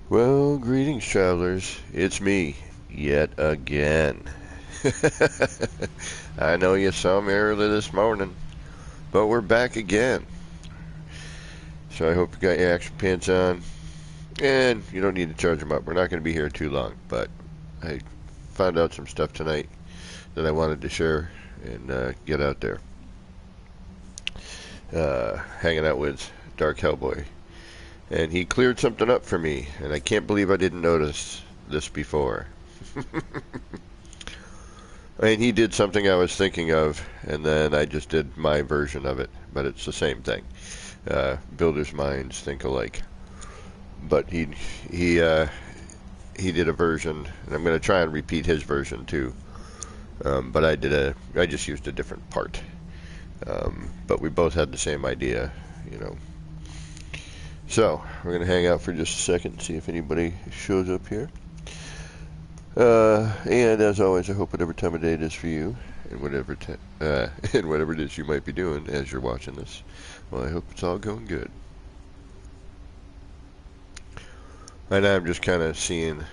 Well, greetings, travelers. It's me, yet again. I know you saw me early this morning, but we're back again. So I hope you got your action pants on, and you don't need to charge them up. We're not going to be here too long, but I found out some stuff tonight that I wanted to share and get out there. Hanging out with Dark Hellboy. And he cleared something up for me, and I can't believe I didn't notice this before. I mean, he did something I was thinking of, and then I just did my version of it, but it's the same thing. Builders' minds think alike. But he did a version, and I'm going to try and repeat his version too. But I just used a different part. But we both had the same idea, you know. So, we're going to hang out for just a second and see if anybody shows up here. And as always, I hope whatever time of day it is for you, and whatever it is you might be doing as you're watching this, well, I hope it's all going good. And I'm just kind of seeing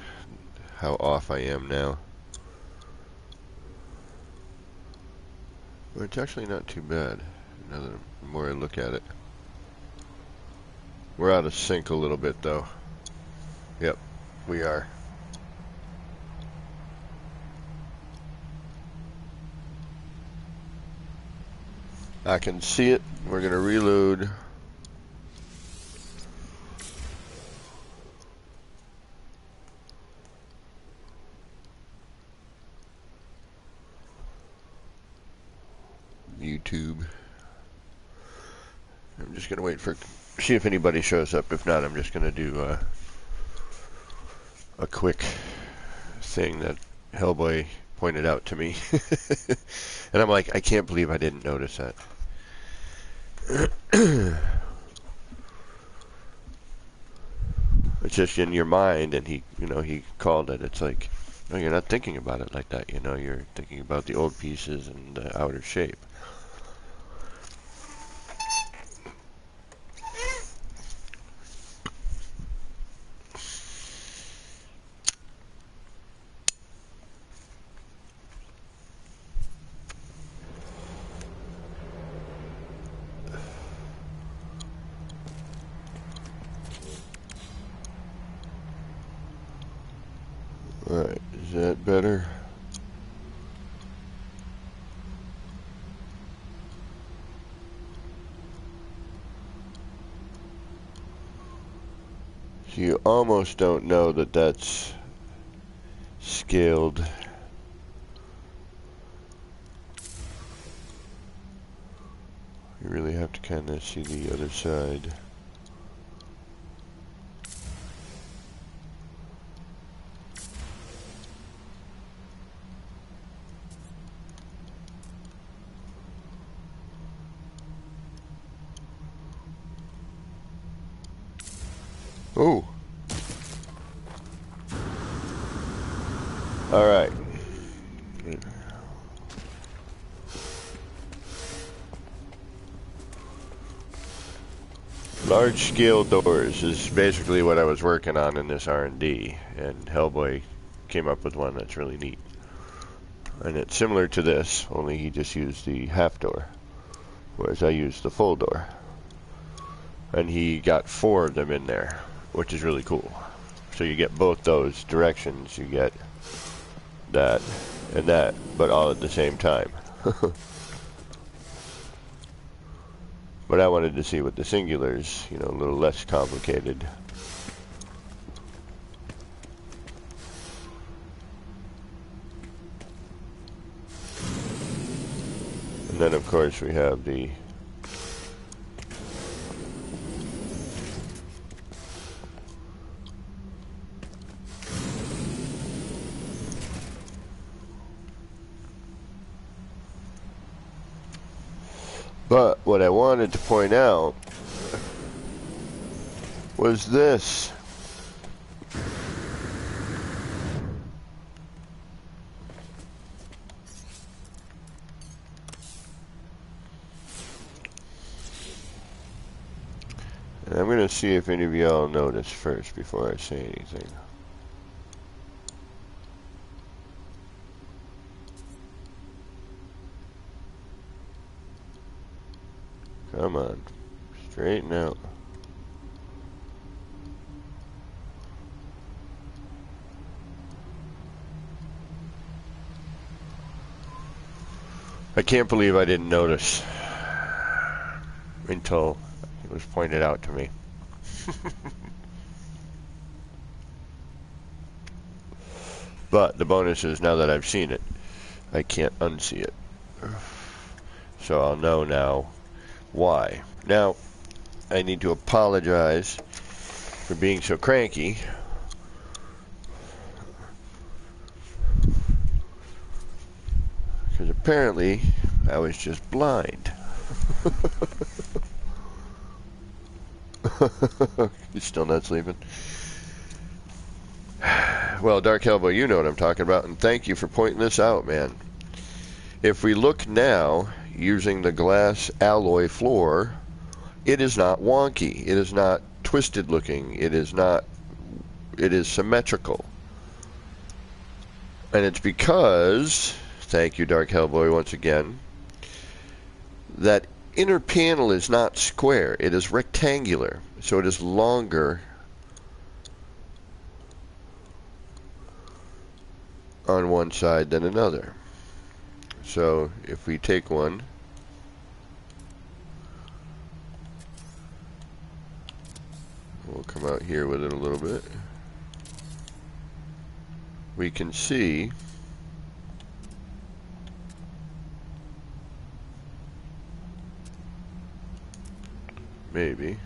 how off I am now. Well, it's actually not too bad, now that the more I look at it. We're out of sync a little bit, though. Yep, we are. I can see it. We're going to reload. YouTube. I'm just going to wait for, see if anybody shows up. If not, I'm just going to do a quick thing that Hellboy pointed out to me. And I'm like, I can't believe I didn't notice that. It's just in your mind, and he called it. It's like, no, you're not thinking about it like that. You're thinking about the old pieces and the outer shape. Alright, is that better? So you almost don't know that that's scaled. You really have to kind of see the other side. Oh. All right. Large-scale doors is basically what I was working on in this R&D, and Hellboy came up with one that's really neat. And it's similar to this, only he just used the half door, whereas I used the full door. And he got 4 of them in there, which is really cool. So you get both those directions, you get that and that, but all at the same time. But I wanted to see what the singulars, a little less complicated. And then of course we have the But what I wanted to point out was this. And I'm going gonna see if any of y'all notice first before I say anything. Come on, straighten out. I can't believe I didn't notice until it was pointed out to me. But the bonus is, now that I've seen it, I can't unsee it. So I'll know now why. Now, I need to apologize for being so cranky. Because apparently, I was just blind. You still not sleeping? Well, Dark Hellboy, you know what I'm talking about, and thank you for pointing this out, man. If we look now, using the glass alloy floor, it is not wonky. It is not twisted looking. It is symmetrical. And it's because, thank you, Dark Hellboy, once again, that inner panel is not square. It is rectangular. So it is longer on one side than another. So if we take one, we'll come out here with it a little bit. We can see maybe.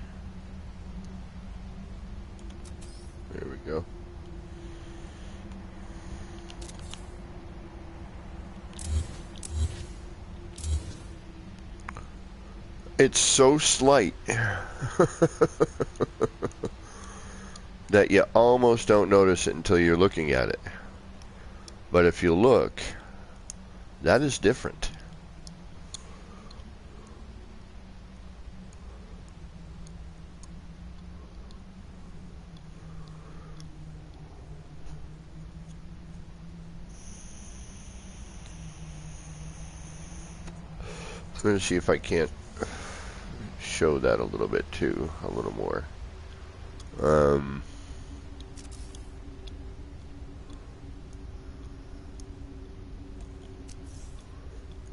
There we go. It's so slight that you almost don't notice it until you're looking at it. But if you look, that is different. I'm going to see if I can't show that a little bit too, a little more.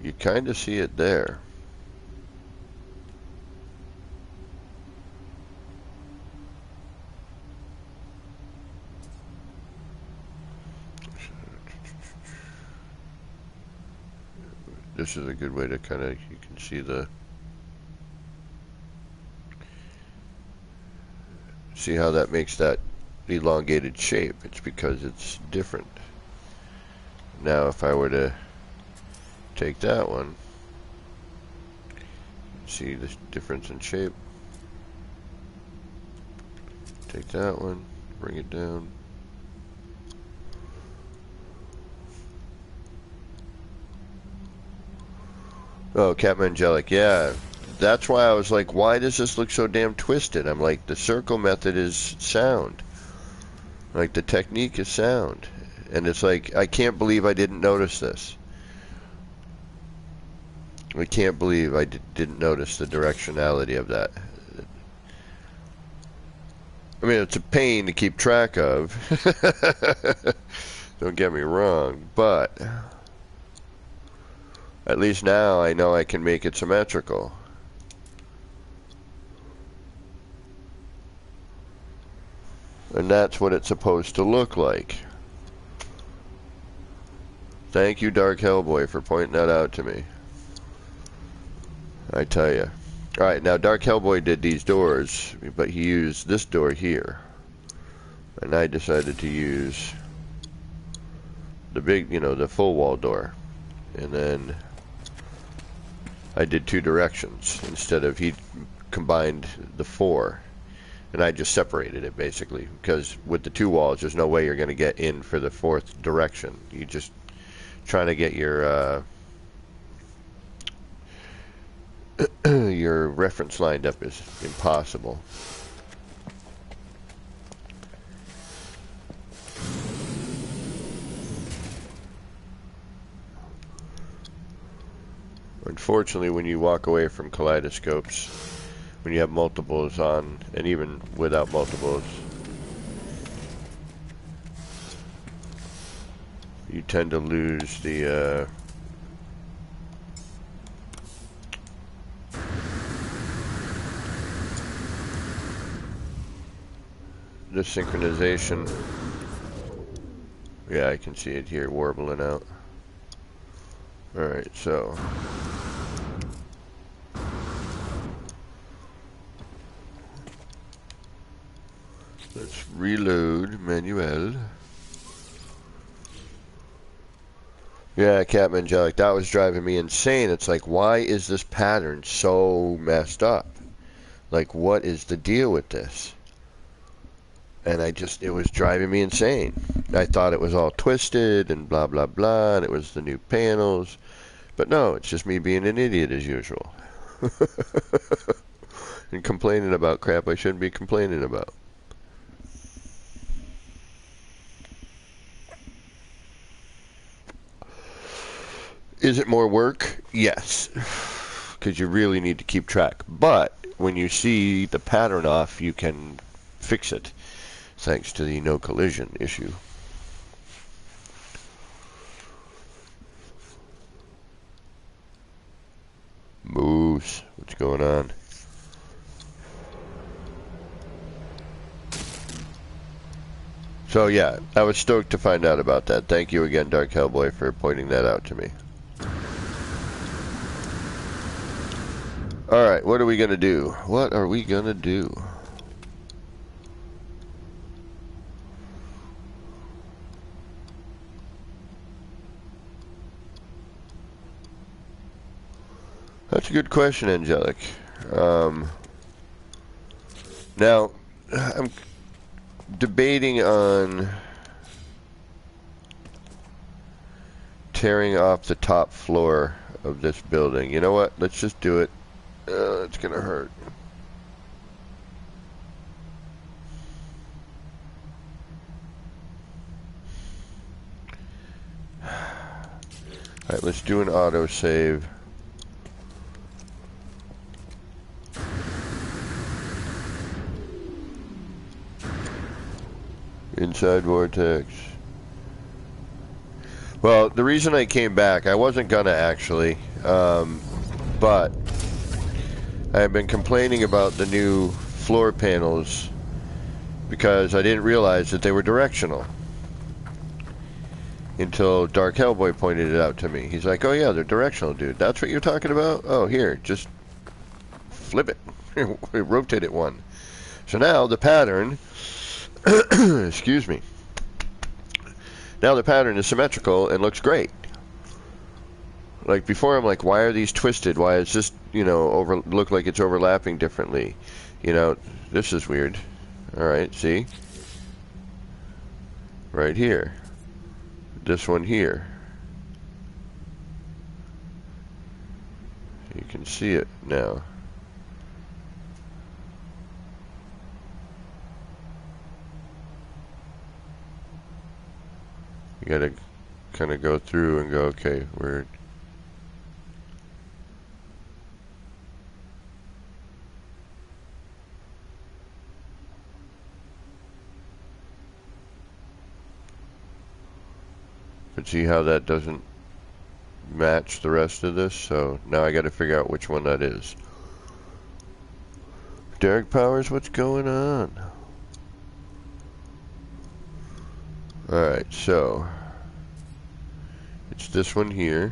You kind of see it there. This is a good way to kind of, you can see see how that makes that elongated shape. It's because it's different. Now if I were to take that one, see the difference in shape. Take that one, bring it down. Oh, Captain Angelic, yeah. That's why I was like, why does this look so damn twisted? I'm like, the circle method is sound. Like, the technique is sound. And it's like, I can't believe I didn't notice this. I can't believe I didn't notice the directionality of that. I mean, it's a pain to keep track of. Don't get me wrong, but at least now I know I can make it symmetrical. And that's what it's supposed to look like. Thank you, Dark Hellboy, for pointing that out to me. I tell you. Alright, now Dark Hellboy did these doors, but he used this door here. And I decided to use the big, you know, the full wall door. And then I did two directions instead of, he combined the four. And I just separated it basically, because with the two walls there's no way you're going to get in for the fourth direction. You just trying to get your your reference lined up is impossible. Unfortunately, when you walk away from kaleidoscopes, when you have multiples on, and even without multiples, you tend to lose the synchronization. Yeah, I can see it here warbling out. Alright, so let's reload manual. Yeah, Captain Angelic, that was driving me insane. It's like, why is this pattern so messed up? Like, what is the deal with this? And it was driving me insane. I thought it was all twisted and blah, blah, blah, and it was the new panels. But no, it's just me being an idiot as usual. And complaining about crap I shouldn't be complaining about. Is it more work? Yes. Because you really need to keep track. But when you see the pattern off, you can fix it. Thanks to the no collision issue. Moose, what's going on? So yeah, I was stoked to find out about that. Thank you again, Dark Hellboy, for pointing that out to me. Alright, what are we gonna do? What are we gonna do? That's a good question, Angelic. Now, I'm debating on tearing off the top floor of this building. You know what? Let's just do it. It's gonna hurt. Alright, let's do an autosave. Inside vortex. Well, the reason I came back, I wasn't gonna actually, but I've been complaining about the new floor panels because I didn't realize that they were directional until Dark Hellboy pointed it out to me. He's like, oh yeah, they're directional, dude. That's what you're talking about? Oh, here, just flip it. Rotate it one. So now the pattern excuse me. Now the pattern is symmetrical and looks great. Like before, I'm like, why are these twisted? Why is this, look like it's overlapping differently? This is weird. Alright, see? Right here. This one here. You can see it now. You gotta kind of go through and go, okay, we're... But see how that doesn't match the rest of this? So now I gotta figure out which one that is. Derek Powers, what's going on? Alright, so it's this one here.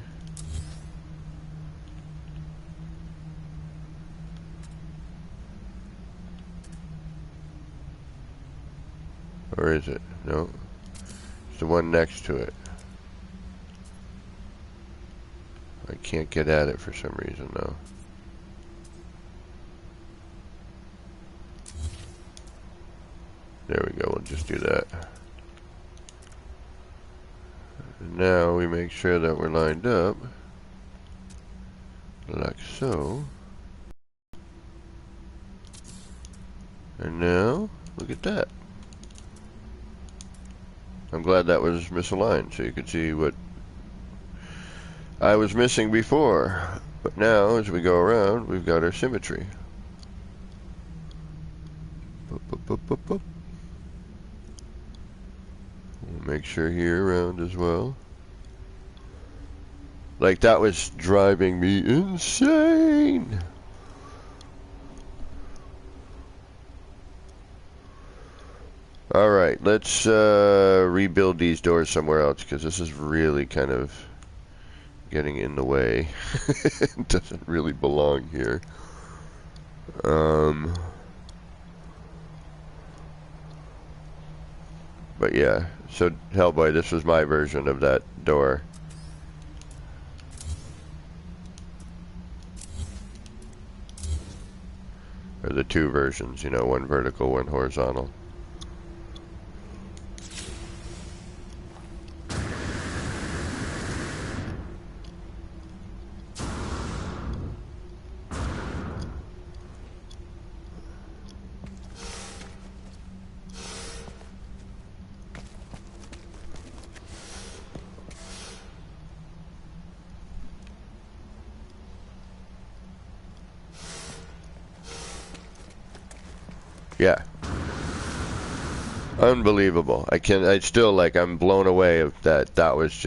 Or is it? No. It's the one next to it. I can't get at it for some reason though. There we go, we'll just do that. Now we make sure that we're lined up like so. And now, look at that. I'm glad that was misaligned so you could see what I was missing before. But now, as we go around, we've got our symmetry. Boop, boop, boop, boop, boop. We'll make sure here around as well. Like, that was driving me insane. Alright, let's rebuild these doors somewhere else, because this is really kind of getting in the way. It doesn't really belong here. But yeah, so Hellboy, this was my version of that door. Or the two versions, you know, one vertical, one horizontal. Yeah. Unbelievable. I still, like, I'm blown away of that. That was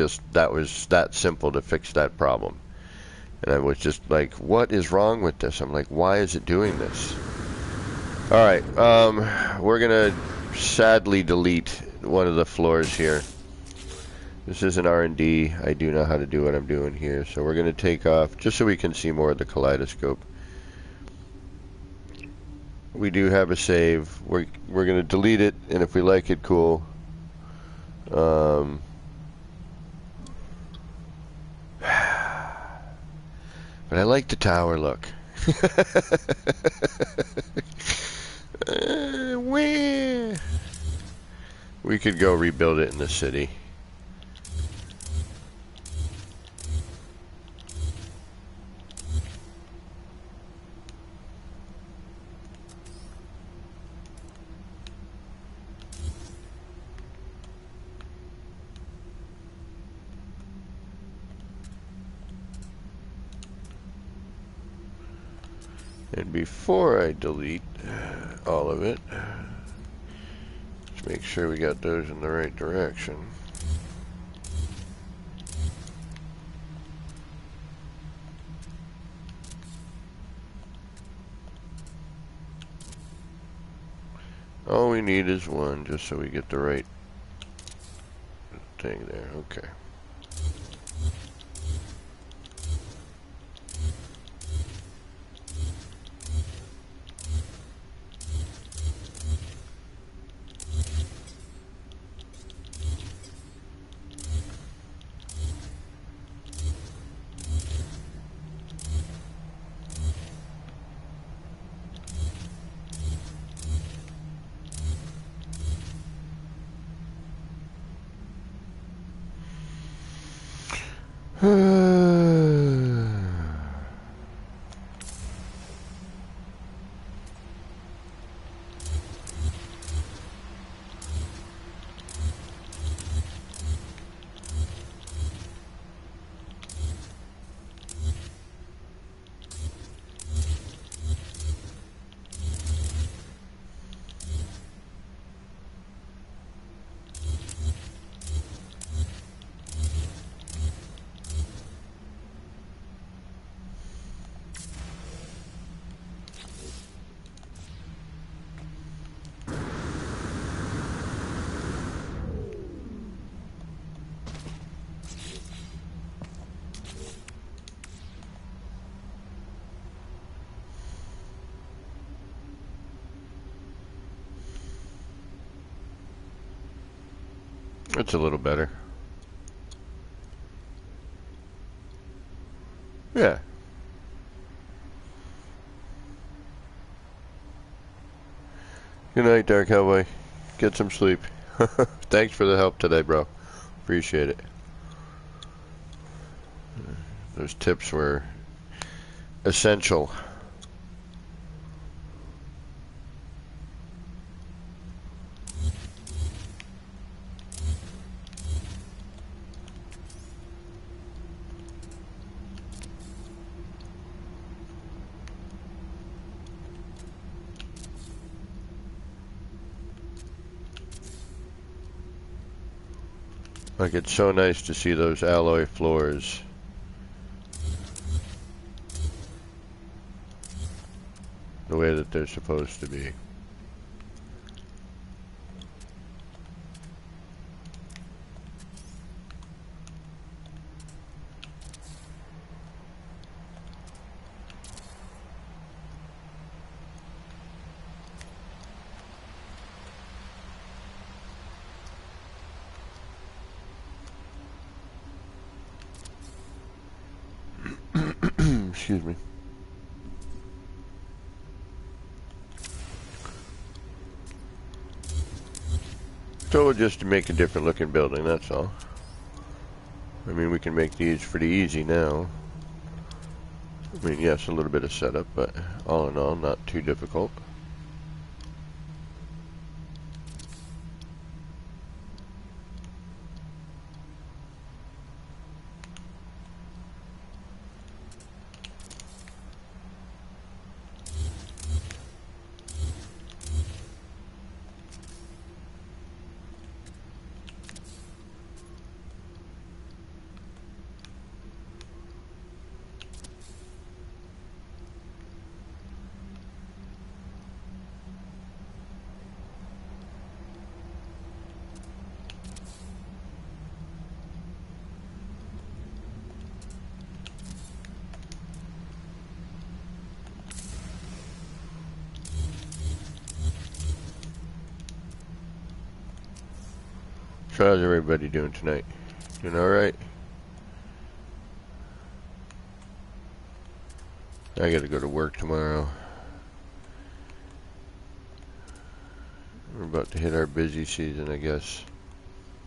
that simple to fix that problem. And I was just like, what is wrong with this? I'm like, why is it doing this? Alright, we're gonna sadly delete one of the floors here. This is an R&D. I do know how to do what I'm doing here. So we're gonna take off, just so we can see more of the kaleidoscope. We do have a save. We're gonna delete it, and if we like it, cool. But I like the tower look. We could go rebuild it in the city. And before I delete all of it, let's make sure we got those in the right direction. All we need is one, just so we get the right thing there. Okay. It's a little better. Yeah. Good night, Dark Hellboy. Get some sleep. Thanks for the help today, bro. Appreciate it. Those tips were essential. Like, it's so nice to see those alloy floors. The way that they're supposed to be. Excuse me. So just to make a different looking building, that's all. I mean, we can make these pretty easy now. I mean, yes, a little bit of setup, but all in all, not too difficult. So how's everybody doing tonight? Doing alright? I gotta go to work tomorrow. We're about to hit our busy season, I guess.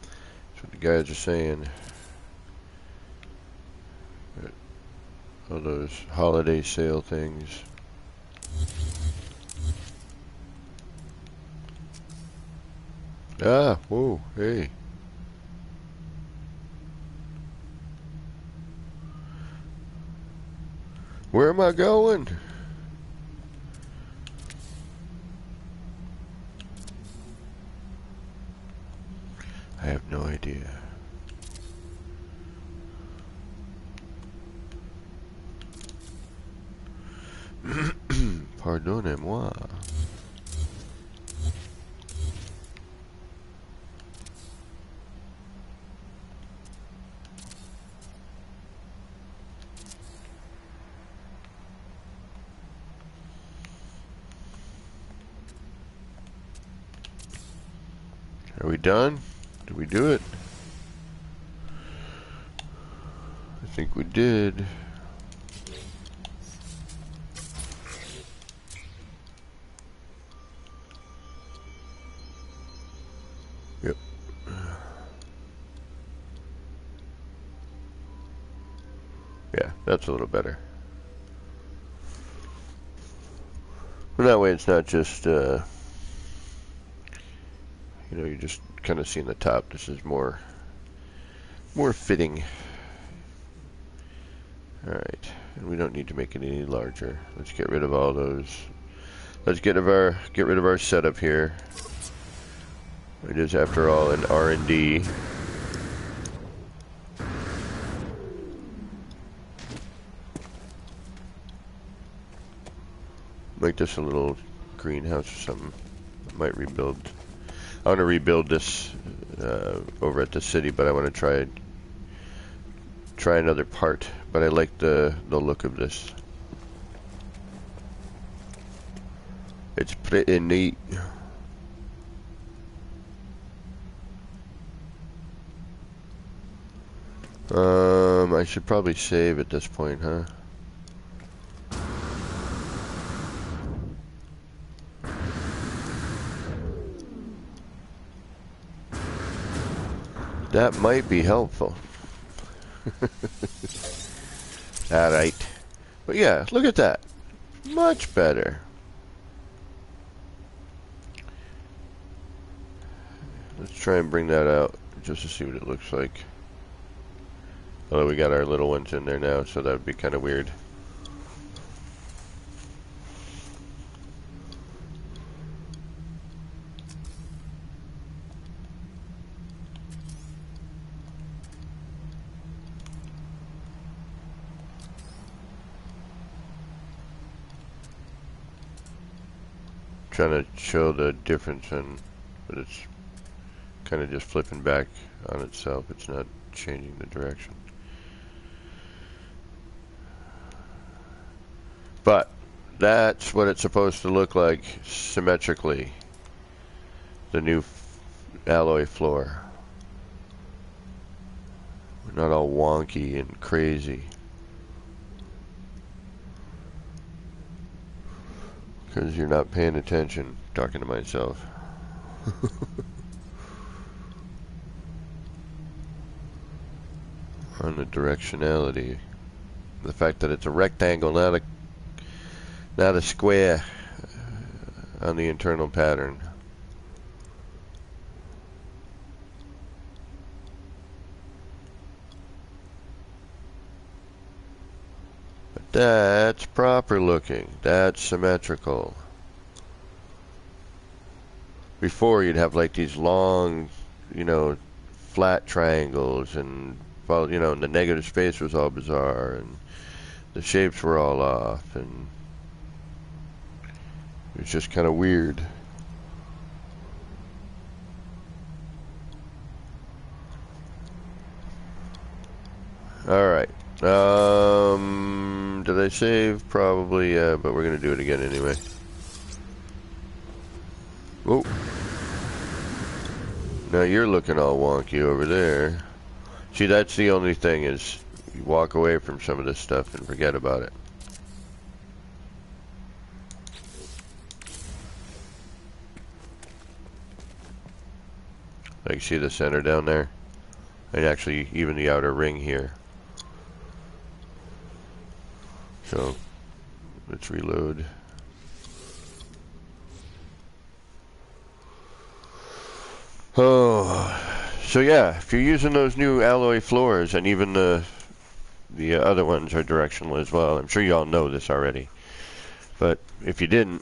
That's what the guys are saying. All those holiday sale things. Ah, whoa, hey. Where am I going? I have no idea. Pardonnez-moi. Are we done? Did we do it? I think we did. Yep. Yeah, that's a little better. Well, that way it's not just, you know, you're just kind of seeing the top. This is more fitting. Alright, and we don't need to make it any larger. Let's get rid of all those. Let's get rid of our setup here. It is, after all, an R&D. Make this a little greenhouse or something. I might rebuild. I want to rebuild this over at the city, but I want to try another part. But I like the look of this. It's pretty neat. I should probably save at this point, huh? That might be helpful. Alright. But yeah, look at that. Much better. Let's try and bring that out just to see what it looks like. Although we got our little ones in there now, so that would be kind of weird. trying to show the difference in, but it's kind of just flipping back on itself. It's not changing the direction. But that's what it's supposed to look like symmetrically. The new alloy floor. Not all wonky and crazy. Because you're not paying attention, talking to myself. On the directionality. The fact that it's a rectangle, not a square on the internal pattern. But that's proper looking. That's symmetrical. Before you'd have like these long, you know, flat triangles, and well, you know, and the negative space was all bizarre, and the shapes were all off, and it was just kind of weird. Alright. Did I save? Probably, yeah, but we're going to do it again anyway. Oh. Now you're looking all wonky over there. See, that's the only thing, is you walk away from some of this stuff and forget about it. Like, see the center down there? And actually, even the outer ring here. So, let's reload. Oh, so yeah, if you're using those new alloy floors, and even the other ones are directional as well. I'm sure you all know this already. But if you didn't,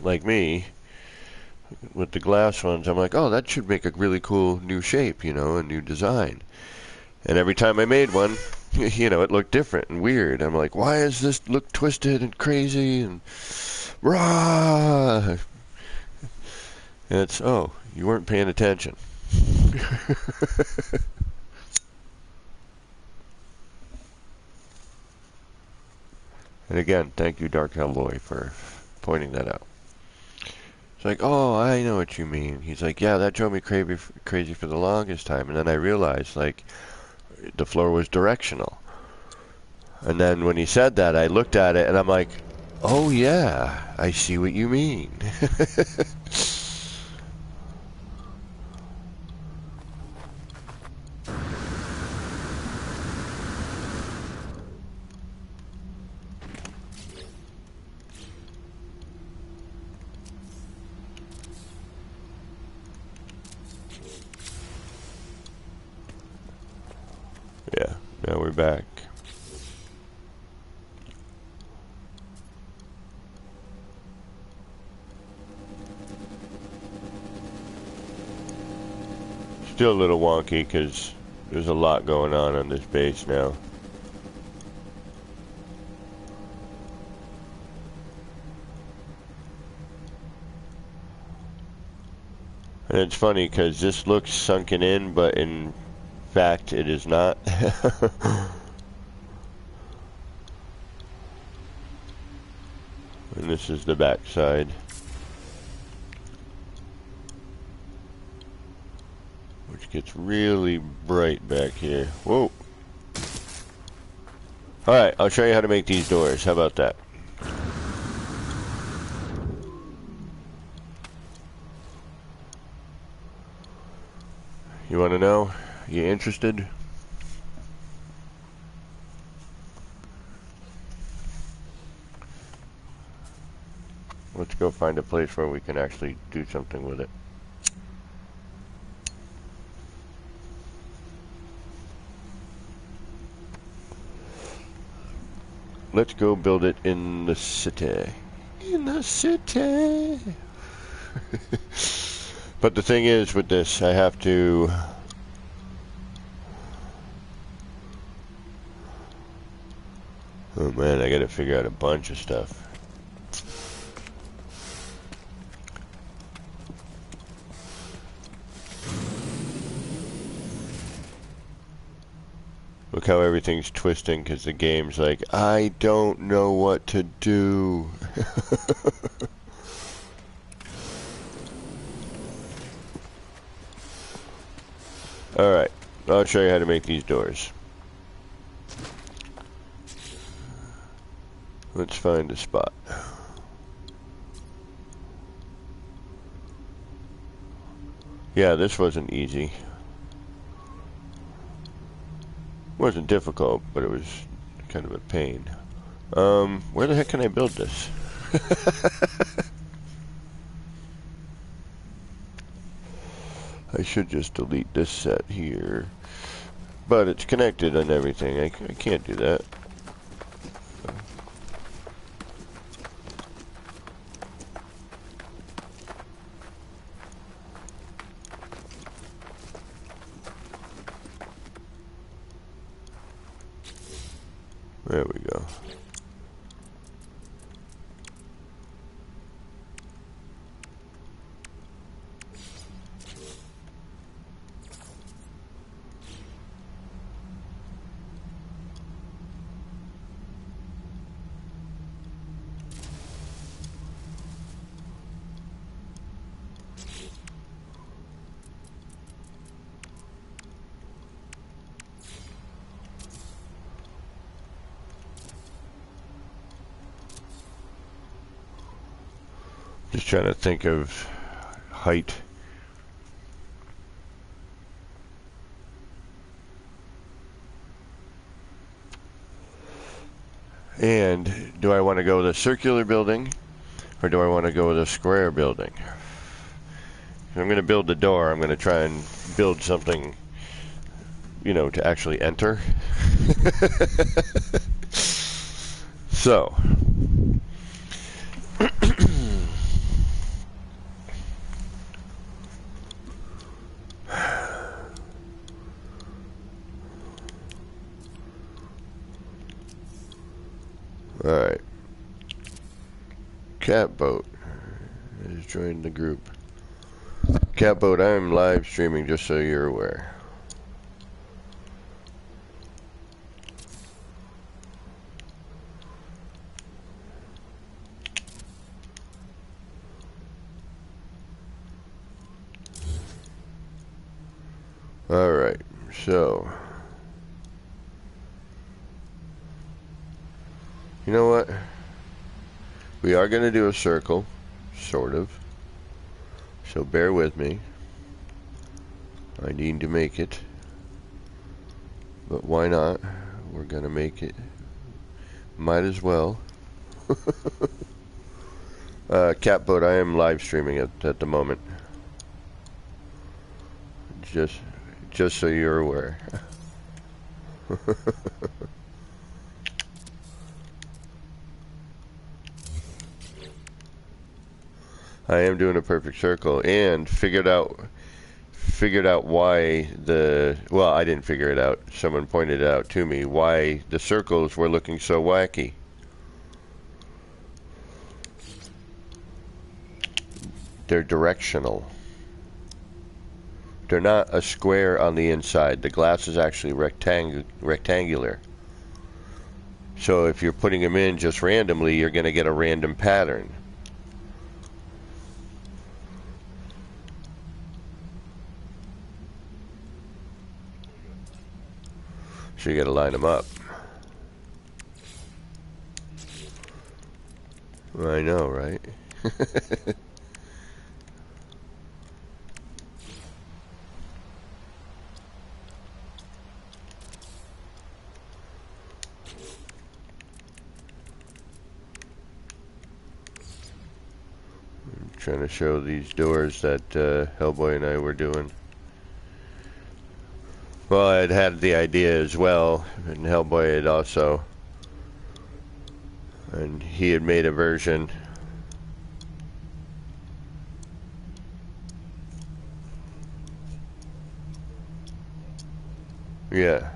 like me, with the glass ones, I'm like, oh, that should make a really cool new shape, you know, a new design. And every time I made one, you know, it looked different and weird. I'm like, why does this look twisted and crazy and rah? And it's, oh, you weren't paying attention. And again, thank you, Dark Hellboy, for pointing that out. It's like, oh, I know what you mean. He's like, yeah, that drove me crazy for the longest time. And then I realized, like, the floor was directional. And then when he said that, I looked at it and I'm like, oh yeah, I see what you mean. Yeah, now we're back. Still a little wonky because there's a lot going on this base now. And it's funny because this looks sunken in, but in fact it is not. And this is the back side. Which gets really bright back here. Whoa. Alright, I'll show you how to make these doors. How about that? You want to know? You interested? Let's go find a place where we can actually do something with it. Let's go build it in the city. In the city! But the thing is, with this, I have to... Oh man, I gotta figure out a bunch of stuff. Look how everything's twisting because the game's like, I don't know what to do. Alright, I'll show you how to make these doors. Let's find a spot. Yeah, this wasn't easy. Wasn't difficult, but it was kind of a pain. Where the heck can I build this? I should just delete this set here. But it's connected and everything. I can't do that. There we go. Just trying to think of height. And do I want to go with a circular building or do I want to go with a square building? If I'm going to build the door, I'm going to try and build something, you know, to actually enter. So alright. Catboat has joined the group. Catboat, I'm live streaming just so you're aware. Alright, so you know what? We are going to do a circle, sort of. So bear with me. I need to make it. But why not? We're going to make it. Might as well. Catboat, I am live streaming at the moment. Just so you're aware. I am doing a perfect circle and figured out why well, I didn't figure it out. Someone pointed it out to me why the circles were looking so wacky. They're directional. They're not a square on the inside. The glass is actually rectangular. So if you're putting them in just randomly, you're going to get a random pattern. So you got to line them up. I know, right? I'm trying to show these doors that Hellboy and I were doing. Well, I'd had the idea as well, and Hellboy had also. And he had made a version. Yeah.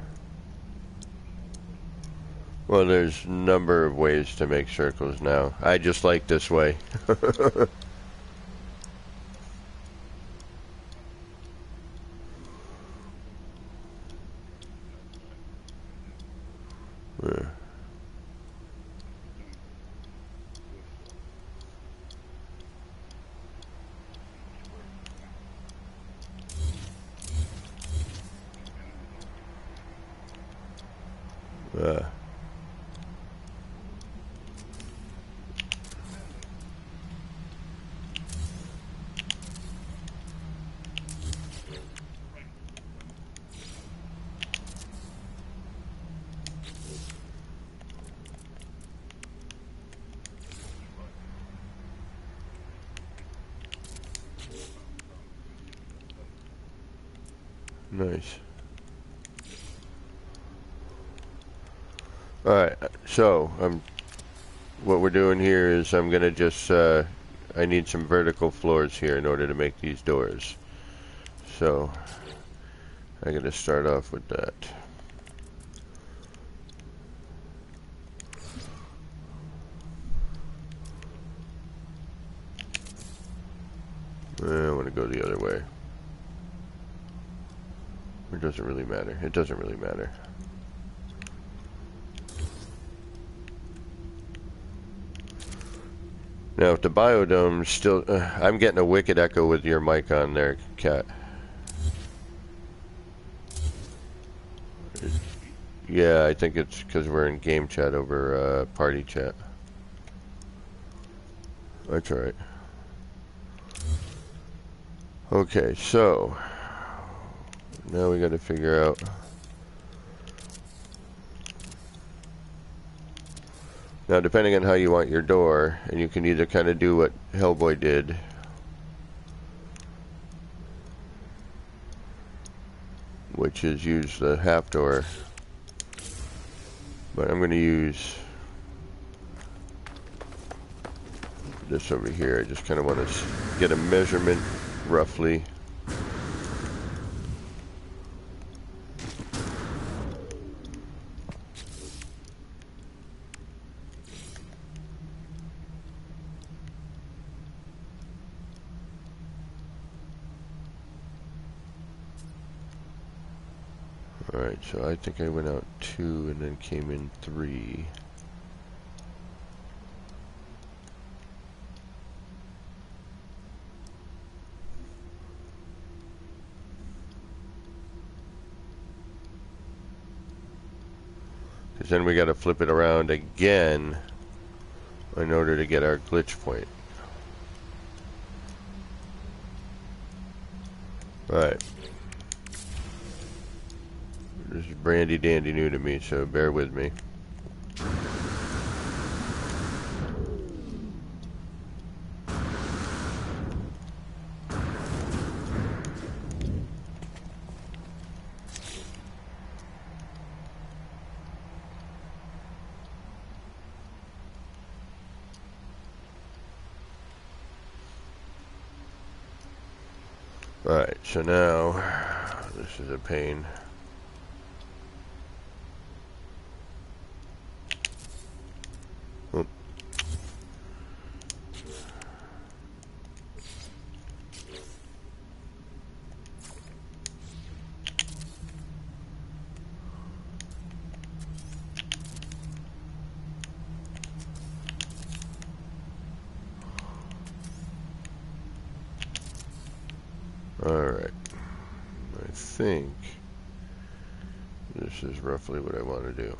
Well, there's a number of ways to make circles now. I just like this way. Nice. Alright, so what we're doing here is I'm gonna just I need some vertical floors here in order to make these doors. So I'm gonna start off with that. I want to go the other way. It doesn't really matter. It doesn't really matter. Now, if the biodome's still... I'm getting a wicked echo with your mic on there, Cat. Yeah, I think it's because we're in game chat over party chat. That's alright. Okay, so... now we got to figure out... now, depending on how you want your door, and you can either kind of do what Hellboy did, which is use the half door, but I'm going to use this over here. I just kind of want to get a measurement roughly. Alright, so I think I went out 2 and then came in 3. Because then we got to flip it around again in order to get our glitch point. Alright. This is brandy dandy new to me, so bear with me. Alright, so now this is a pain. Alright, I think this is roughly what I want to do.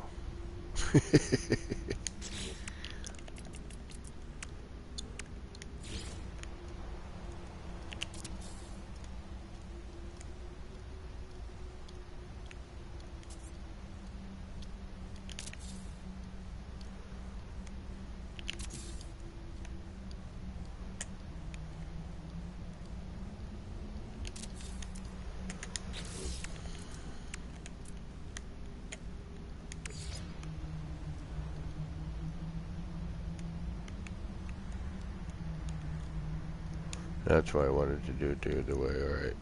That's why I wanted to do it the other way, alright.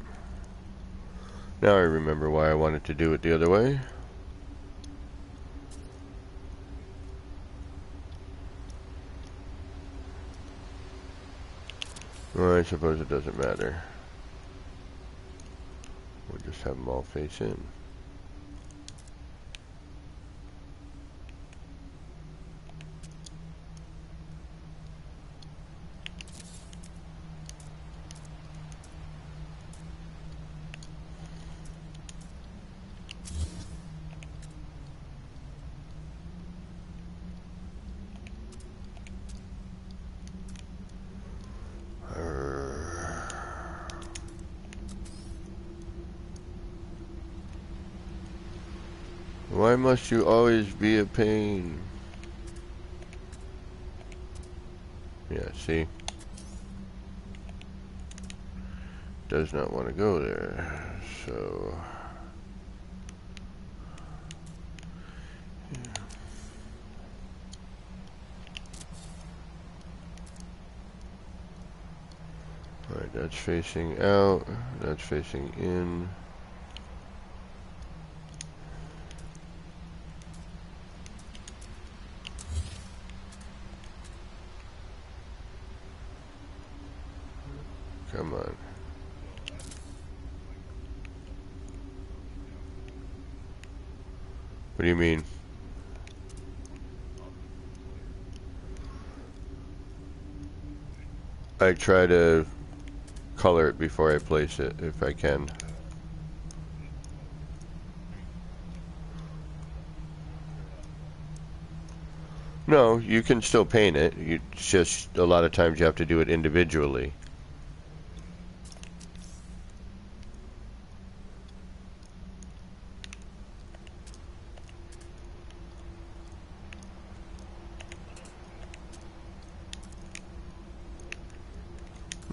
Now I remember why I wanted to do it the other way. Well, I suppose it doesn't matter. We'll just have them all face in. Why must you always be a pain? Yeah, see? Does not want to go there, so... Yeah. Alright, that's facing out, that's facing in. Come on. What do you mean? I try to color it before I place it, if I can. No, you can still paint it. It's just a lot of times you have to do it individually.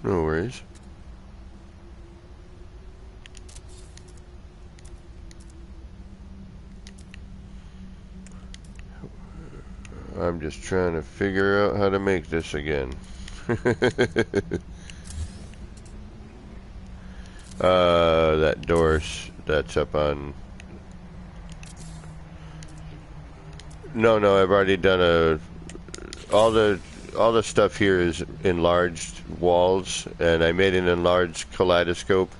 No worries. I'm just trying to figure out how to make this again. That door's that's up on. No, I've already done all the stuff here is enlarged walls, and I made an enlarged kaleidoscope.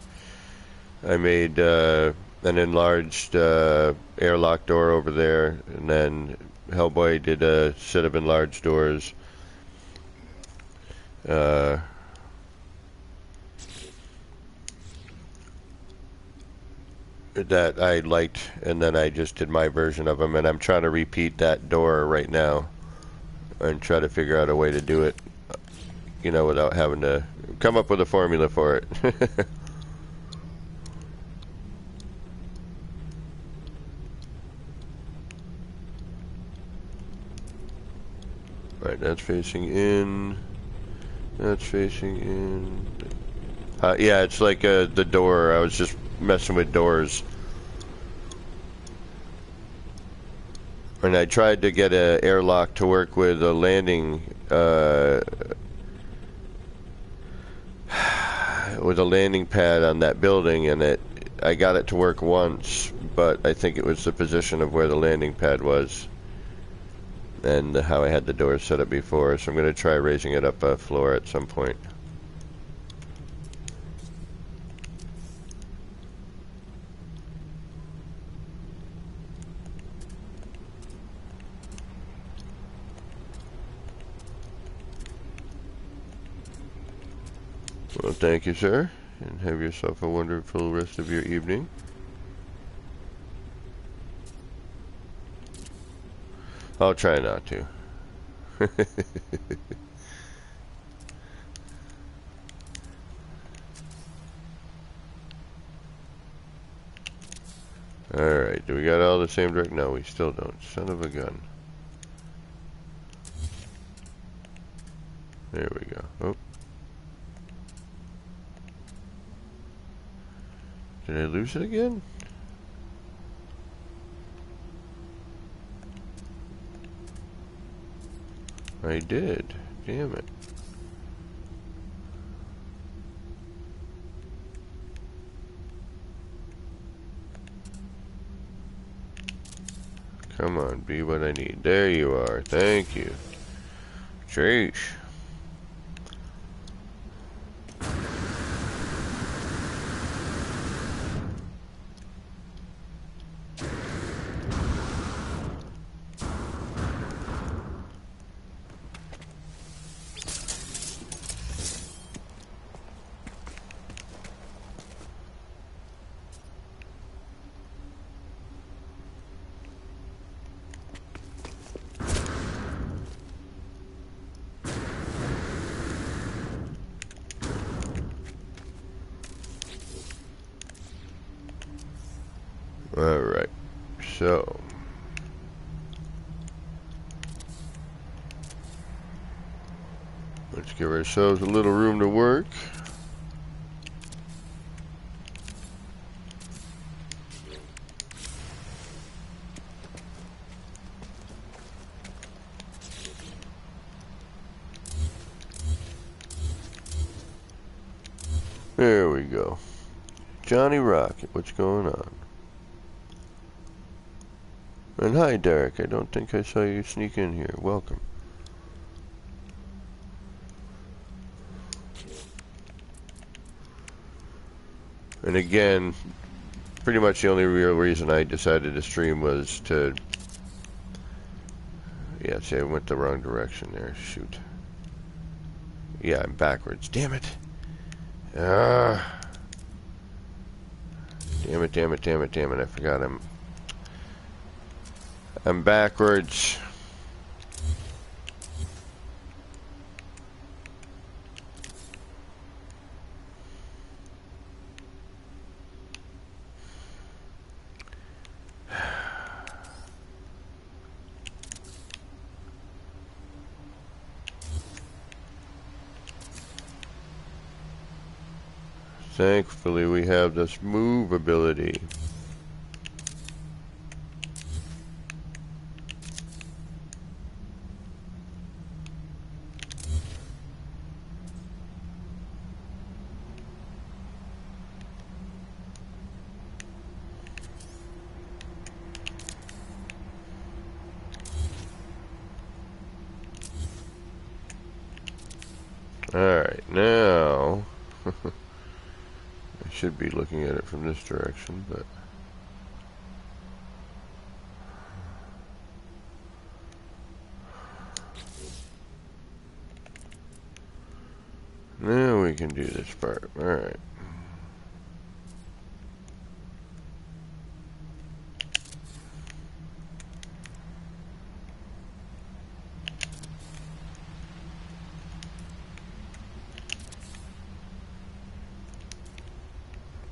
I made an enlarged airlock door over there, and then Hellboy did a set of enlarged doors. That I liked, and then I just did my version of them, and I'm trying to repeat that door right now and try to figure out a way to do it, you know, without having to come up with a formula for it. Right, that's facing in. That's facing in. Yeah, it's like the door. I was just messing with doors. And I tried to get an airlock to work with a landing, with a landing pad on that building, and I got it to work once, but I think it was the position of where the landing pad was and how I had the doors set up before, so I'm going to try raising it up a floor at some point. Well, thank you, sir, and have yourself a wonderful rest of your evening. I'll try not to. Alright, do we got all the same direct? No, we still don't. Son of a gun. There we go. Oh. Did I lose it again? I did. Damn it. Come on, be what I need. There you are. Thank you. Sheesh. Alright, so Let's give ourselves a little room to work. There we go. Johnny Rocket, what's going on? And hi, Derek. I don't think I saw you sneak in here. Welcome. And again, pretty much the only real reason I decided to stream was to... Yeah, see, I went the wrong direction there. Shoot. Yeah, I'm backwards. Damn it. Damn it, damn it, damn it, damn it. I forgot I'm backwards. Thankfully, we have this move ability. Alright, now... I should be looking at it from this direction, but... Now we can do this part. Alright.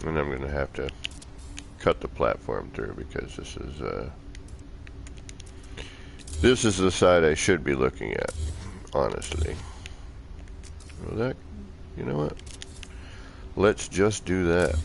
And I'm going to have to cut the platform through because this is the side I should be looking at, honestly. Well, that, you know what? Let's just do that.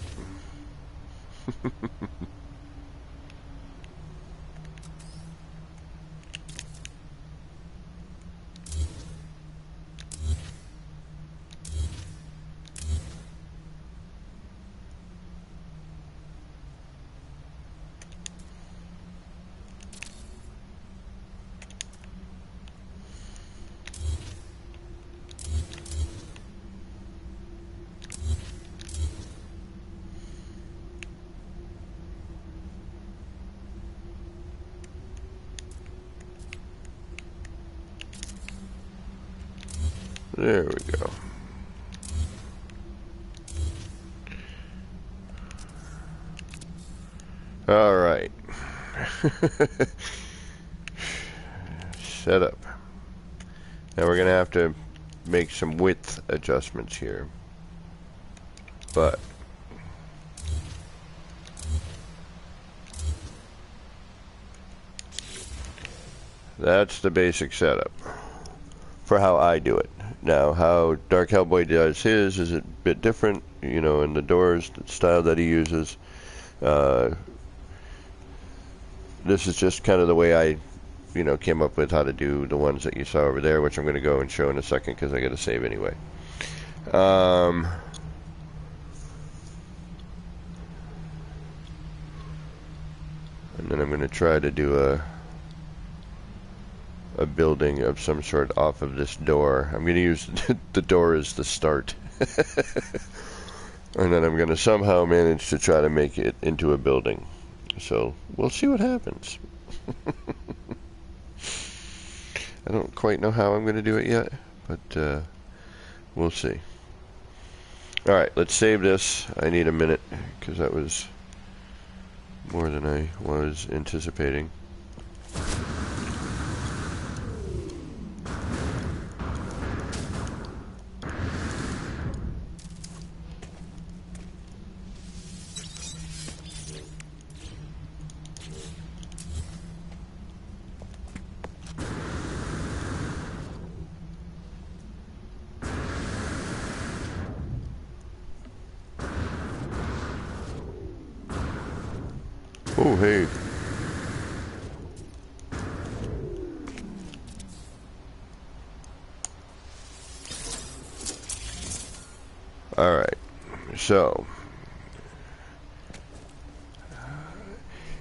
There we go. All right. Set up. Now we're going to have to make some width adjustments here. But that's the basic setup for how I do it. Now, how Dark Hellboy does his is a bit different, you know, in the doors, the style that he uses. This is just kind of the way I, you know, came up with how to do the ones that you saw over there, which I'm going to go and show in a second because I got to save anyway. And then I'm going to try to do a building of some sort off of this door. I'm going to use the door as the start. And then I'm going to somehow manage to try to make it into a building. So we'll see what happens. I don't quite know how I'm going to do it yet, but we'll see. Alright, let's save this. I need a minute because that was more than I was anticipating. Oh, hey. Alright, so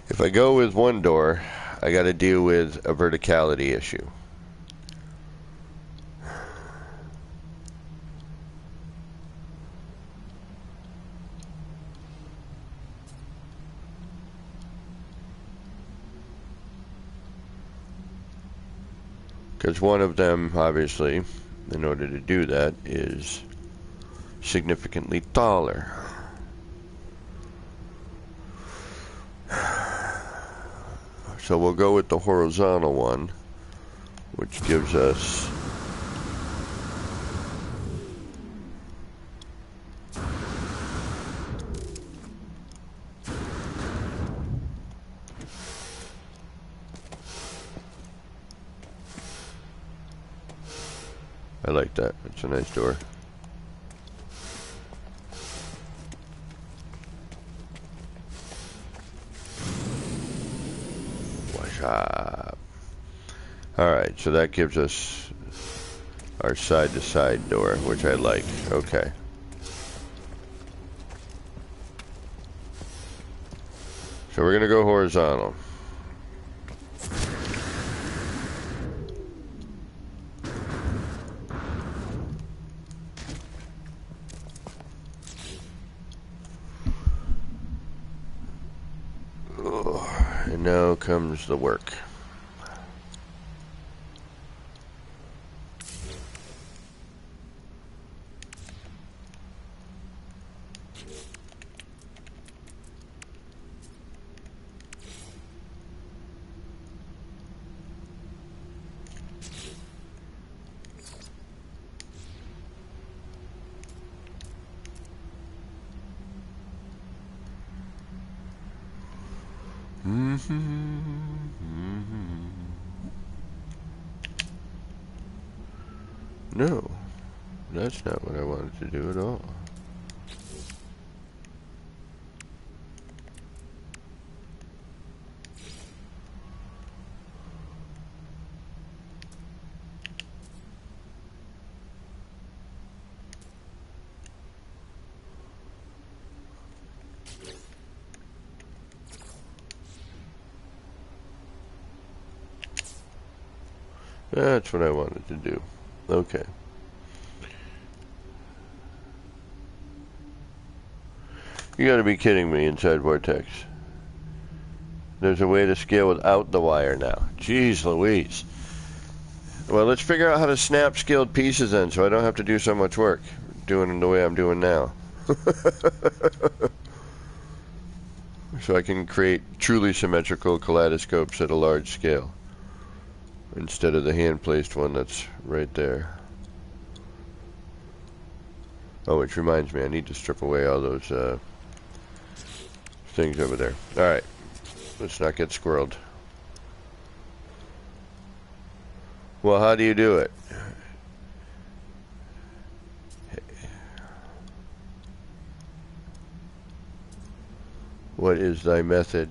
if I go with one door, I got to deal with a verticality issue. Because one of them, obviously, in order to do that, is significantly taller. So we'll go with the horizontal one, which gives us I like that. It's a nice door. What's up? Alright, so that gives us our side-to-side door, which I like. Okay. So we're going to go horizontal. And now comes the work. No, that's not what I wanted to do at all. That's what I wanted to do. Okay. You gotta be kidding me, Inside Vortex. There's a way to scale without the wire now. Jeez Louise. Well, let's figure out how to snap scaled pieces then, so I don't have to do so much work doing it the way I'm doing now. So I can create truly symmetrical kaleidoscopes at a large scale, instead of the hand-placed one that's right there. Oh, which reminds me, I need to strip away all those things over there. Alright, let's not get squirreled. Well, how do you do it? What is thy method?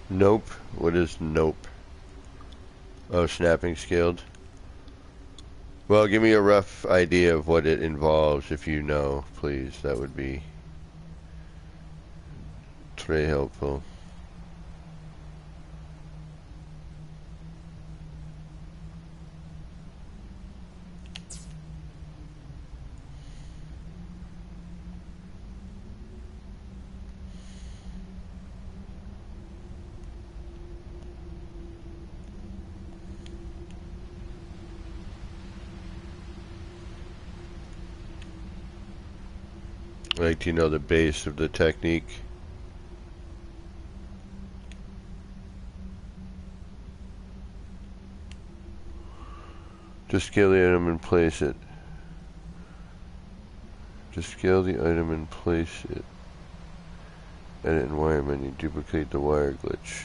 Nope. What is nope? Oh, snapping scaled. Well, give me a rough idea of what it involves, if you know, please. That would be very helpful. Like to know the base of the technique. To scale the item and place it. To scale the item and place it. Edit in wire menu. Duplicate the wire glitch.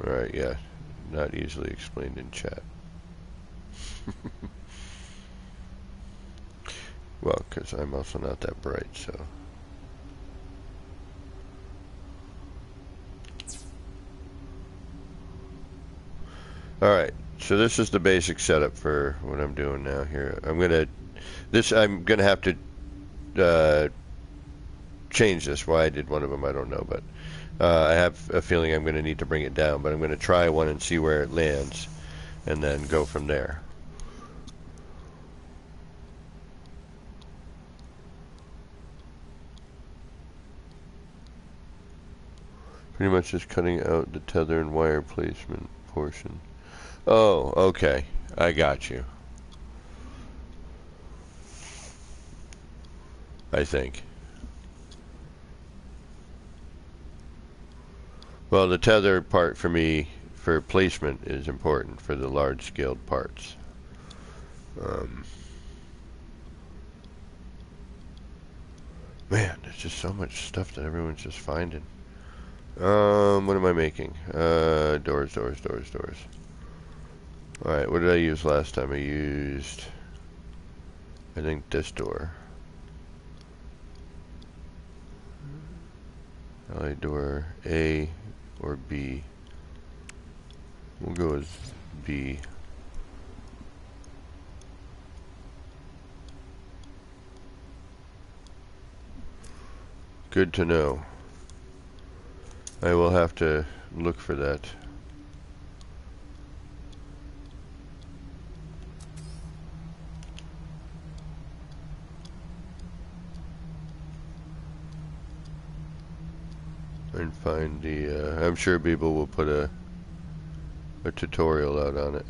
Alright, yeah. Not easily explained in chat. Well, because I'm also not that bright, so. Alright, so this is the basic setup for what I'm doing now here. I'm gonna have to change this. Why I did one of them, I don't know, but I have a feeling I'm gonna need to bring it down, but I'm gonna try one and see where it lands, and then go from there. Pretty much just cutting out the tether and wire placement portion. Oh, okay. I got you. I think. Well, the tether part for me, for placement, is important for the large-scaled parts. Man, there's just so much stuff that everyone's just finding. What am I making? Doors. Alright, what did I use last time? I used, I think, this door. Allied door A or B. We'll go with B. Good to know. I will have to look for that. And find the, I'm sure people will put a tutorial out on it.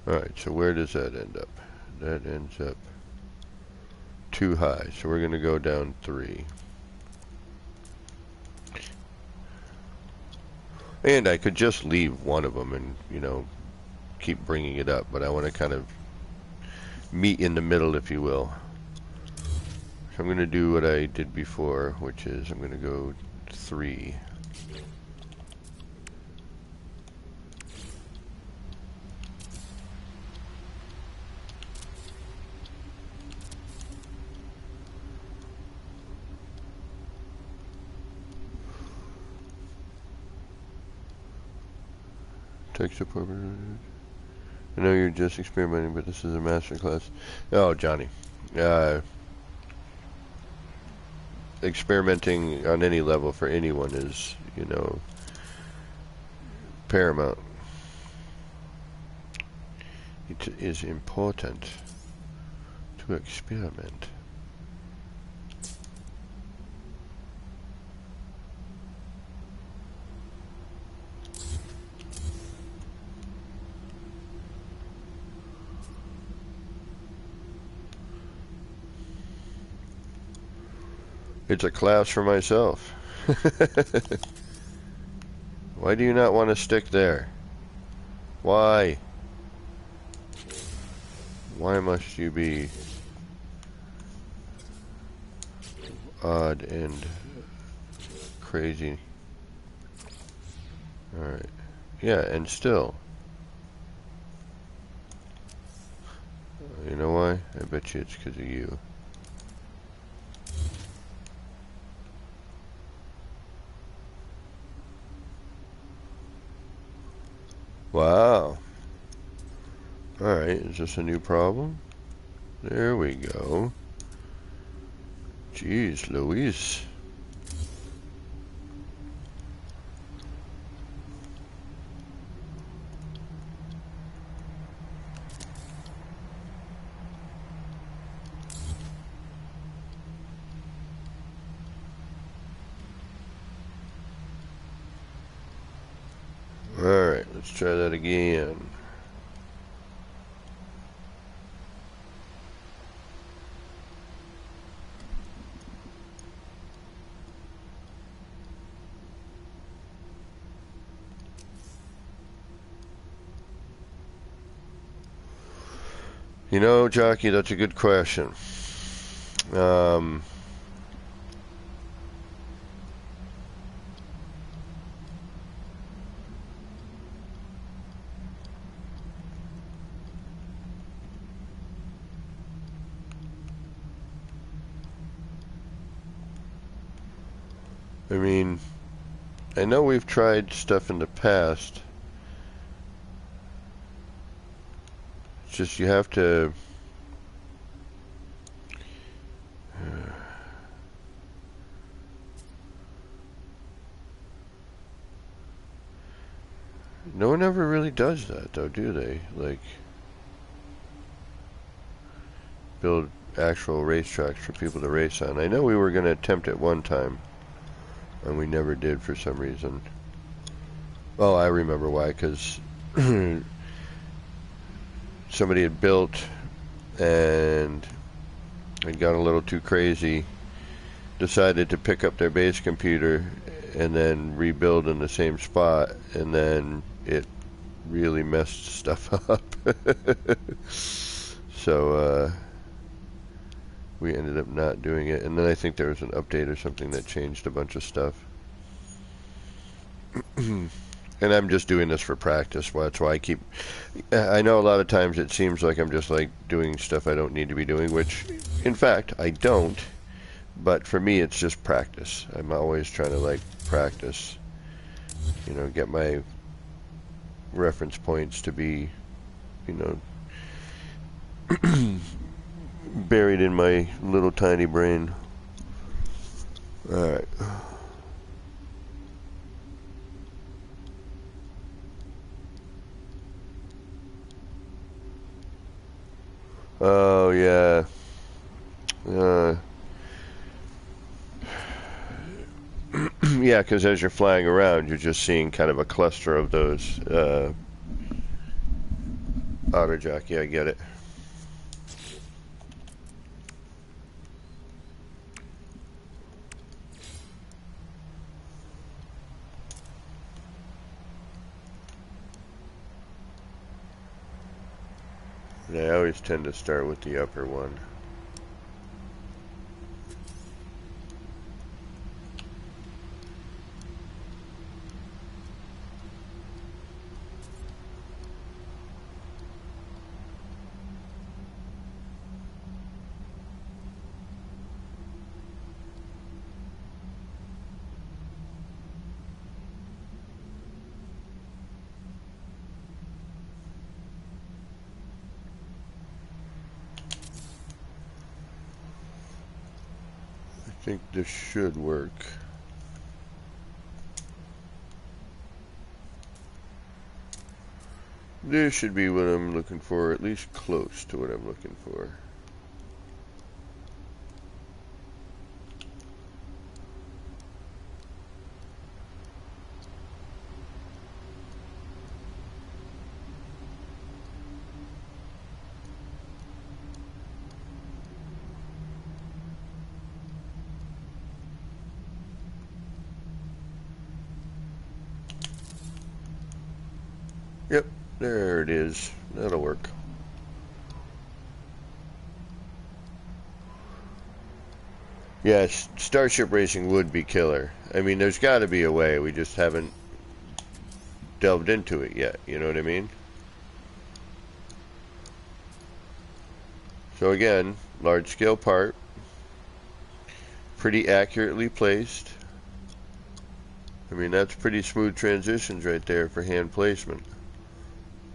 Alright, so where does that end up? That ends up too high, so we're going to go down 3. And I could just leave one of them and, you know, keep bringing it up, but I want to kind of meet in the middle, if you will. So I'm going to do what I did before, which is I'm going to go 3. Tech support. I know you're just experimenting, but this is a master class. Oh, Johnny. Experimenting on any level for anyone is, you know, paramount. It is important to experiment. It's a class for myself. Why do you not want to stick there? Why? Why must you be odd and crazy? Alright. Yeah, and still. You know why? I bet you it's because of you. Wow. Alright, is this a new problem? There we go. Jeez, Louise. Let's try that again. You know, Jockey, that's a good question. I mean, I know we've tried stuff in the past. It's just you have to... No one ever really does that, though, do they? Like, build actual racetracks for people to race on. I know we were going to attempt it one time, and we never did for some reason. Oh, I remember why, because somebody had built and had got a little too crazy, decided to pick up their base computer and then rebuild in the same spot, and then it really messed stuff up. So we ended up not doing it, and then I think there was an update or something that changed a bunch of stuff. And I'm just doing this for practice. That's why I know a lot of times it seems like I'm just like doing stuff I don't need to be doing, which in fact I don't, but for me it's just practice. I'm always trying to like practice, you know, get my reference points to be, you know, buried in my little tiny brain. Alright. Oh, yeah. Yeah, because as you're flying around, you're just seeing kind of a cluster of those auto jockey. I get it. And I always tend to start with the upper one. I think this should work. This should be what I'm looking for, at least close to what I'm looking for. Yep, there it is. That'll work. Yes, Starship Racing would be killer. I mean, there's got to be a way. We just haven't delved into it yet. You know what I mean? So again, large-scale part. Pretty accurately placed. I mean, that's pretty smooth transitions right there for hand placement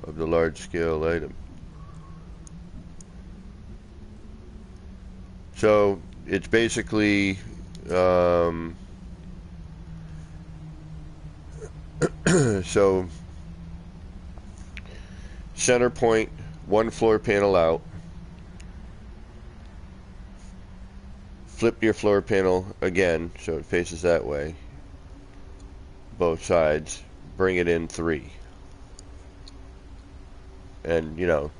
of the large-scale item. So it's basically so center point, one floor panel out, flip your floor panel again so it faces that way, both sides, bring it in 3. and you know,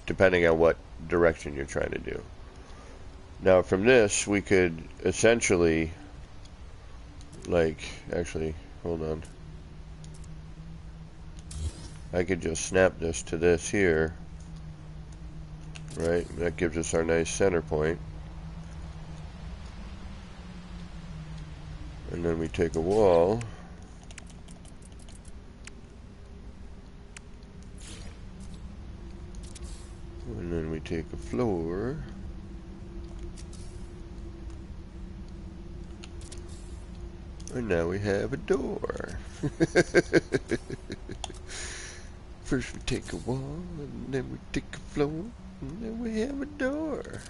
depending on what direction you're trying to do. Now from this we could essentially, like, actually, hold on, I could just snap this to this here, right? That gives us our nice center point. And then we take a wall, and then we take a floor, and now we have a door. First we take a wall, and then we take a floor, and then we have a door.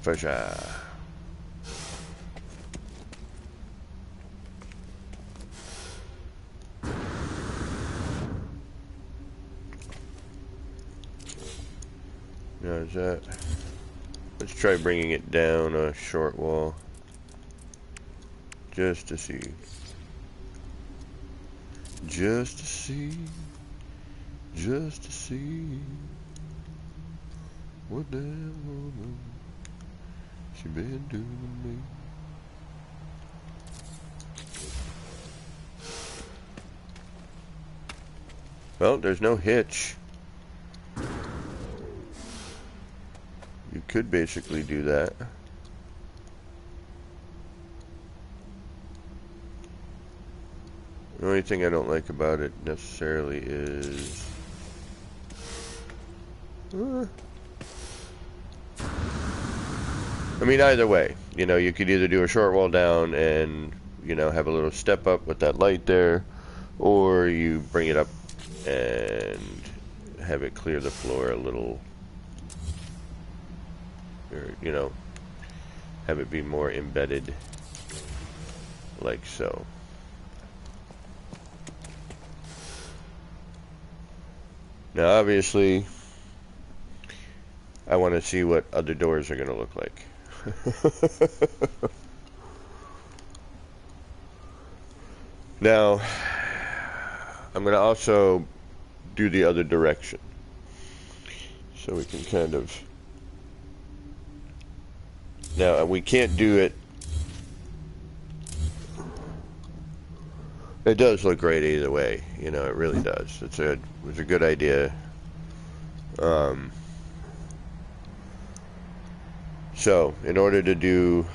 For sure. Now is that? Let's try bringing it down a short wall, just to see. Just to see. Just to see. What the hell she been doing to me? Well, there's no hitch. You could basically do that. The only thing I don't like about it necessarily is I mean, either way, you know, you could either do a short wall down and, you know, have a little step up with that light there, or you bring it up and have it clear the floor a little, or, you know, have it be more embedded, like so. Now, obviously, I want to see what other doors are going to look like. Now, I'm going to also do the other direction, so we can kind of... Now, we can't do it... It does look great either way, you know, it really does. It was a good idea. So, in order to do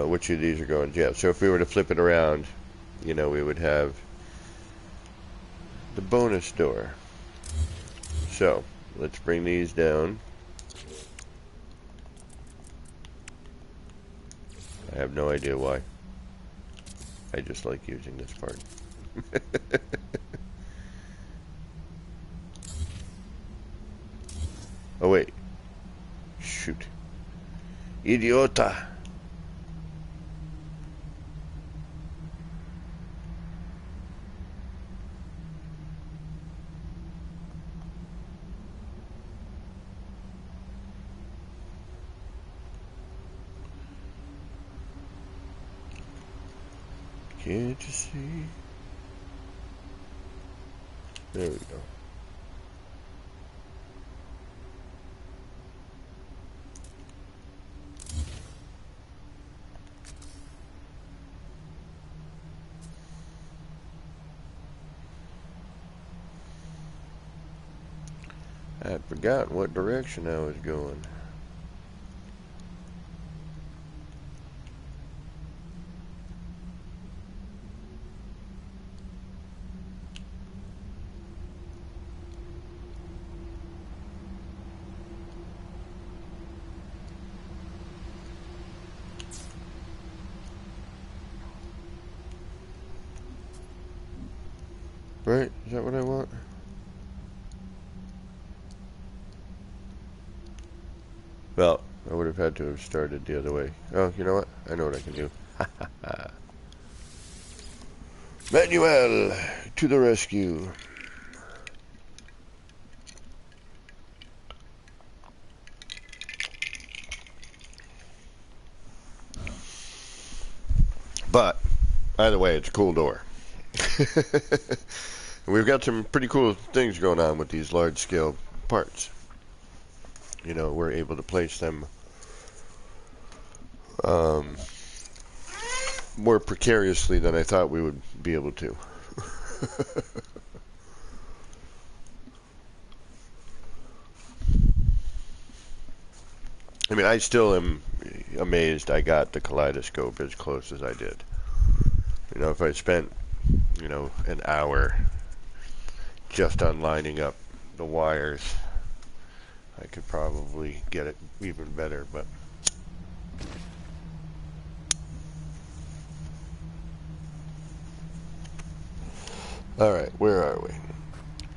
which of these are going? Yeah, so if we were to flip it around, you know, we would have the bonus door. So, let's bring these down. I have no idea why. I just like using this part. Oh wait. Shoot. Idiota. Can't you see? There we go. I'd forgotten what direction I was going. Right? Is that what I want? Well, I would have had to have started the other way. Oh, you know what? I know what I can do. Manuel, to the rescue. But, either way, it's a cool door. We've got some pretty cool things going on with these large-scale parts. You know, we're able to place them more precariously than I thought we would be able to. I mean, I still am amazed I got the kaleidoscope as close as I did. You know, if I spent, you know, an hour just on lining up the wires, I could probably get it even better, but alright, where are we?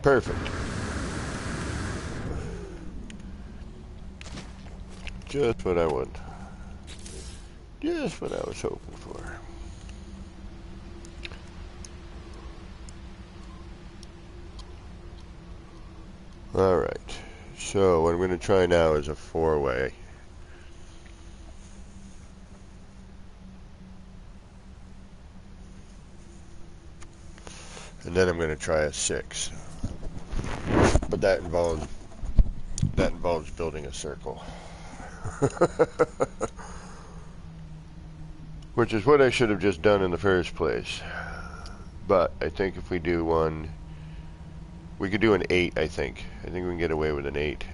Perfect. Just what I want. Just what I was hoping for. Alright, so what I'm going to try now is a 4-way. And then I'm going to try a 6. But that involves building a circle. Which is what I should have just done in the first place. But I think if we do one, we could do an 8, I think. I think we can get away with an 8.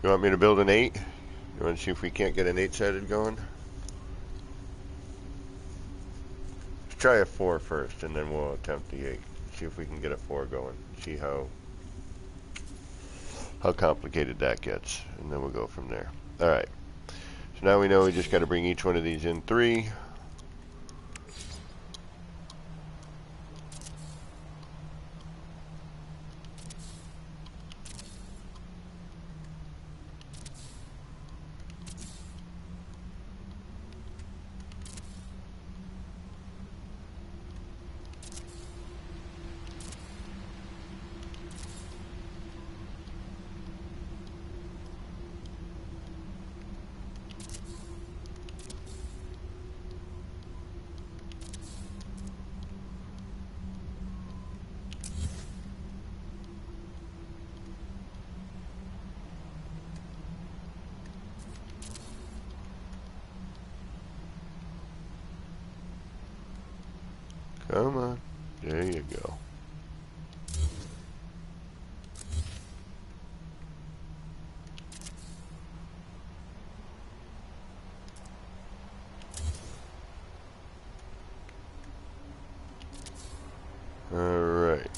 You want me to build an 8? You want to see if we can't get an 8-sided going? Let's try a 4 first, and then we'll attempt the 8. See if we can get a 4 going. See how complicated that gets, and then we'll go from there. Alright. So now we know we just got to bring each one of these in 3. Come on. There you go. Alright.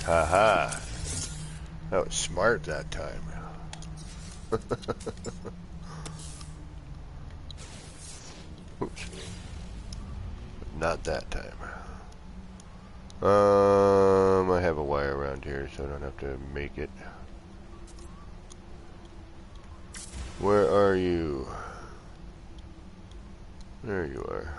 Haha. That was smart that time. Oops. Not that time. I have a wire around here, so I don't have to make it. Where are you? There you are.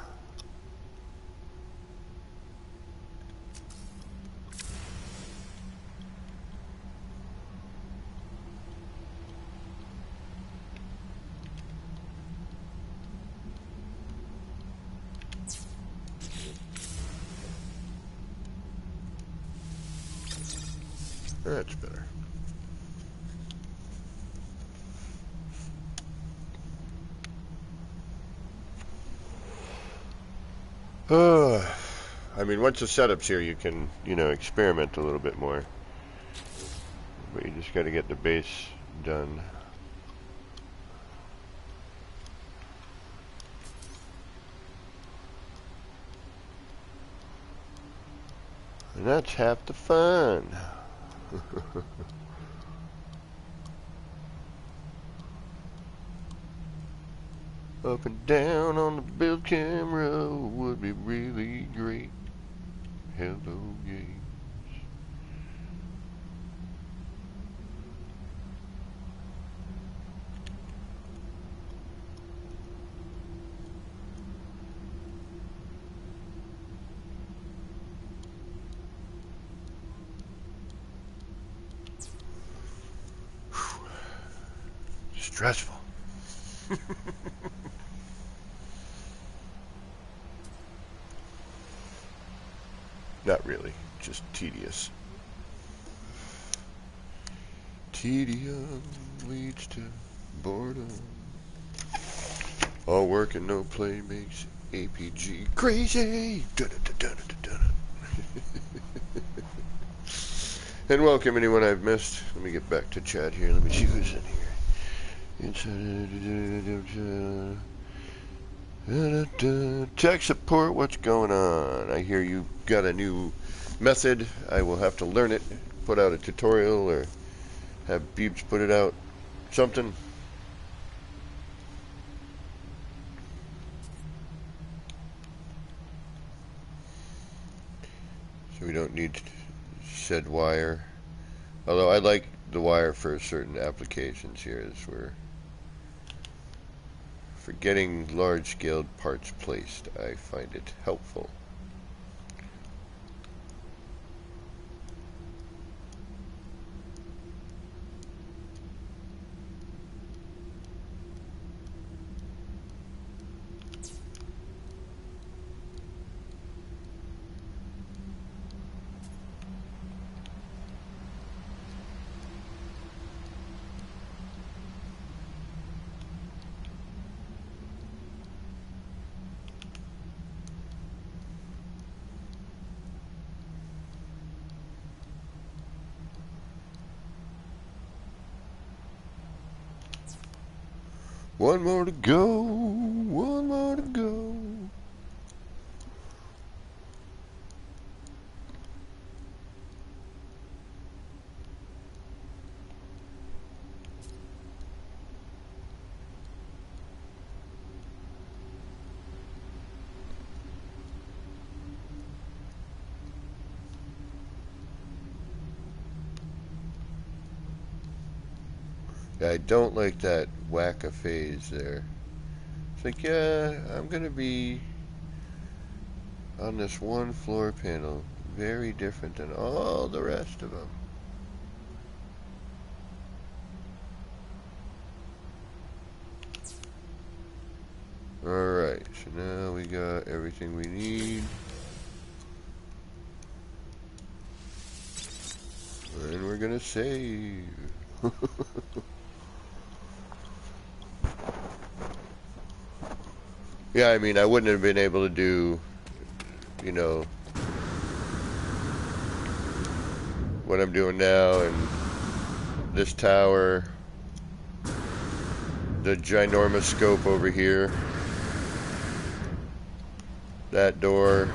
That's better. I mean, once the setup's here, you can, you know, experiment a little bit more. But you just got to get the base done. And that's half the fun. Up and down on the build camera would be really great. Hello, games. Stressful. Not really, just tedious. Tedium leads to boredom. All work and no play makes APG crazy. And welcome anyone I've missed. Let me get back to chat here. Let me see who's in here. Tech support, what's going on? I hear you got a new method. I will have to learn it, put out a tutorial, or have Beeps put it out. Something. So we don't need said wire. Although I like the wire for certain applications here, as we're for getting large-scale parts placed. I find it helpful. One more to go, one more to go. Yeah, I don't like that whack-a-phase there. It's like, yeah, I'm going to be on this one floor panel, very different than all the rest of them. Alright, so now we got everything we need. And we're going to save. Yeah, I mean, I wouldn't have been able to do, you know, what I'm doing now, and this tower, the ginormous scope over here, that door,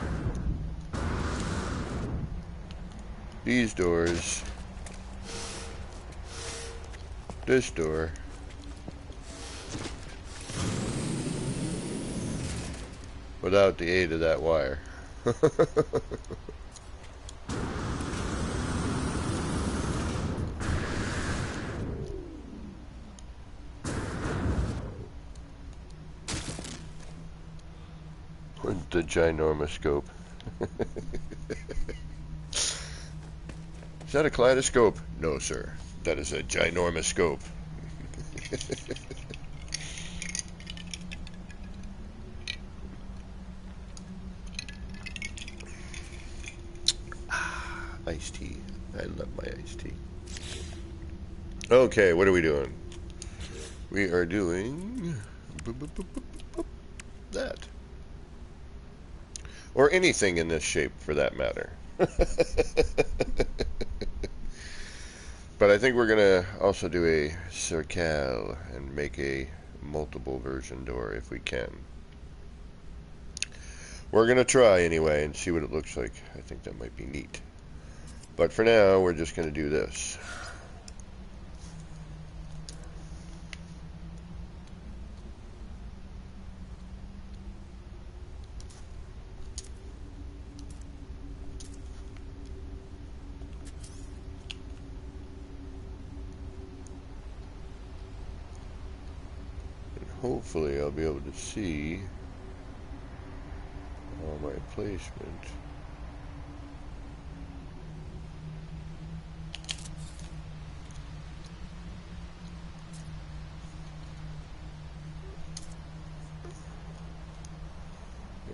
these doors, this door, without the aid of that wire. With the ginormous scope. Is that a kaleidoscope? No, sir. That is a ginormous scope. Iced tea. I love my iced tea. Okay, what are we doing? We are doing that. Or anything in this shape, for that matter. But I think we're going to also do a circle and make a multiple version door if we can. We're going to try anyway and see what it looks like. I think that might be neat. But for now, we're just going to do this. And hopefully I'll be able to see all my placement.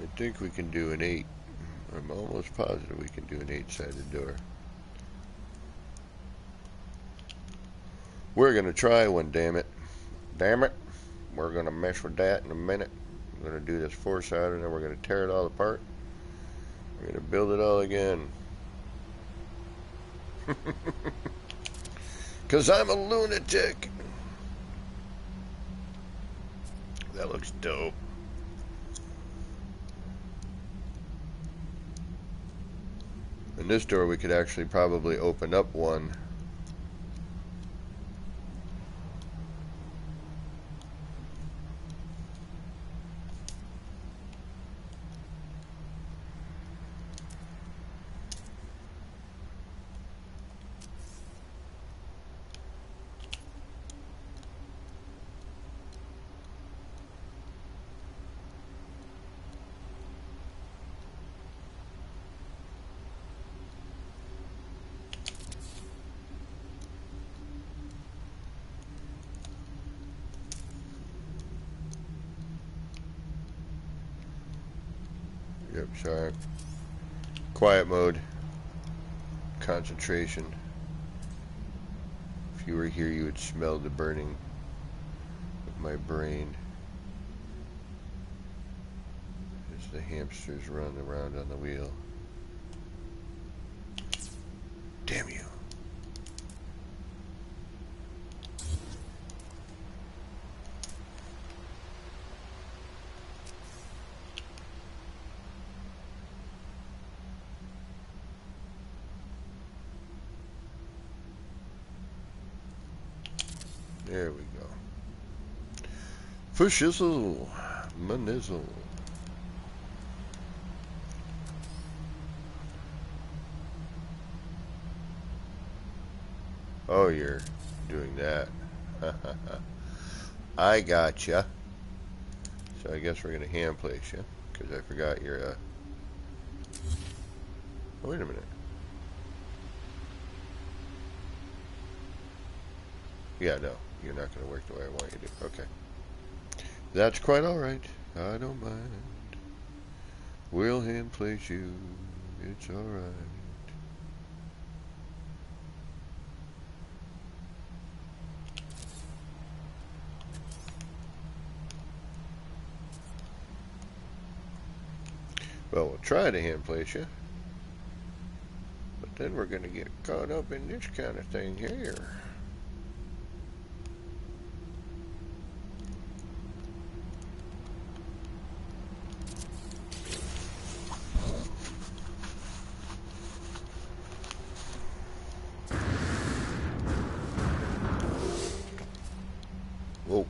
I think we can do an 8. I'm almost positive we can do an 8-sided door. We're going to try one, damn it. Damn it. We're going to mess with that in a minute. We're going to do this 4-sided and then we're going to tear it all apart. We're going to build it all again. Because I'm a lunatic. That looks dope. And this door we could actually probably open up one. Yep, sorry. Quiet mode. Concentration. If you were here, you would smell the burning of my brain as the hamsters run around on the wheel. Damn you. There we go. For shizzle, manizzle. Oh, you're doing that. I gotcha. So I guess we're gonna hand place you, because I forgot your. Oh, wait a minute. Yeah, no. You're not going to work the way I want you to. Okay. That's quite alright. I don't mind. We'll hand place you. It's alright. Well, we'll try to hand place you. But then we're going to get caught up in this kind of thing here. Whoa.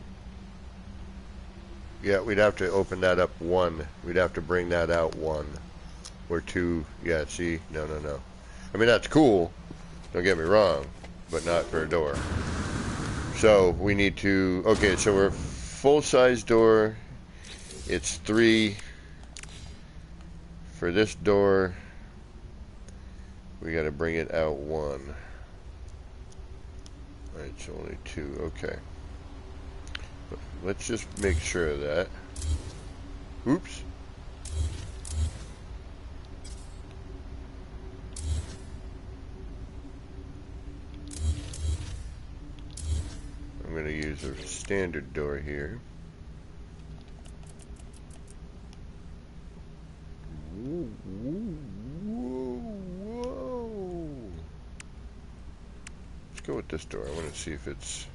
Yeah, we'd have to open that up 1. We'd have to bring that out 1. Or 2. Yeah, see? No, no, no. I mean, that's cool. Don't get me wrong. But not for a door. So, we need to... Okay, so we're full-size door. It's 3. For this door, we got to bring it out 1. It's only 2. Okay. Let's just make sure of that. Oops. I'm going to use a standard door here. Whoa, whoa, whoa. Let's go with this door. I want to see if it's...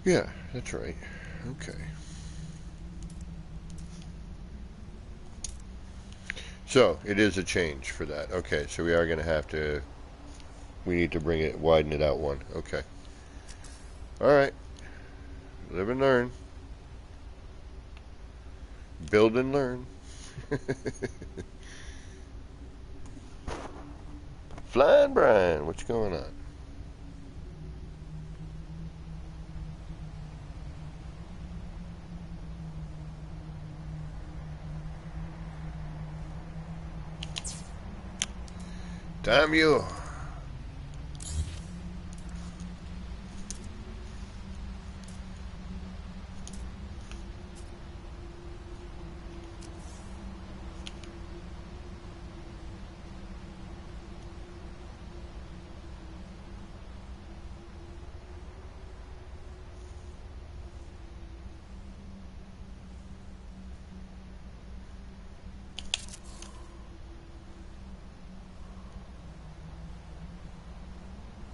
Yeah, that's right. Okay. So, it is a change for that. Okay, so we are going to have to, we need to bring it, widen it out one. Okay. Alright. Live and learn. Build and learn. Flying Brian, what's going on? Damn you.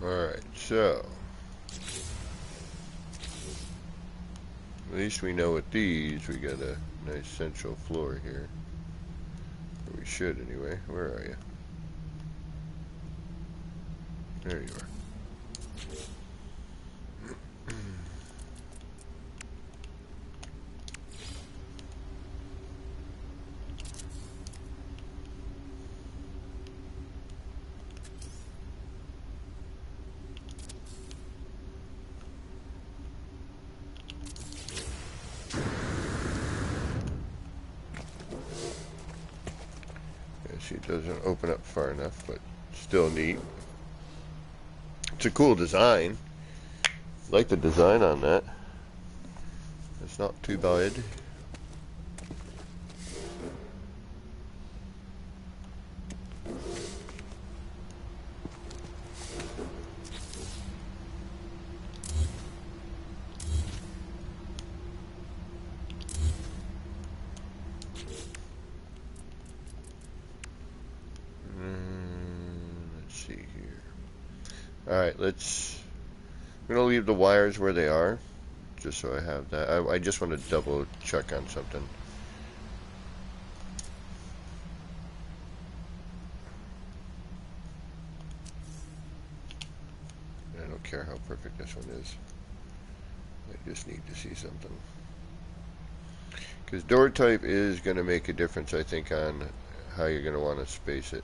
Alright, so at least we know with these we got a nice central floor here. Or we should anyway. Where are you? There you are. See, it doesn't open up far enough, but still neat. It's a cool design. Like the design on that. It's not too bad. Let's see here. Alright, I'm going to leave the wires where they are, just so I have that. I just want to double check on something. I don't care how perfect this one is. I just need to see something. Because door type is going to make a difference, I think, on how you're going to want to space it.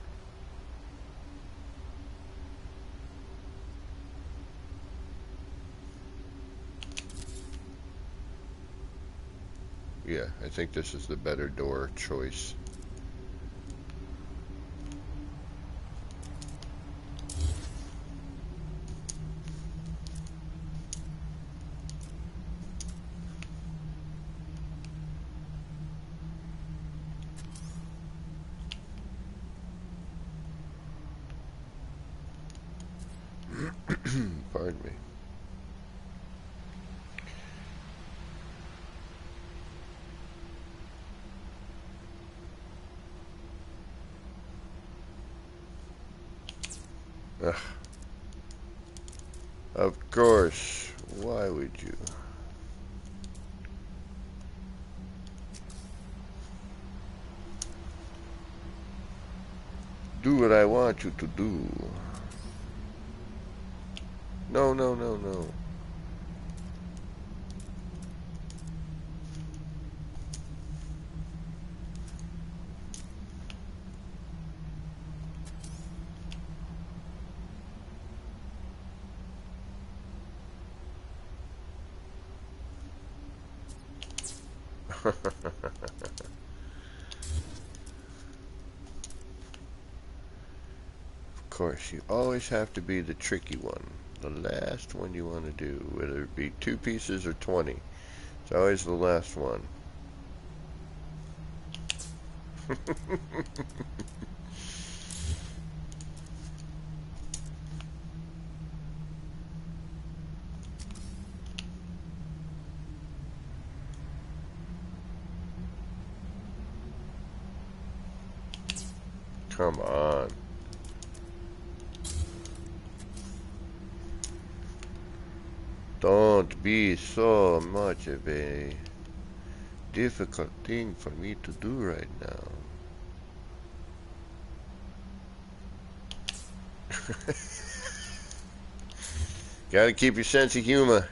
Yeah, I think this is the better door choice. Pardon me. Ugh. Of course. Why would you? Do what I want you to do. No, no, no, no. Of course, you always have to be the tricky one. The last one you want to do, whether it be 2 pieces or 20. It's always the last one. Come on. Don't be so much of a difficult thing for me to do right now. Gotta keep your sense of humor.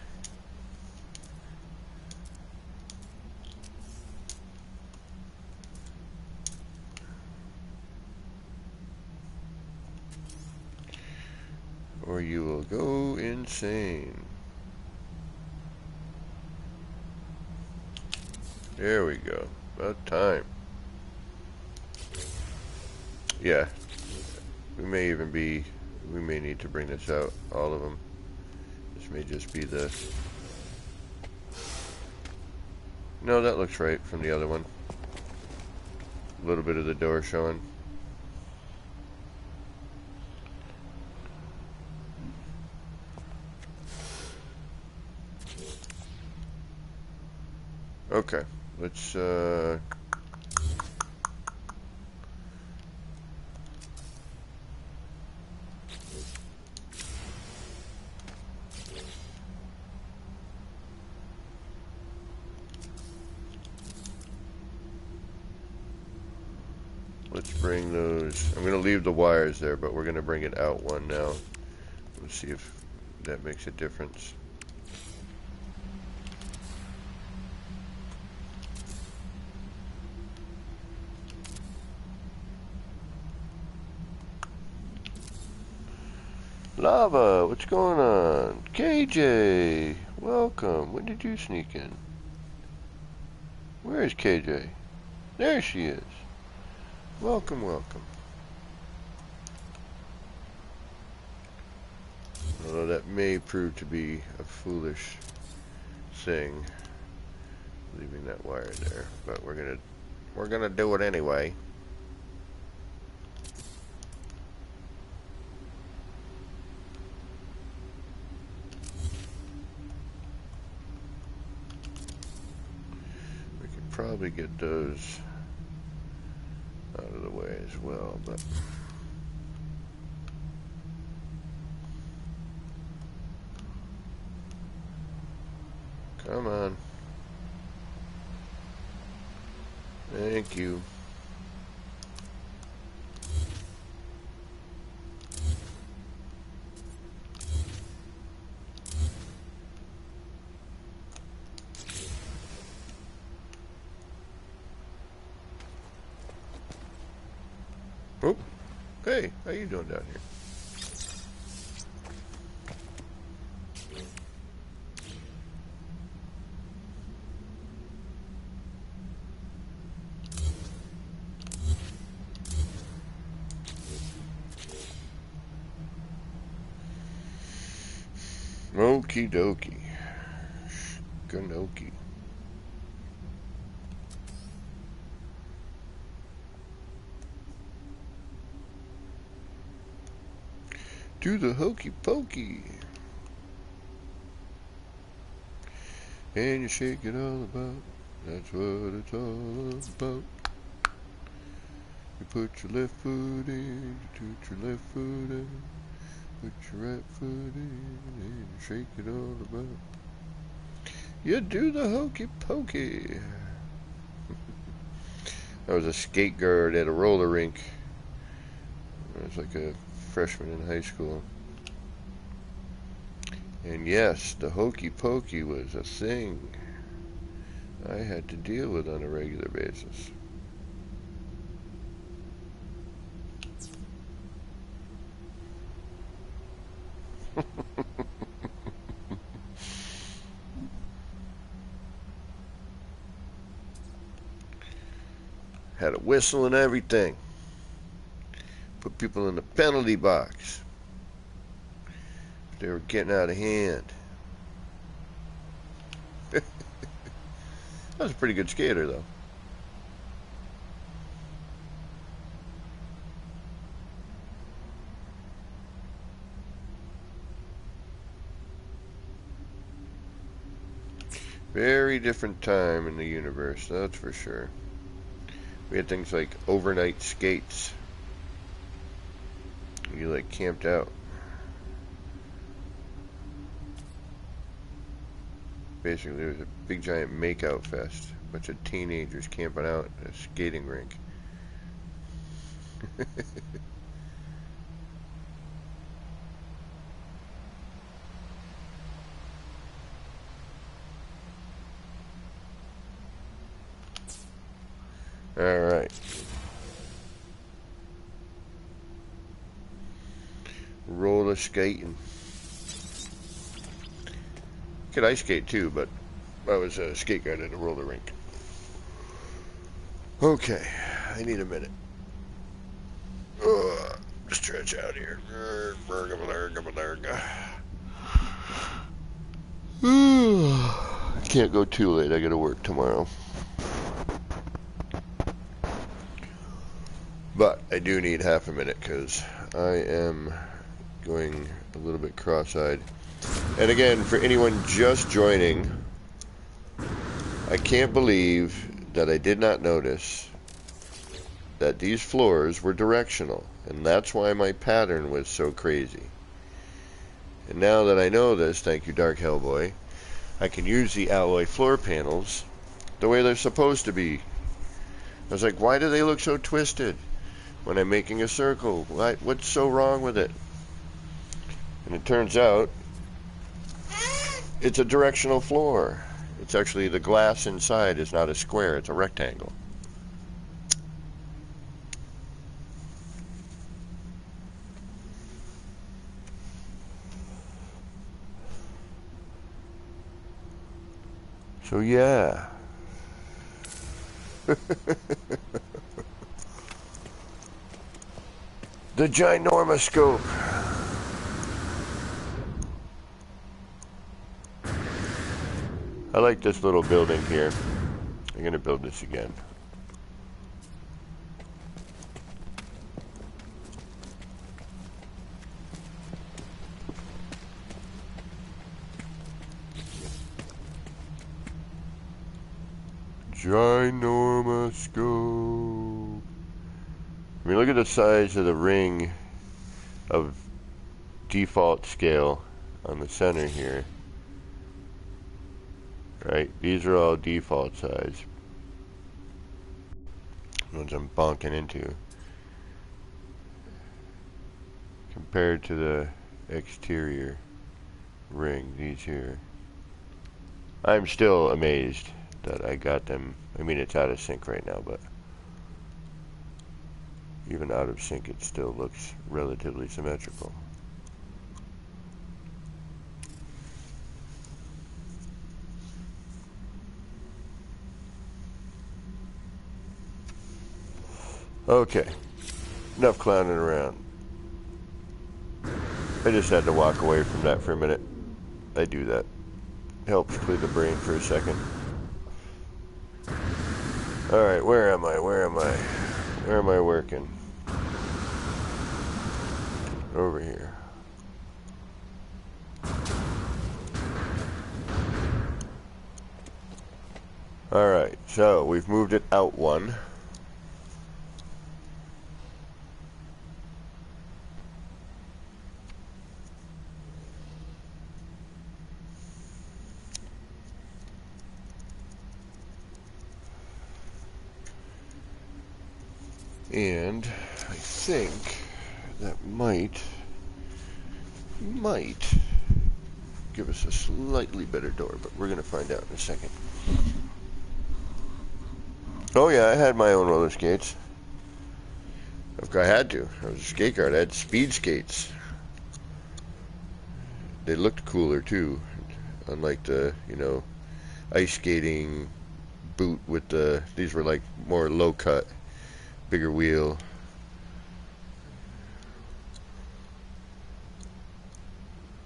Or you will go insane. There we go. About time. Yeah. We may need to bring this out, all of them. This may just be the... No, that looks right from the other one. A little bit of the door showing. Okay, let's bring those. I'm gonna leave the wires there, but we're gonna bring it out one now. Let's see if that makes a difference. Lava, what's going on? KJ, welcome. When did you sneak in? Where is KJ? There she is. Welcome, welcome. Although that may prove to be a foolish thing, leaving that wire there, but we're gonna do it anyway. We could probably get those out of the way as well, but come on. Thank you. Oh, hey, how you doing down here? Okie dokie. Ganoki. Do the hokey pokey. And you shake it all about. That's what it's all about. You put your left foot in, you put your left foot in, put your right foot in, and you shake it all about. You do the hokey pokey. I was a skate guard at a roller rink. I was like a freshman in high school. And yes, the hokey pokey was a thing I had to deal with on a regular basis. Had a whistle and everything. Put people in the penalty box. They were getting out of hand. I was a pretty good skater, though. Very different time in the universe, that's for sure. We had things like overnight skates. You like camped out. basically it was a big giant make-out fest. A bunch of teenagers camping out at a skating rink. Alright. Roller skating. Could ice skate too, but I was a skate guard at a roller rink. Okay, I need a minute. Stretch out here. Can't go too late. I gotta work tomorrow. But I do need half a minute because I am going a little bit cross-eyed. And again, for anyone just joining, I can't believe that I did not notice that these floors were directional. And that's why my pattern was so crazy. And now that I know this, thank you Dark Hellboy, I can use the alloy floor panels the way they're supposed to be. I was like, why do they look so twisted when I'm making a circle? What's so wrong with it? And it turns out it's a directional floor. It's actually, the glass inside is not a square, it's a rectangle. So yeah. The ginormous scope. I like this little building here. I'm going to build this again. Ginormous scope. I mean, look at the size of the ring of default scale on the center here. Right? These are all default size. Ones I'm bonking into. Compared to the exterior ring, these here. I'm still amazed that I got them. I mean, it's out of sync right now, but even out of sync, it still looks relatively symmetrical. Okay, enough clowning around. I just had to walk away from that for a minute. I do that. Helps clear the brain for a second. Alright, where am I? Where am I? Where am I working? Over here. Alright, so we've moved it out one. And I think that might give us a slightly better door, but we're going to find out in a second. Oh yeah, I had my own roller skates. I had to. I was a skate guard. I had speed skates. They looked cooler too, unlike the, you know, ice skating boot with the, these were like more low cut. Bigger wheel.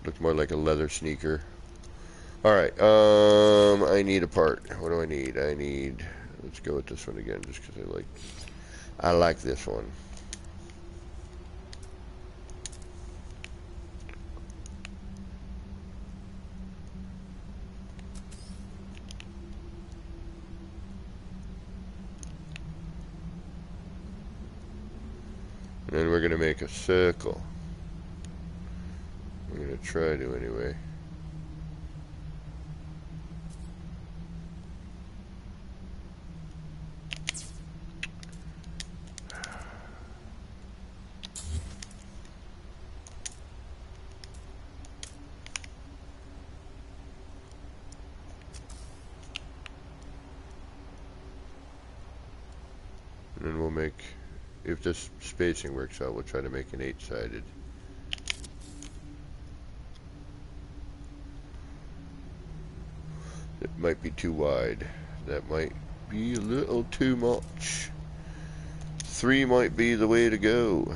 Looked more like a leather sneaker. Alright, I need a part. What do I need? Let's go with this one again, just because I like this one. And then we're going to make a circle. We're going to try to anyway. And we'll make, if this spacing works out, we'll try to make an 8-sided. It might be too wide. That might be a little too much. 3 might be the way to go.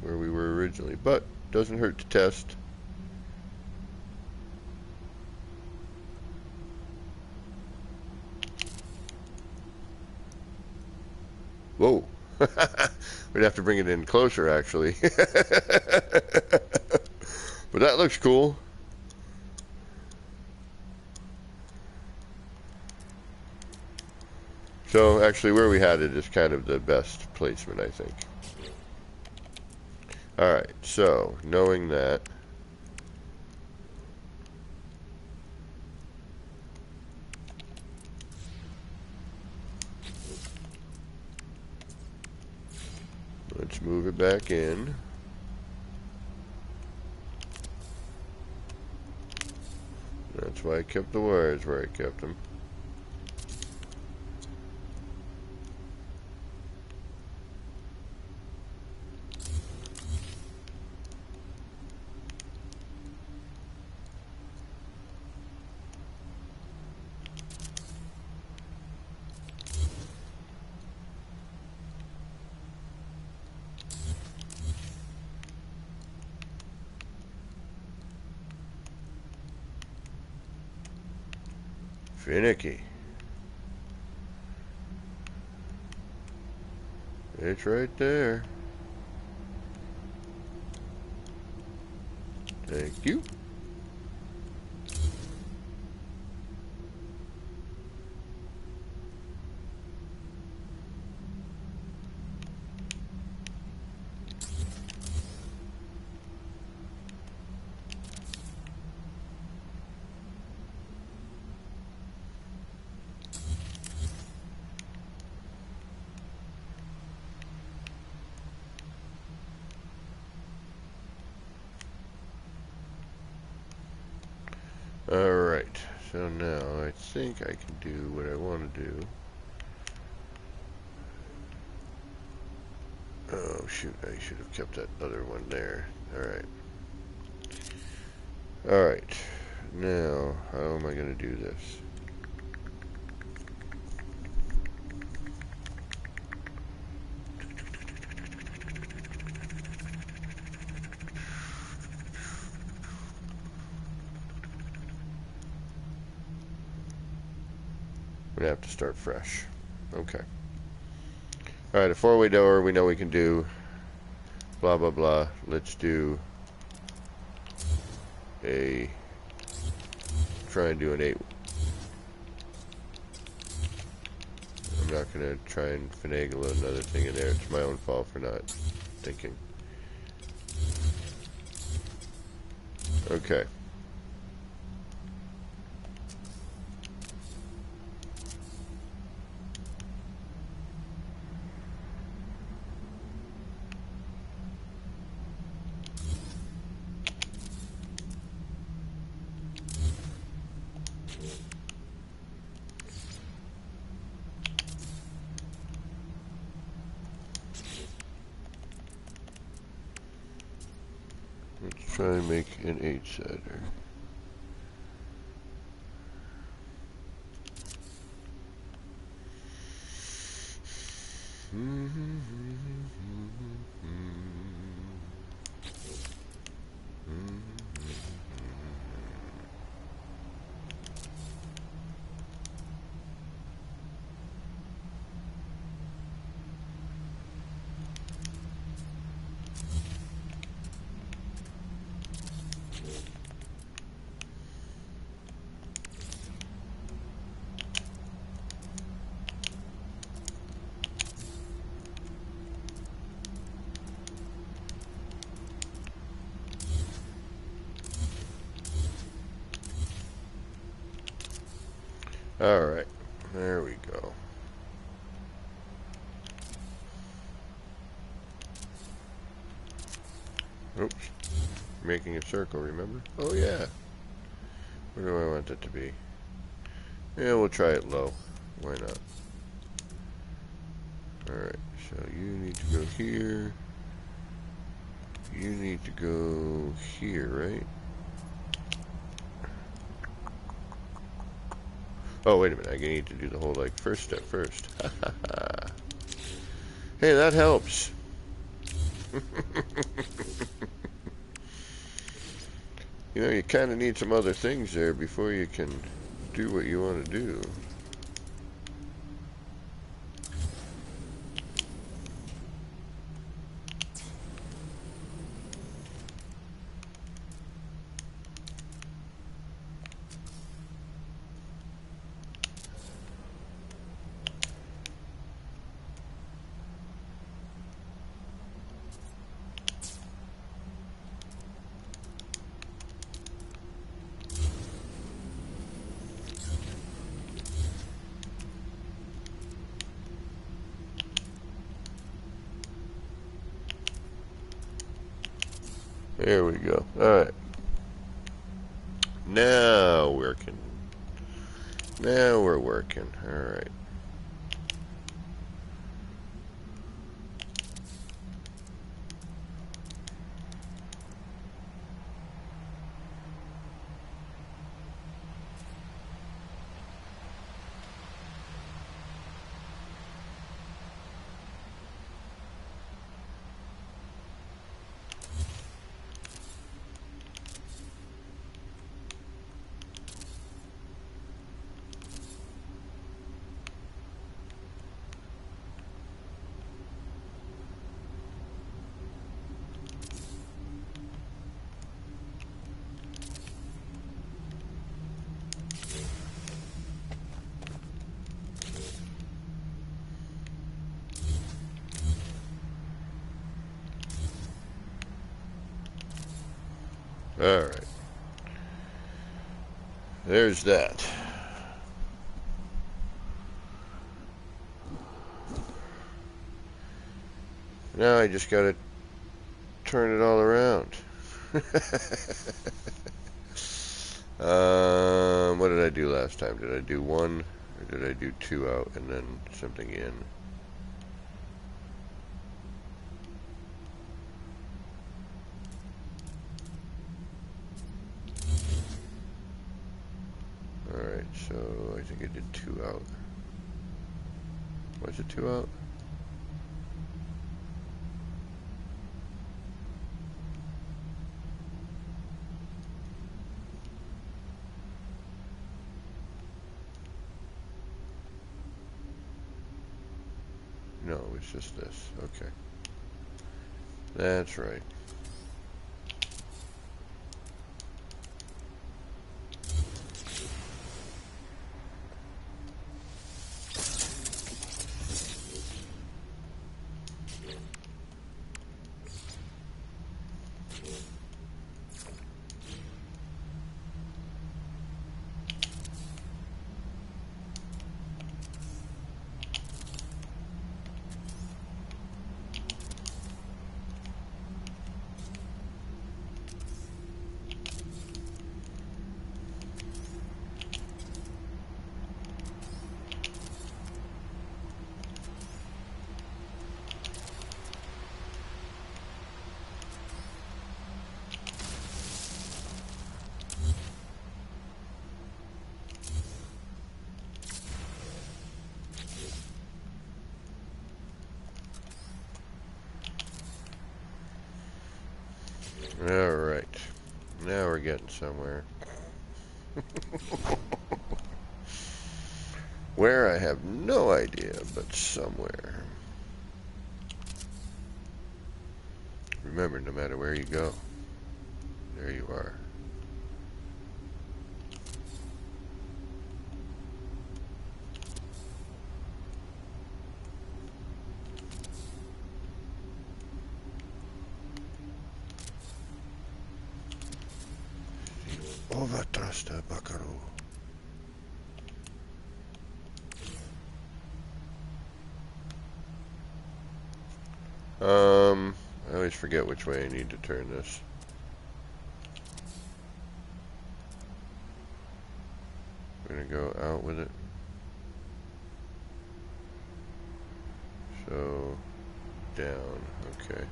Where we were originally, but doesn't hurt to test. Whoa. We'd have to bring it in closer, actually. But that looks cool. So actually where we had it is kind of the best placement, I think. Alright, so knowing that, let's move it back in. That's why I kept the wires where I kept them. Finicky. It's right there. Thank you. Alright, so now I think I can do what I want to do. Oh shoot, I should have kept that other one there. Alright. Alright, now how am I going to do this? We have to start fresh. Okay. Alright, a 4-way door we know we can do. Blah blah blah. Let's do a try and do an 8. I'm not gonna try and finagle another thing in there. It's my own fault for not thinking. Okay. Let's try and make an 8-sider. Alright, there we go. Oops, making a circle, remember? Oh yeah. Where do I want it to be? Yeah, we'll try it low. Why not? Alright, so you need to go here. You need to go here, right? Oh, wait a minute. I need to do the whole, like, first step first. Hey, that helps. You know, you kind of need some other things there before you can do what you want to do. There we go. Alright. Now working. Now we're working. Alright. Alright. There's that. Now I just gotta turn it all around. What did I do last time? Did I do one, or did I do two out and then something in? Alright, so I think I did two out. Was it two out? No, it's just this. Okay. That's right. Alright. Now we're getting somewhere. Where, I have no idea, but somewhere. Remember, no matter where you go, there you are. Overtrasta Buckaroo. I always forget which way I need to turn this. gonna go out with it. So down, okay.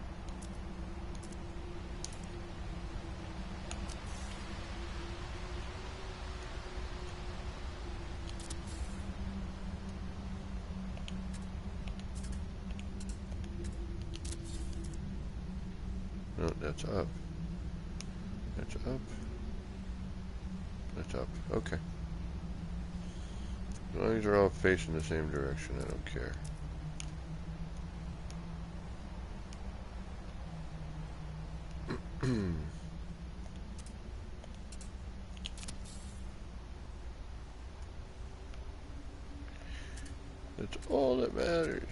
No, that's up. That's up. That's up. Okay. As long as they're all facing the same direction, I don't care. That's all that matters.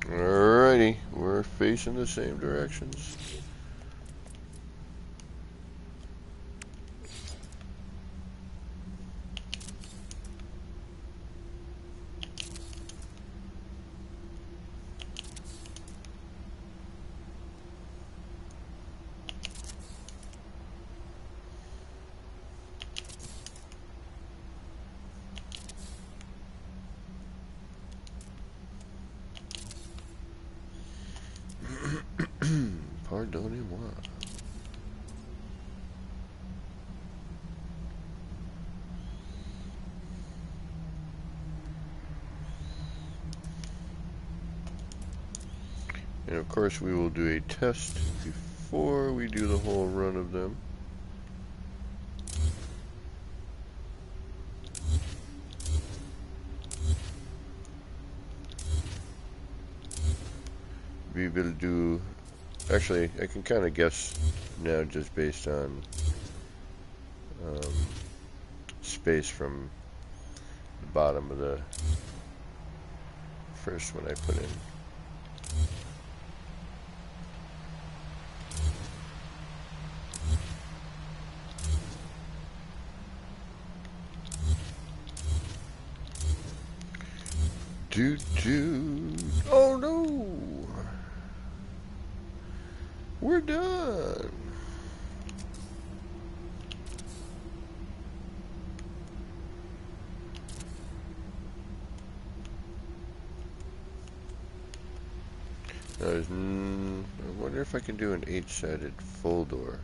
Alrighty, we're facing the same directions. Pardonnez-moi. And of course we will do a test before we do the whole run of them. We will do, actually I can kind of guess now just based on space from the bottom of the first one I put in. Oh no! We're done! I wonder if I can do an 8-sided full door.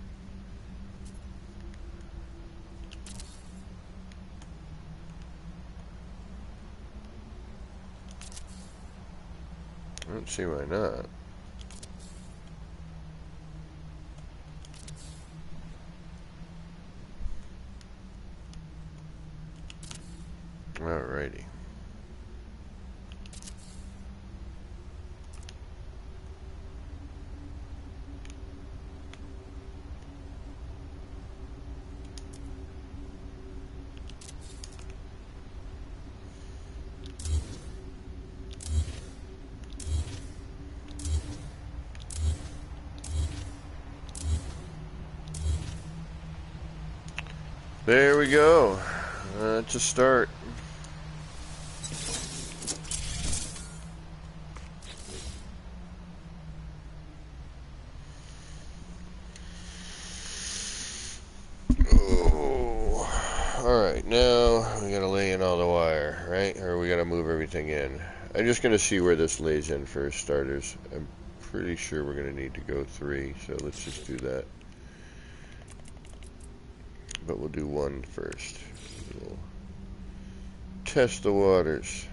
I don't see why not. Alrighty. There we go. That's a start. Oh, alright, now we gotta lay in all the wire, right? Or we gotta move everything in. I'm just gonna see where this lays in for starters. I'm pretty sure we're gonna need to go 3, so let's just do that. But we'll do 1 first. We'll test the waters.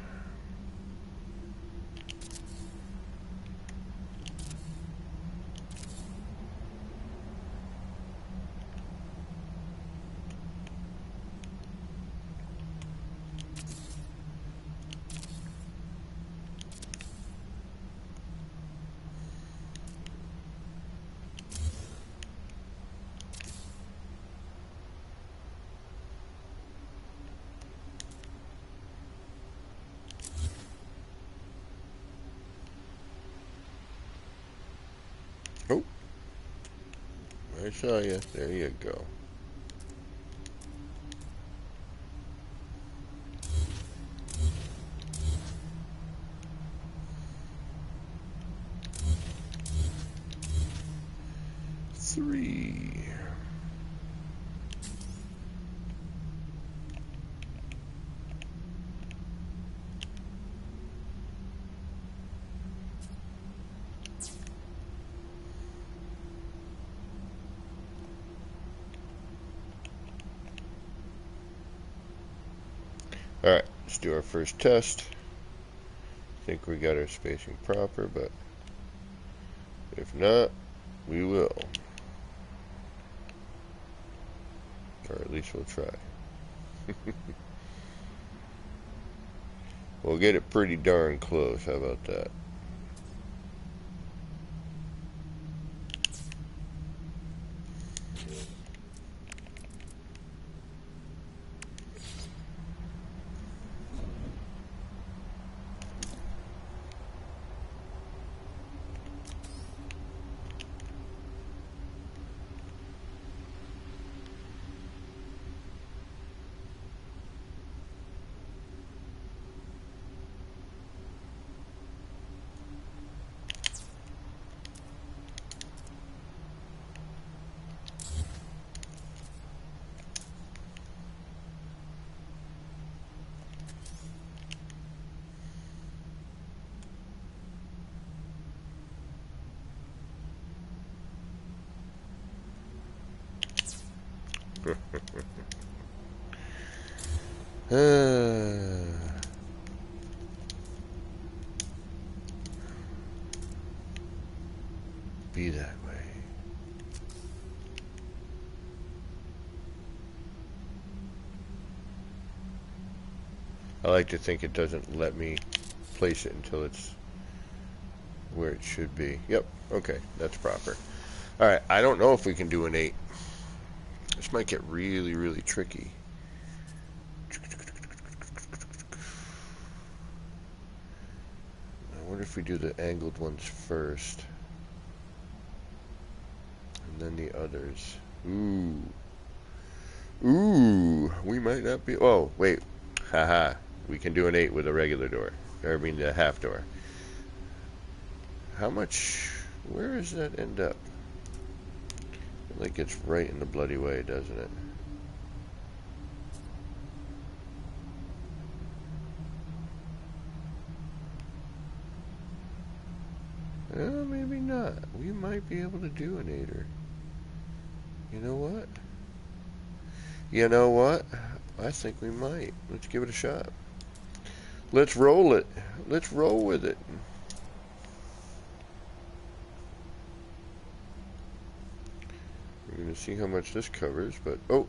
Oh, I saw you. There you go. Three. Alright, let's do our first test. Think we got our spacing proper, but if not, we will. Or at least we'll try. We'll get it pretty darn close, how about that? Be that way. I like to think it doesn't let me place it until it's where it should be. Yep, okay, that's proper. Alright, I don't know if we can do an 8. This might get really, really tricky. I wonder if we do the angled ones first. And then the others. Ooh. Ooh, we might not be... Oh, wait. Haha. We can do an 8 with a regular door. Or, I mean, the half door. How much... Where does that end up? Like it's right in the bloody way, doesn't it? Well, maybe not. We might be able to do an 8er. You know what? You know what? I think we might. Let's give it a shot. Let's roll it. Let's roll with it. We're going to see how much this covers, but... Oh!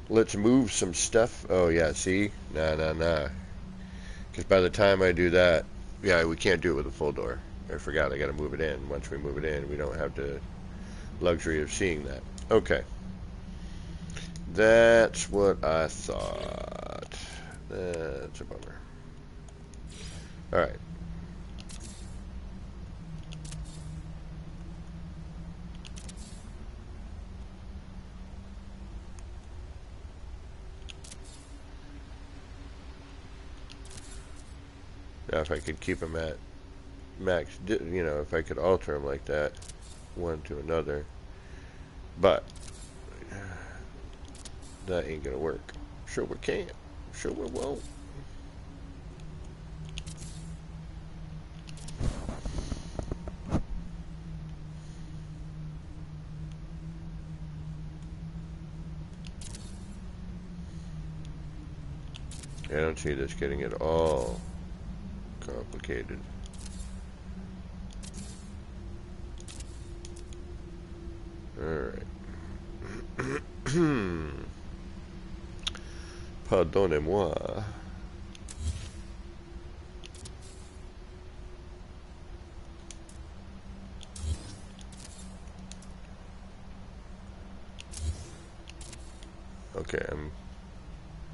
Let's move some stuff. Oh, yeah, see? Nah. Because by the time I do that... Yeah, we can't do it with a full door. I forgot, I got to move it in. Once we move it in, we don't have the luxury of seeing that. Okay. That's what I thought. That's a bummer. Alright. Now if I could keep them at max, you know, if I could alter them like that, one to another. But that ain't gonna work. Sure we can't. Sure we won't. I don't see this getting at all complicated. Alright. Pardonnez-moi. Okay, I'm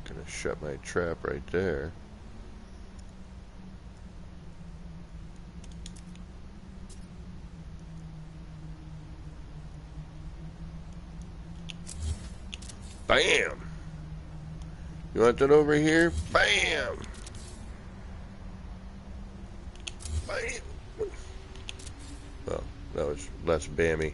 gonna shut my trap right there. Bam! You want that over here? Bam! Bam! Well, that was less bammy.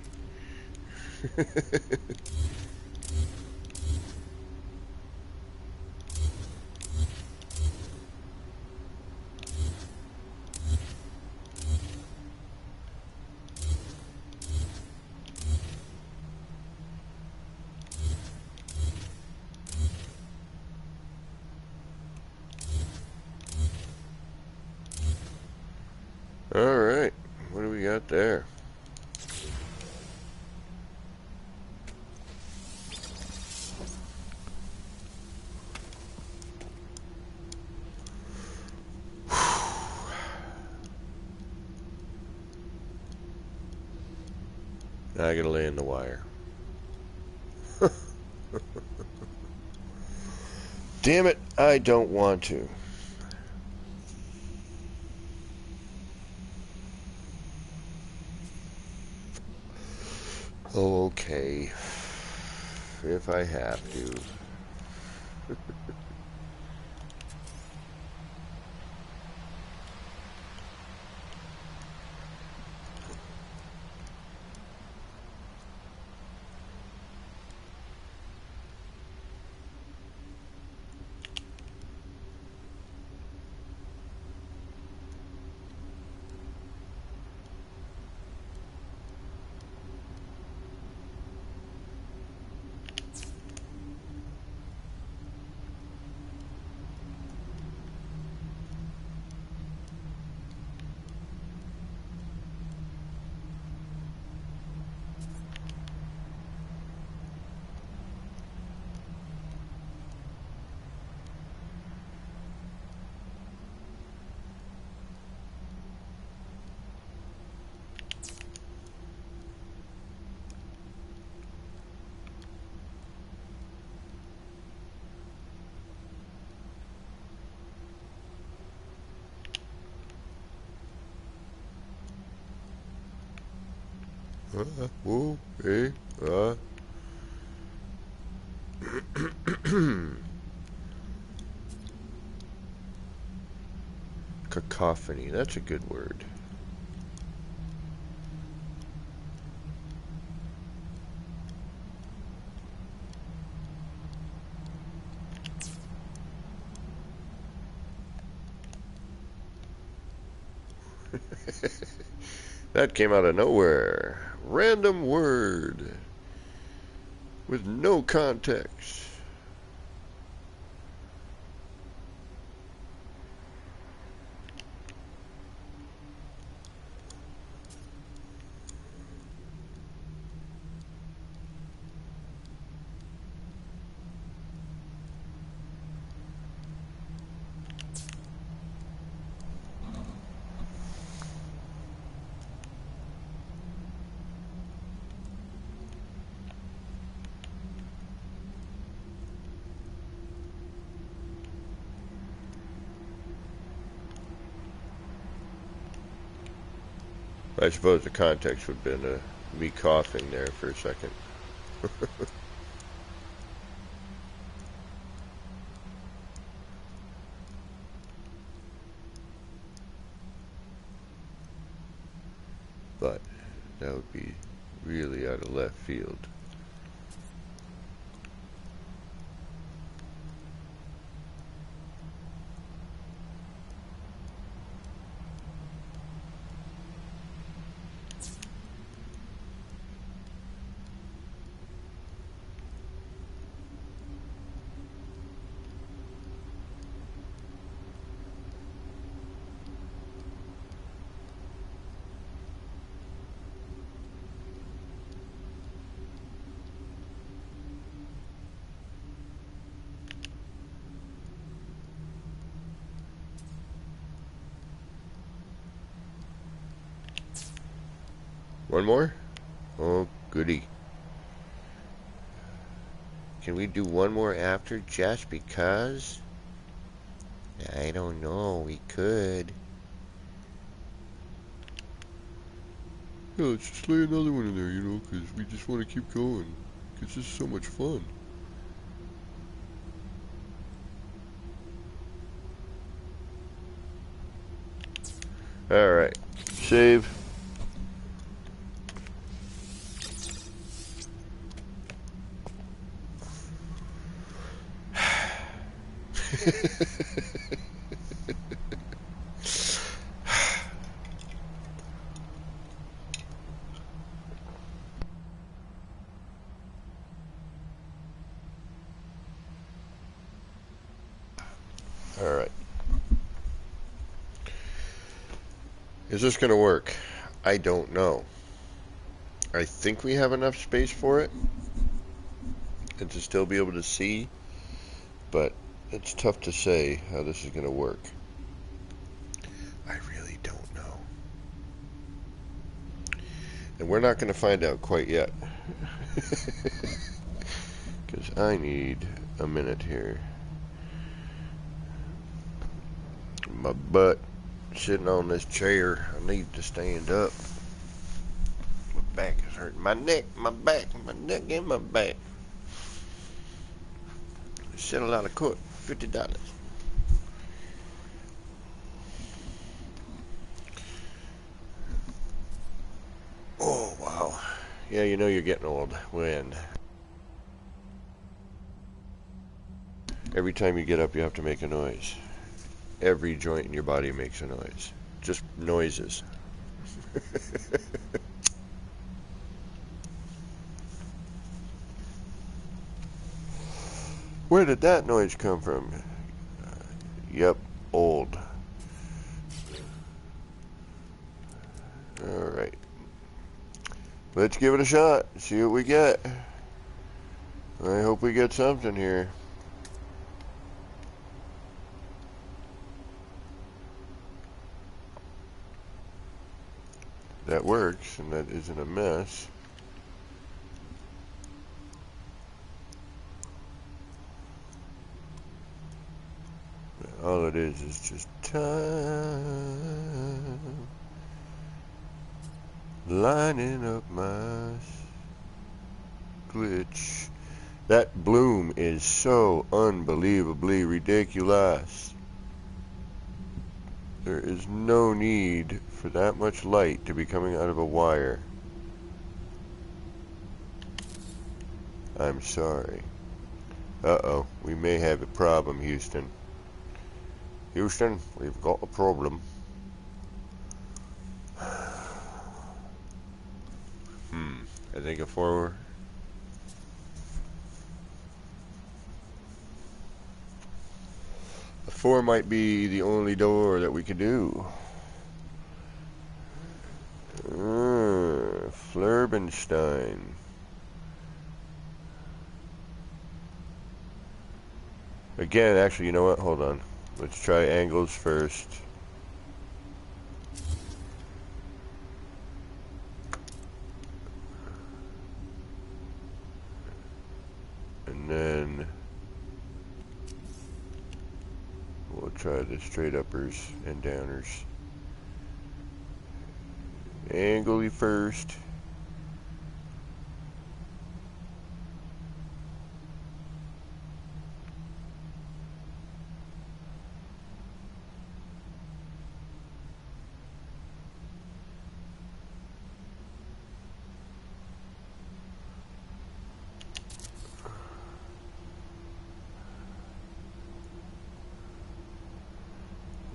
Alright, what do we got there? Now I gotta lay in the wire. Damn it, I don't want to. Oh, okay. If I have to. Whoa, hey, Cacophony, that's a good word. That came out of nowhere. Random word with no context. I suppose the context would have been me coughing there for a second. But that would be really out of left field. One more? Oh, goody. Can we do one more after just because? I don't know. We could. Yeah, let's just lay another one in there, you know, because we just want to keep going. Because this is so much fun. Alright. Save. Alright. Is this going to work? I don't know. I think we have enough space for it and to still be able to see, but it's tough to say how this is going to work. I really don't know. And we're not going to find out quite yet. Because I need a minute here. My butt sitting on this chair. I need to stand up. My back is hurting. My neck, my back, my neck and my back. Settle out of court. $50. Oh, wow. Yeah, you know you're getting old when every time you get up you have to make a noise. Every joint in your body makes a noise. Just noises. Where did that noise come from? Yep, old. Alright. Let's give it a shot. See what we get. I hope we get something here. That works, and that isn't a mess. All it is just time lining up my glitch. That bloom is so unbelievably ridiculous. There is no need for that much light to be coming out of a wire. I'm sorry. Uh-oh, we may have a problem, Houston. Houston, we've got a problem. I think a 4. A 4 might be the only door that we could do. Flurbenstein. Again, actually, you know what? Hold on. Let's try angles first. And then we'll try the straight uppers and downers. Angle first.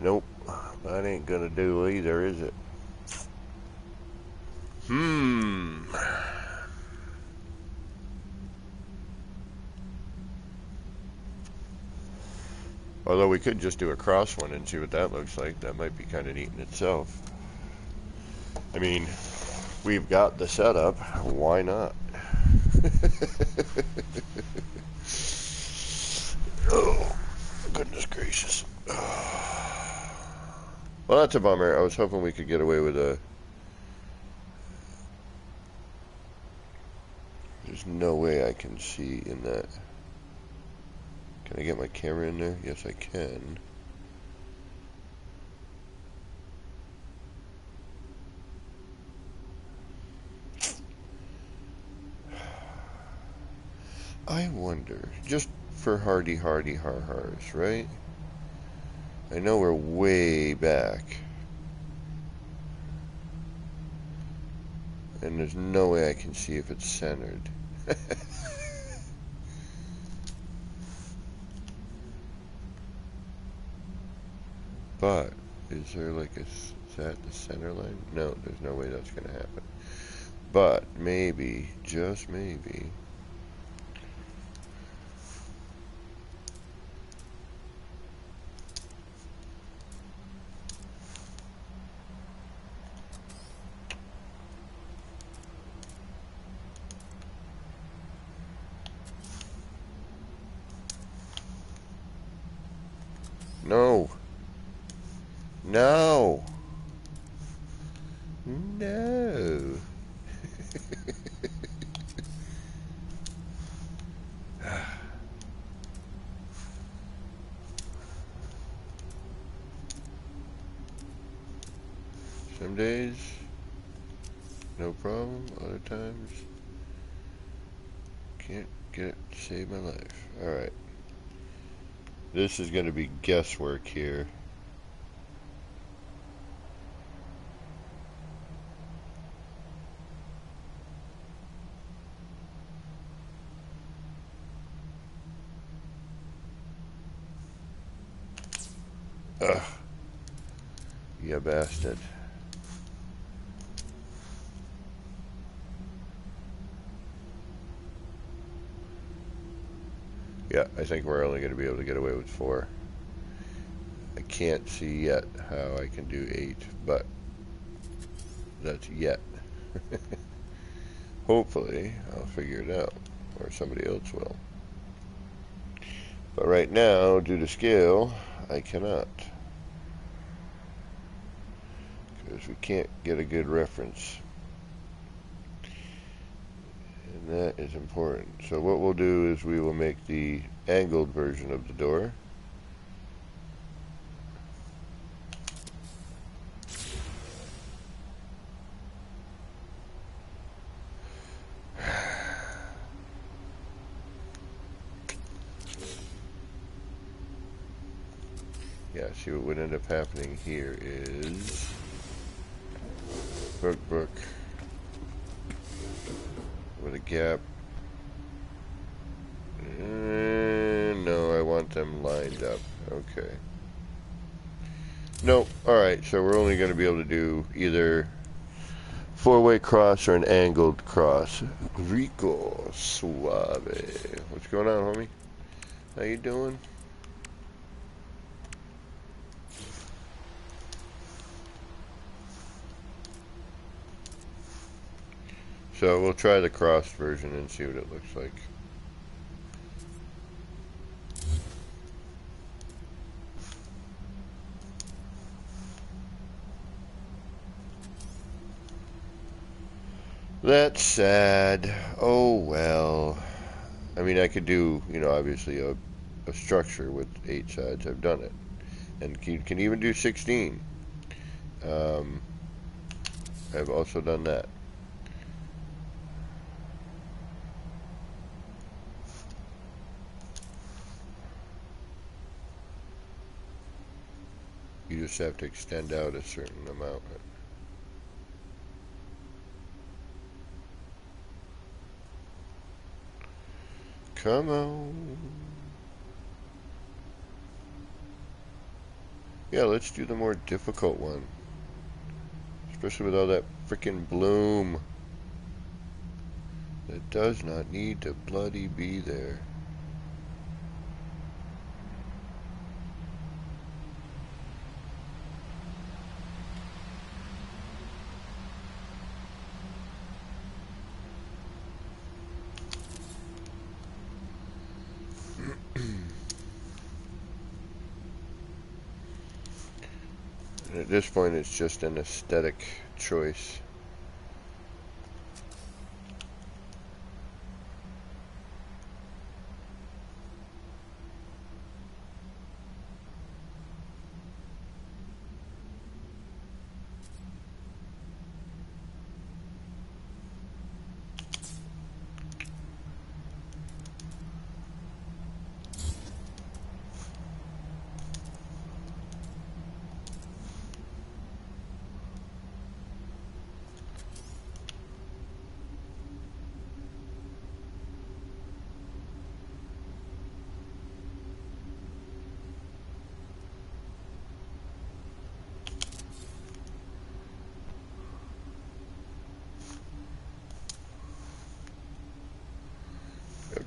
Nope, that ain't gonna do either, is it? Although we could just do a cross one and see what that looks like. That might be kind of neat in itself. I mean, we've got the setup. Why not? Oh, goodness gracious. Well, that's a bummer. I was hoping we could get away with a... There's no way I can see in that. Can I get my camera in there? Yes, I can. I wonder, just for hardy har-hars, right? I know we're way back. And there's no way I can see if it's centered. But, is there like a, is that the center line? No, there's no way that's going to happen. But, maybe, just maybe, no, no, no. Some days, no problem. Other times, can't get it to save my life. Alright. This is going to be guesswork here. Ugh. You bastard. Yeah, I think we're only going to be able to get away with 4. I can't see yet how I can do 8, but that's yet. Hopefully, I'll figure it out, or somebody else will. But right now, due to scale, I cannot. Because we can't get a good reference. And that is important. So what we'll do is we will make the angled version of the door. Yeah, see what would end up happening here is book with a gap. No, I want them lined up. Okay. Nope. Alright, so we're only going to be able to do either 4-way cross or an angled cross. Rico suave. What's going on, homie? How you doing? So we'll try the crossed version and see what it looks like. That's sad. Oh well. I mean, I could do, you know, obviously a structure with 8 sides. I've done it. And can even do 16. I've also done that. You just have to extend out a certain amount. Come on. Yeah, let's do the more difficult one. Especially with all that frickin' bloom. That does not need to bloody be there. At this point, it's just an aesthetic choice.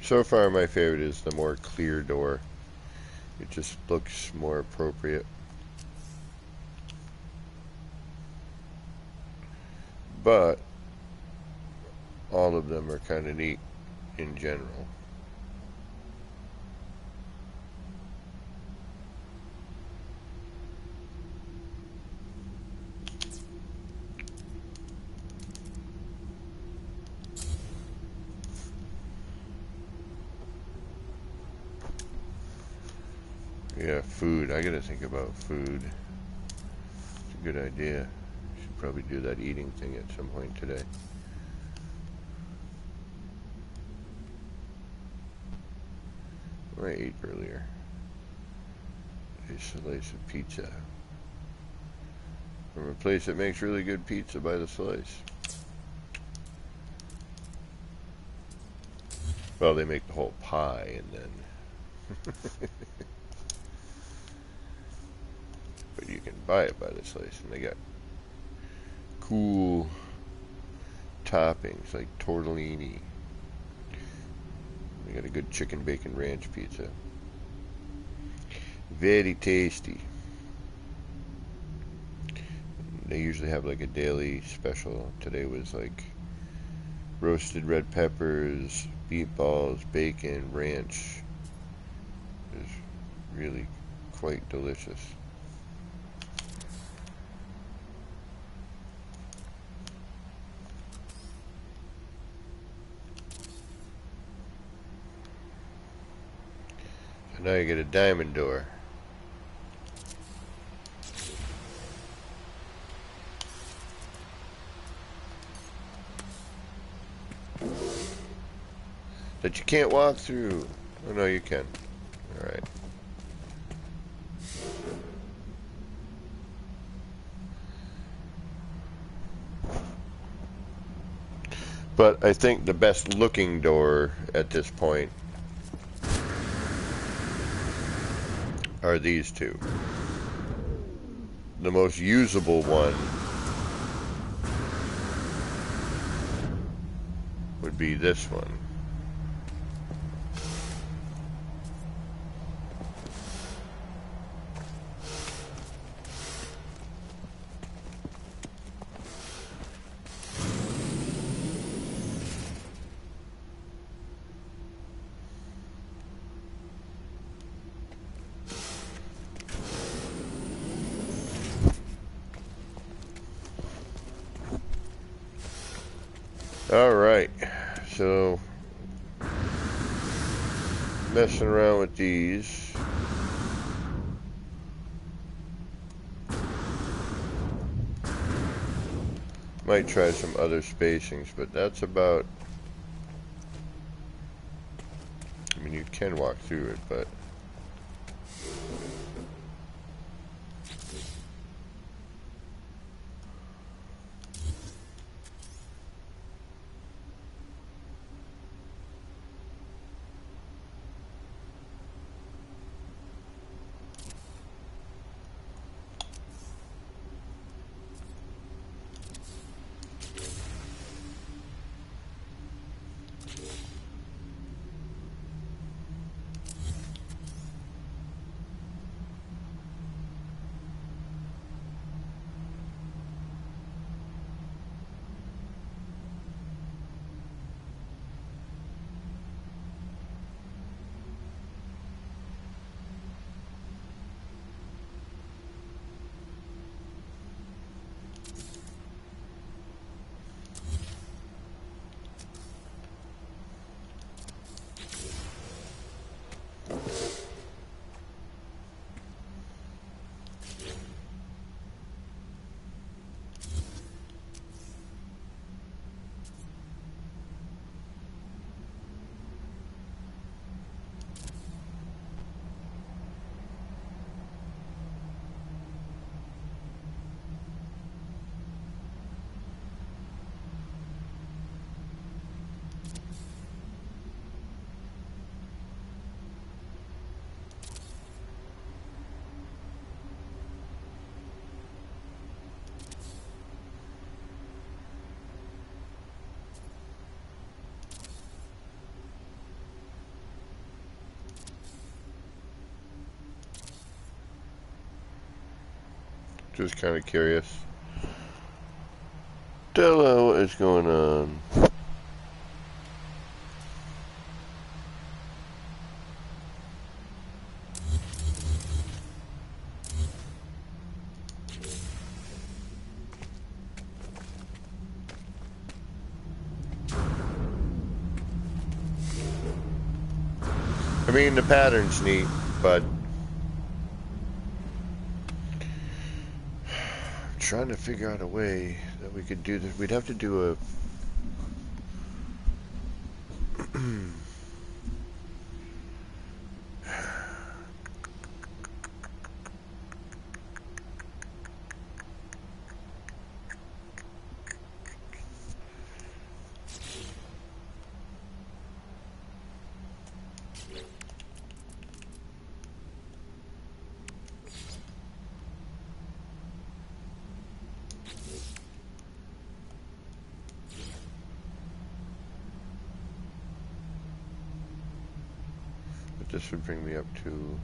So far my favorite is the more clear door. It just looks more appropriate. But all of them are kind of neat in general. Yeah, food. I gotta think about food. It's a good idea. Should probably do that eating thing at some point today. What I ate earlier. A slice of pizza. From a place that makes really good pizza by the slice. Well, they make the whole pie and then... But you can buy it by the slice, and they got cool toppings like tortellini. They got a good chicken bacon ranch pizza. Very tasty. They usually have like a daily special. Today was like roasted red peppers, meatballs, bacon, ranch. It was really quite delicious. So now you get a diamond door. That you can't walk through. Oh no, you can. Alright. But I think the best looking door at this point are these two. The most usable one would be this one. Alright, so messing around with these. Might try some other spacings, but that's about, I mean, you can walk through it, but Just kind of curious. Hello, what is going on? I mean, the pattern's neat, but I'm trying to figure out a way that we could do this. We'd have to do a this would bring me up to,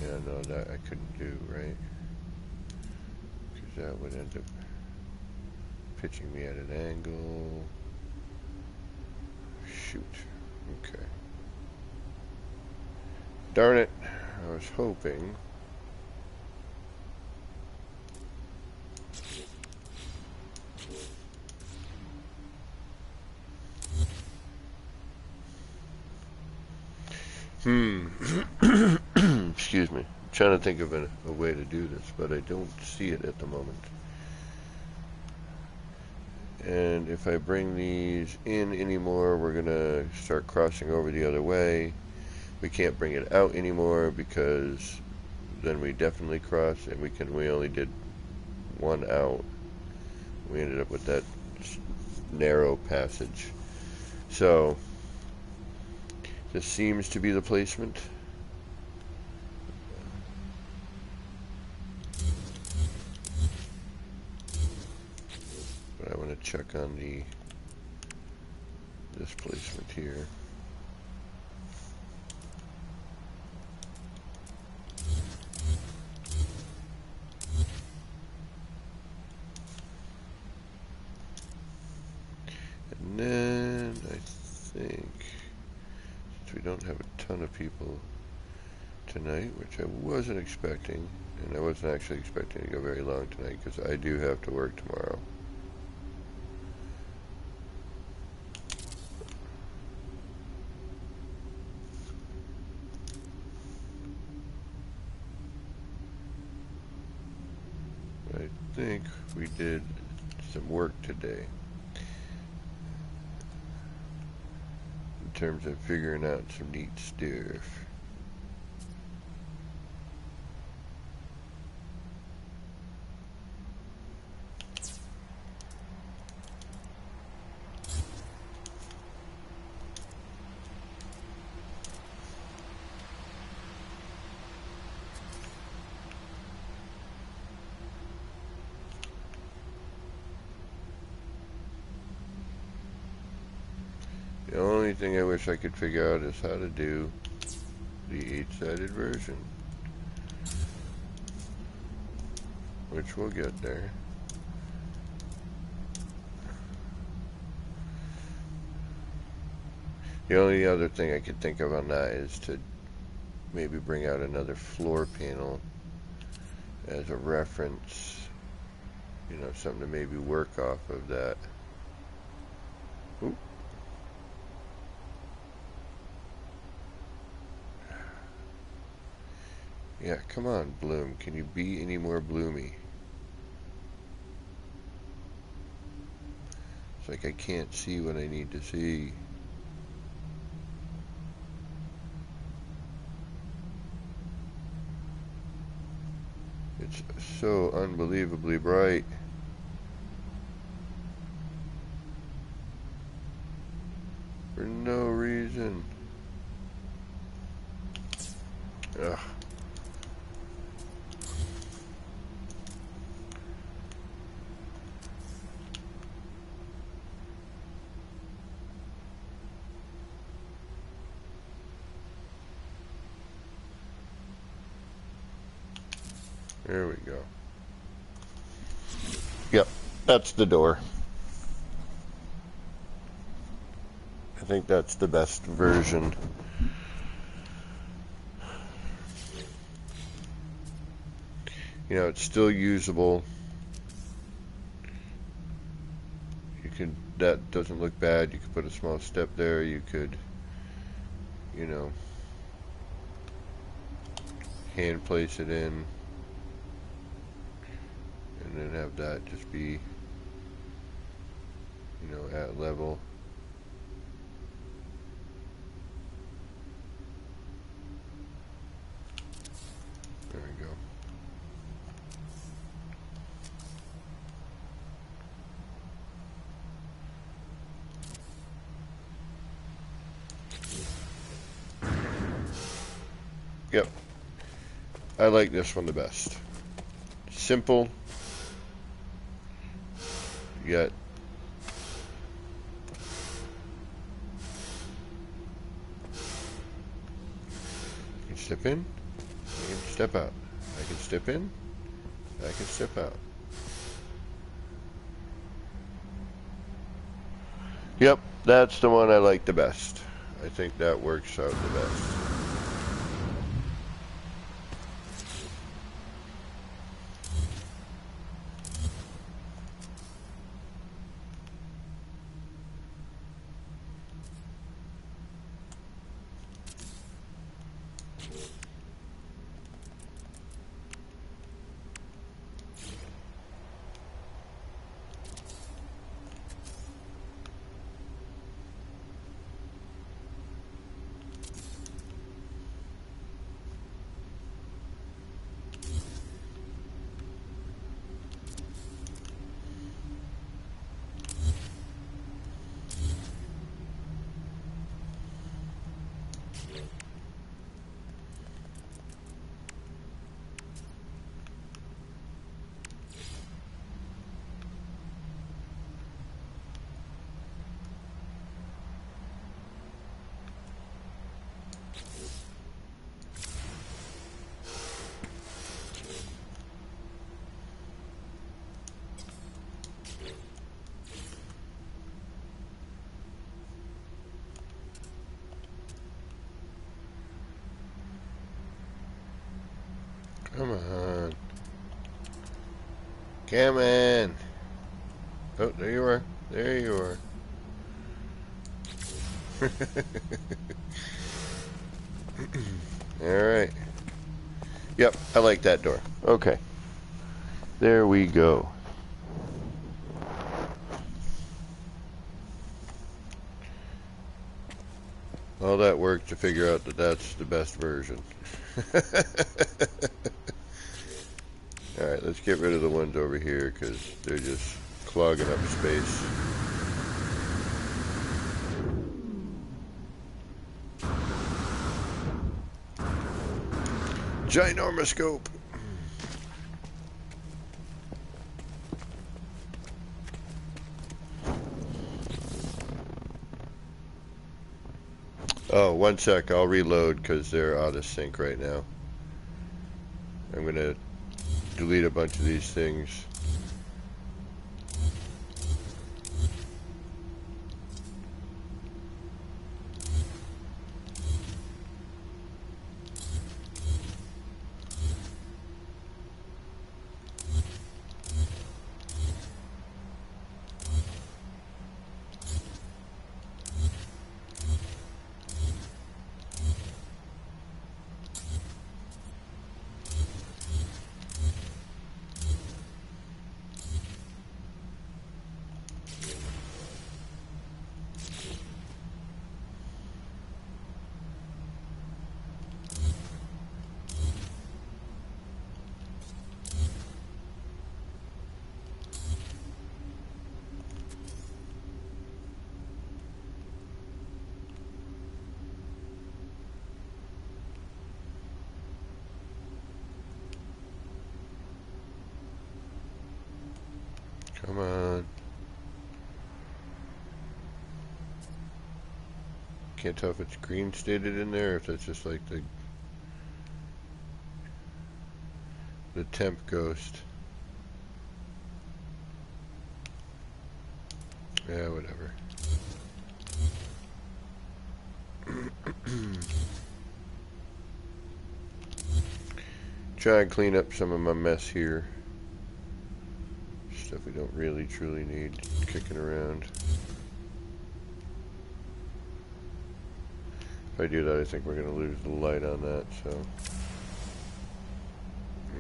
yeah, no, that I couldn't do, right? Because that would end up pitching me at an angle. Shoot. Okay. Darn it. I was hoping. Excuse me. I'm trying to think of a way to do this, but I don't see it at the moment. And if I bring these in anymore, we're going to start crossing over the other way. We can't bring it out anymore because then we definitely cross, and we only did one out. We ended up with that narrow passage. So this seems to be the placement. But I want to check on this placement here. And then I think, since we don't have a ton of people tonight, which I wasn't expecting, and I wasn't actually expecting to go very long tonight because I do have to work tomorrow. I think we did some work today in terms of figuring out some neat stuff. The only thing I wish I could figure out is how to do the 8-sided version, which we'll get there. The only other thing I could think of on that is to maybe bring out another floor panel as a reference, you know, something to maybe work off of that. Oop. Yeah, come on, Bloom. Can you be any more bloomy? It's like I can't see what I need to see. It's so unbelievably bright. For no reason. Ugh. There we go. Yep, that's the door. I think that's the best version. You know, it's still usable. You could, that doesn't look bad. You could put a small step there. You could, you know, hand place it in, and then have that just be, you know, at level. There we go. Yep. I like this one the best. Simple, yet you can step in, you can step out. I can step in, I can step out. Yep, that's the one I like the best. I think that works out the best. Come on. Come on. Oh, there you are. There you are. Alright. Yep, I like that door. Okay. There we go. All that work to figure out that that's the best version. Alright, let's get rid of the ones over here because they're just clogging up space. Ginormous scope. Oh, one sec. I'll reload because they're out of sync right now. I'm going to delete a bunch of these things. Come on. Can't tell if it's green stated in there or if that's just like the the temp ghost. Yeah, whatever. Try and clean up some of my mess here. Stuff we don't really truly need kicking around. If I do that, I think we're going to lose the light on that, so.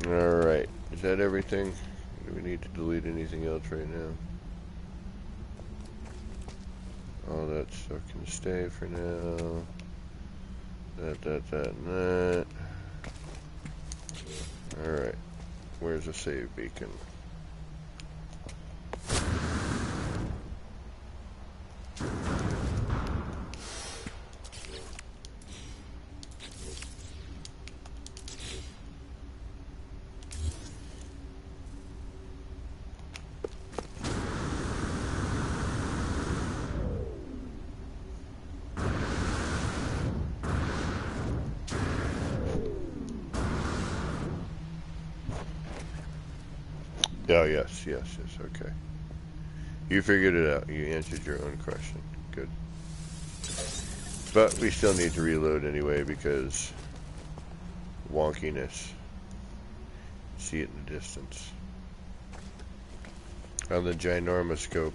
Alright, is that everything? Do we need to delete anything else right now? All that stuff can stay for now. That, and that. Alright, where's the save beacon? Oh, yes, okay. You figured it out. You answered your own question. Good. But we still need to reload anyway because wonkiness. See it in the distance. On the ginormoscope.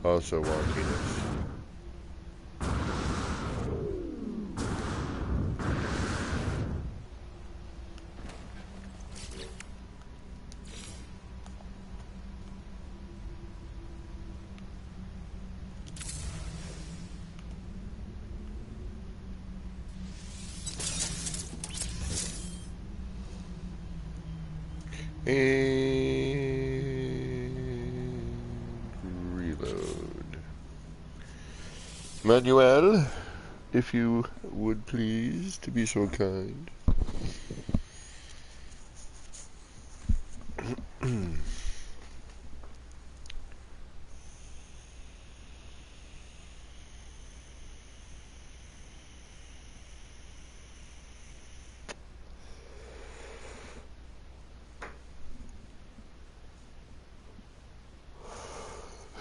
Also wonkiness. And reload. Manuel, if you would please, to be so kind.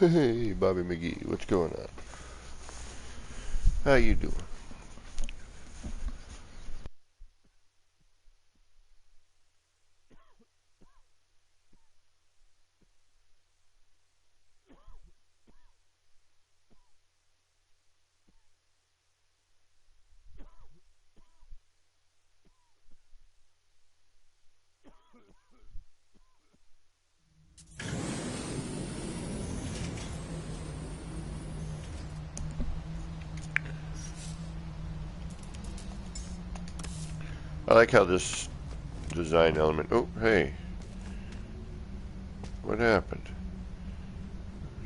Hey, Bobby McGee, what's going on? How you doing? I like how this design element... Oh, hey. What happened?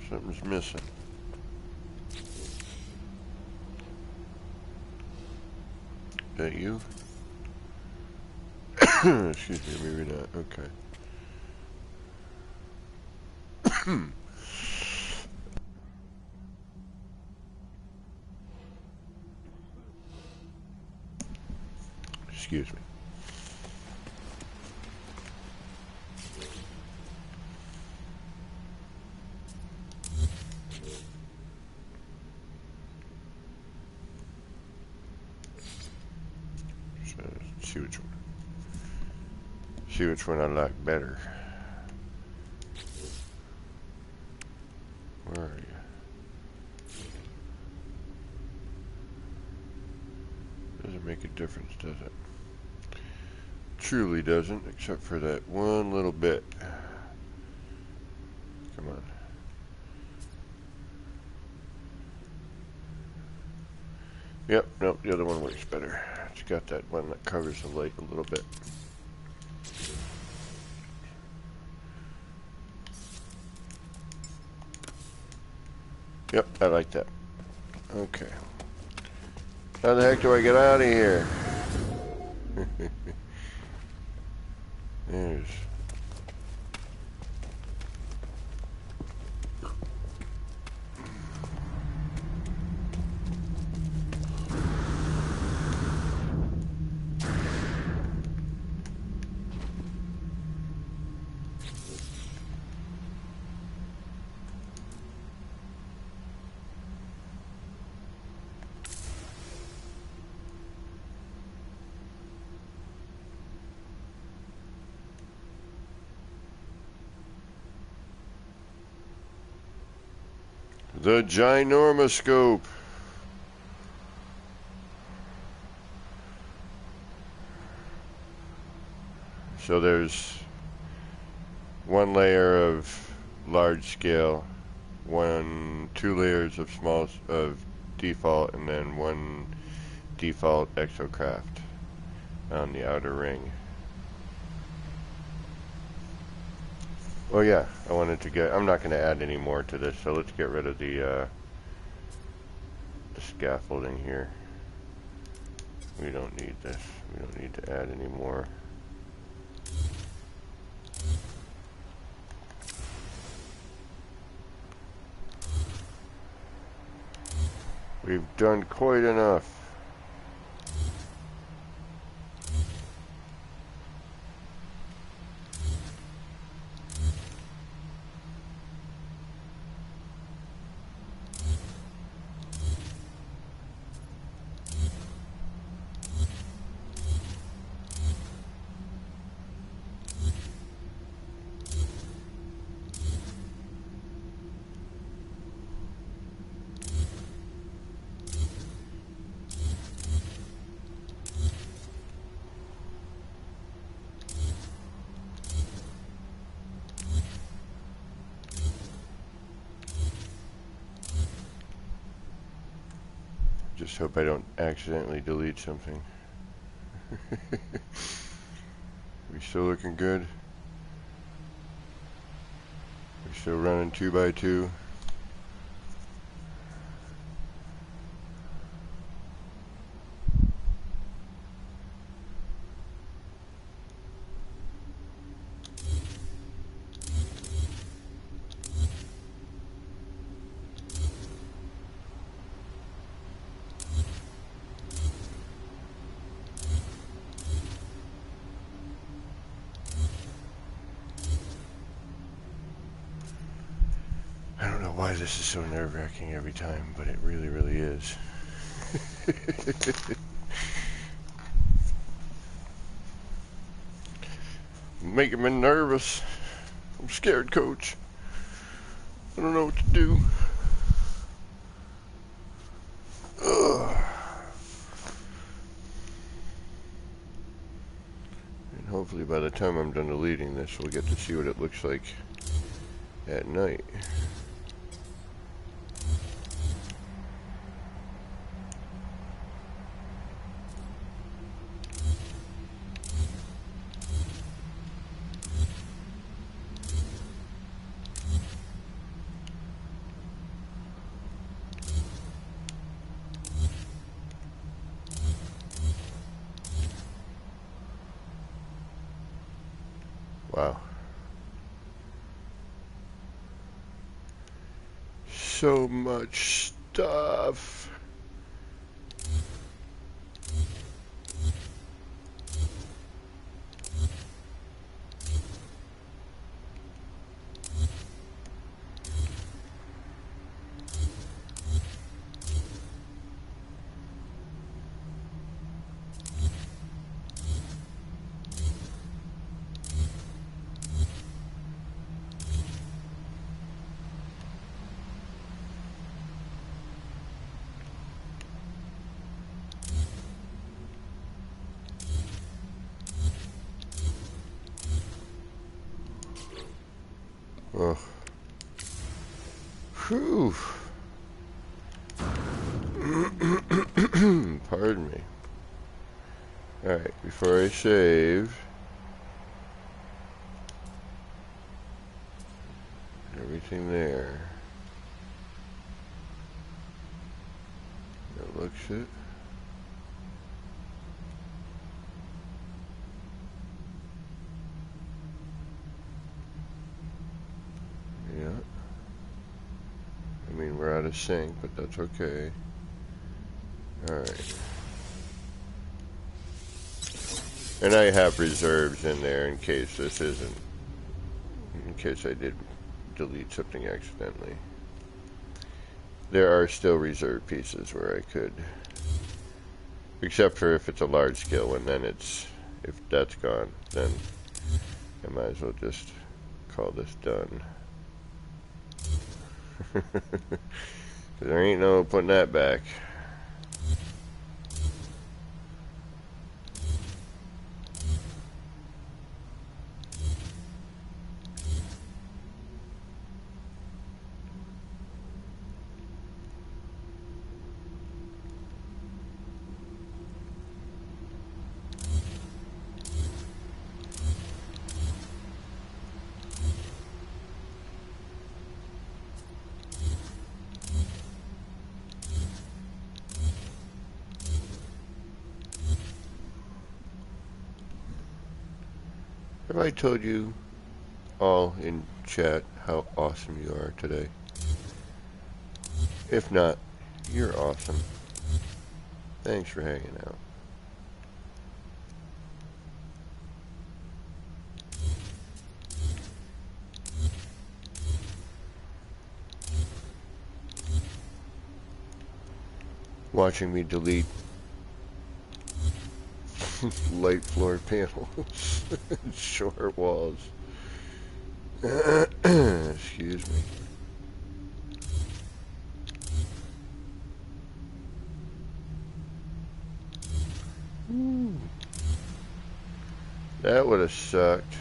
Something's missing. Is that you? Excuse me, maybe not. Okay. Excuse me. So, see which one I like better. Where are you? Doesn't make a difference, does it? Truly doesn't, except for that one little bit. Come on. Yep, nope, the other one works better. It's got that one that covers the light a little bit. Yep, I like that. Okay. How the heck do I get out of here? There's... The ginormoscope. So there's one layer of large scale, two layers of default, and then one default exocraft on the outer ring. Oh yeah, I'm not going to add any more to this, so let's get rid of the scaffolding here. We don't need this. We don't need to add any more. We've done quite enough. Just hope I don't accidentally delete something. We still looking good? We still running 2x2? Why this is so nerve-wracking every time, but it really, really is. Making me nervous. I'm scared, Coach. I don't know what to do. Ugh. And hopefully by the time I'm done deleting this, we'll get to see what it looks like at night. Wow. So much stuff. Oh. Whew. Pardon me. Alright, before I save, everything there. That looks it. Yeah. I mean, we're out of sync, but that's okay. Alright. And I have reserves in there in case this isn't, in case I did delete something accidentally. There are still reserve pieces where I could, except for if it's a large scale one, then it's, if that's gone, then I might as well just call this done. There ain't no putting that back. Have I told you all in chat how awesome you are today? If not, you're awesome. Thanks for hanging out. Watching me delete light floor panels, short walls. Excuse me. That would have sucked.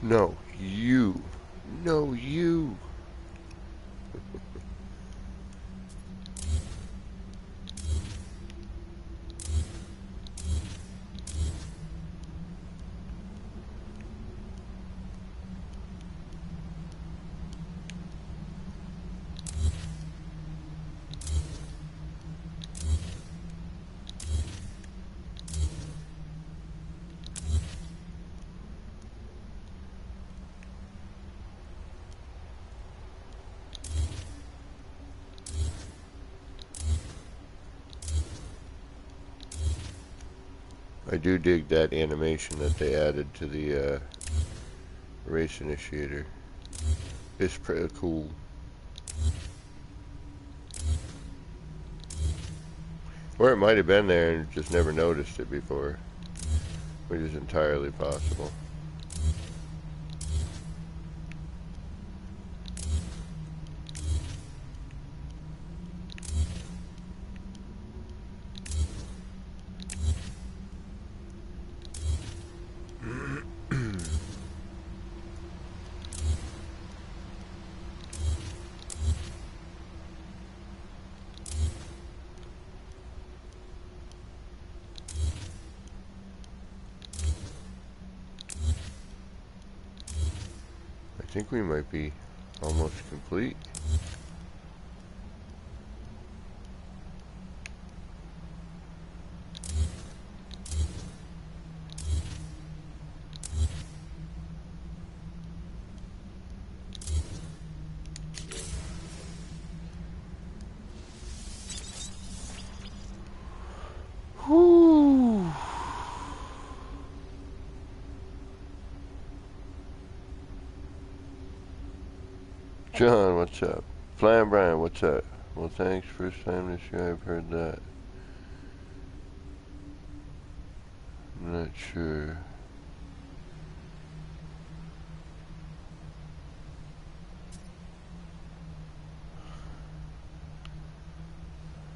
No, you. No, you. I do dig that animation that they added to the race initiator. It's pretty cool. Or it might have been there and just never noticed it before, which is entirely possible. I think we might be almost complete. Whew. John, what's up? Flying Brian, what's up? Well, thanks. First time this year I've heard that. I'm not sure.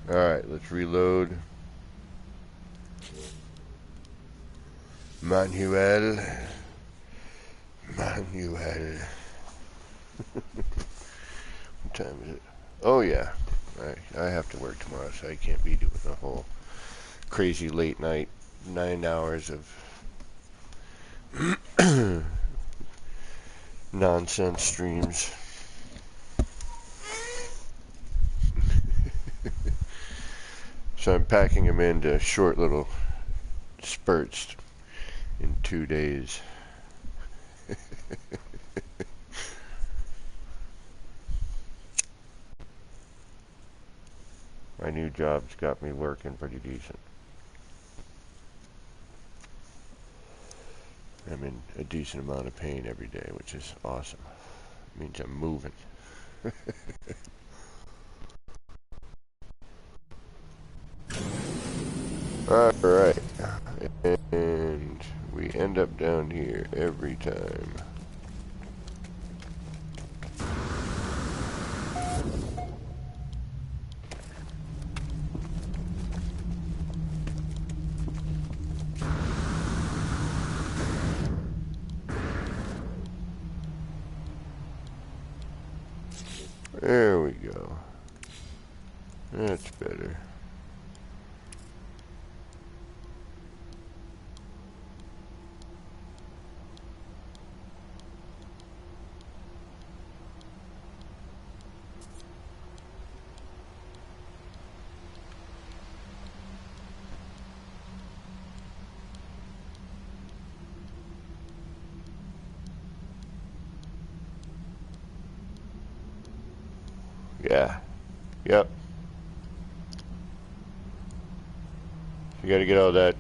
Alright, let's reload. Manuel. Manuel. What time is it? Oh yeah. I have to work tomorrow, so I can't be doing the whole crazy late night 9 hours of nonsense streams. So I'm packing them into short little spurts in 2 days. My new job's got me working pretty decent. I'm in a decent amount of pain every day, which is awesome. It means I'm moving. Alright. And we end up down here every time. There we go. That's better. Yeah. Yep. You gotta get all that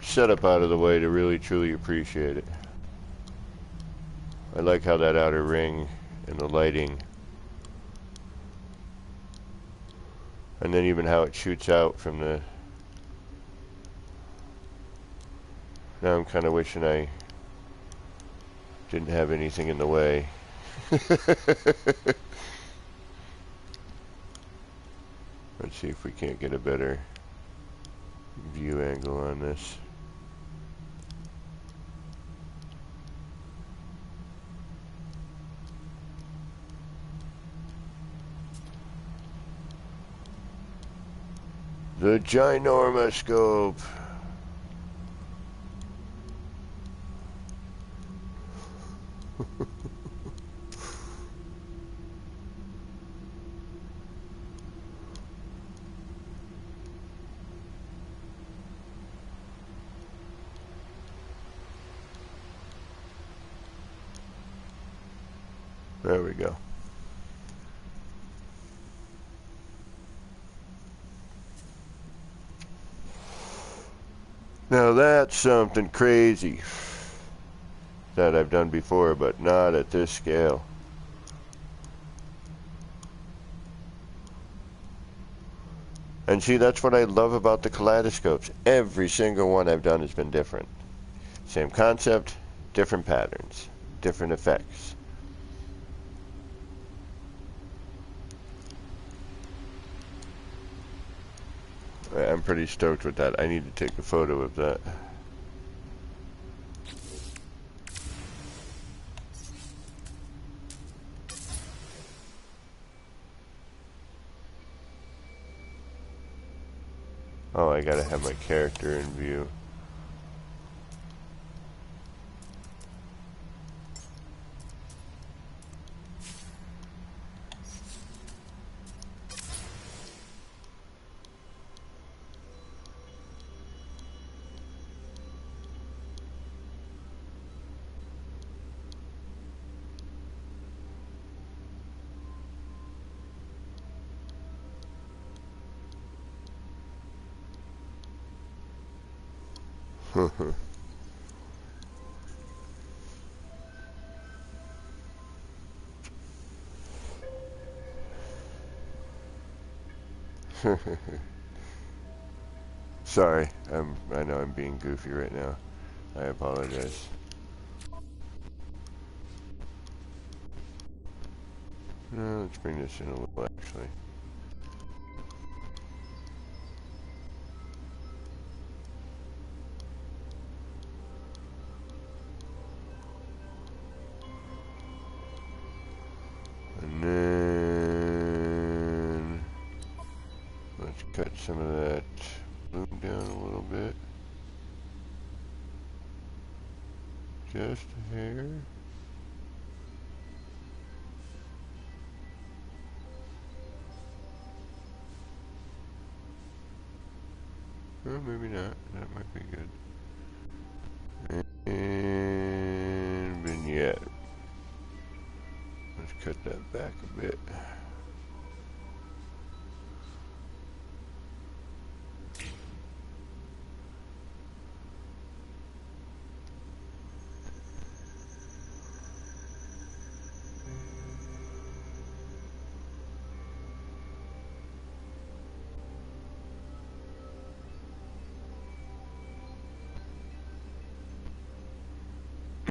setup out of the way to really truly appreciate it. I like how that outer ring and the lighting, and then even how it shoots out from the... Now I'm kind of wishing I didn't have anything in the way. Let's see if we can't get a better view angle on this. The ginormous scope. There we go. Now that's something crazy that I've done before, but not at this scale. And see, that's what I love about the kaleidoscopes. Every single one I've done has been different. Same concept, different patterns, different effects. I'm pretty stoked with that. I need to take a photo of that. Oh, I gotta have my character in view. Sorry, I know I'm being goofy right now. I apologize. No, let's bring this in a little, actually. And then let's cut some of that bloom down a little bit. Just a hair. Well, maybe not. That might be good. And vignette. Let's cut that back a bit.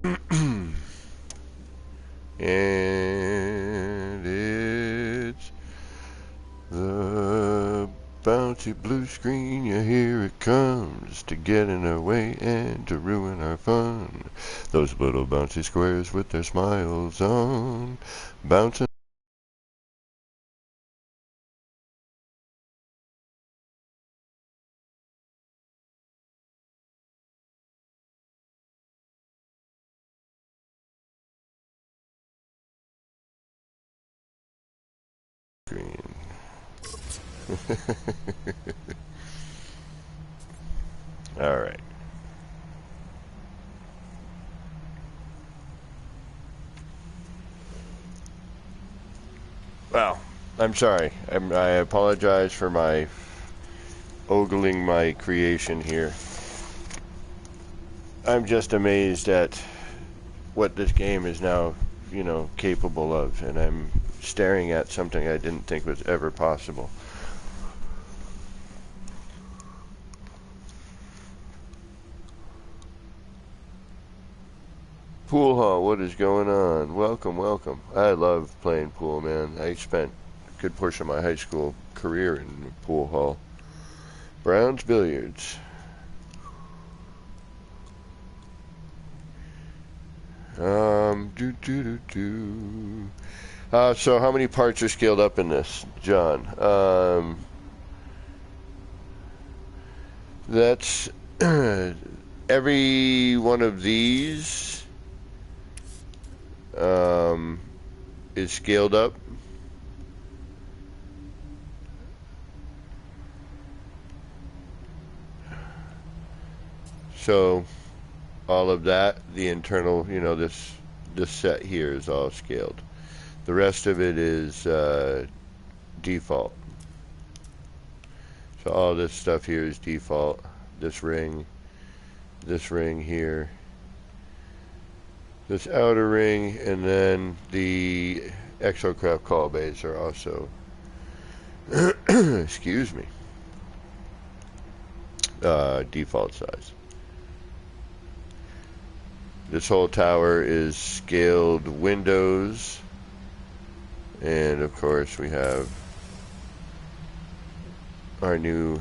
And it's the bouncy blue screen, yeah, here it comes to get in our way and to ruin our fun. Those little bouncy squares with their smiles on, bouncing. Screen. All right. Well, I'm sorry. I apologize for my ogling my creation here. I'm just amazed at what this game is now, capable of, and I'm staring at something I didn't think was ever possible. Pool hall, what is going on? Welcome, welcome. I love playing pool, man. I spent a good portion of my high school career in pool hall. Brown's Billiards. So how many parts are scaled up in this, John? That's every one of these is scaled up. So all of that, the internal, this set here is all scaled. The rest of it is default. So all this stuff here is default. This ring here, this outer ring, and then the Exocraft call bays are also excuse me, default size. This whole tower is scaled windows, and of course we have our new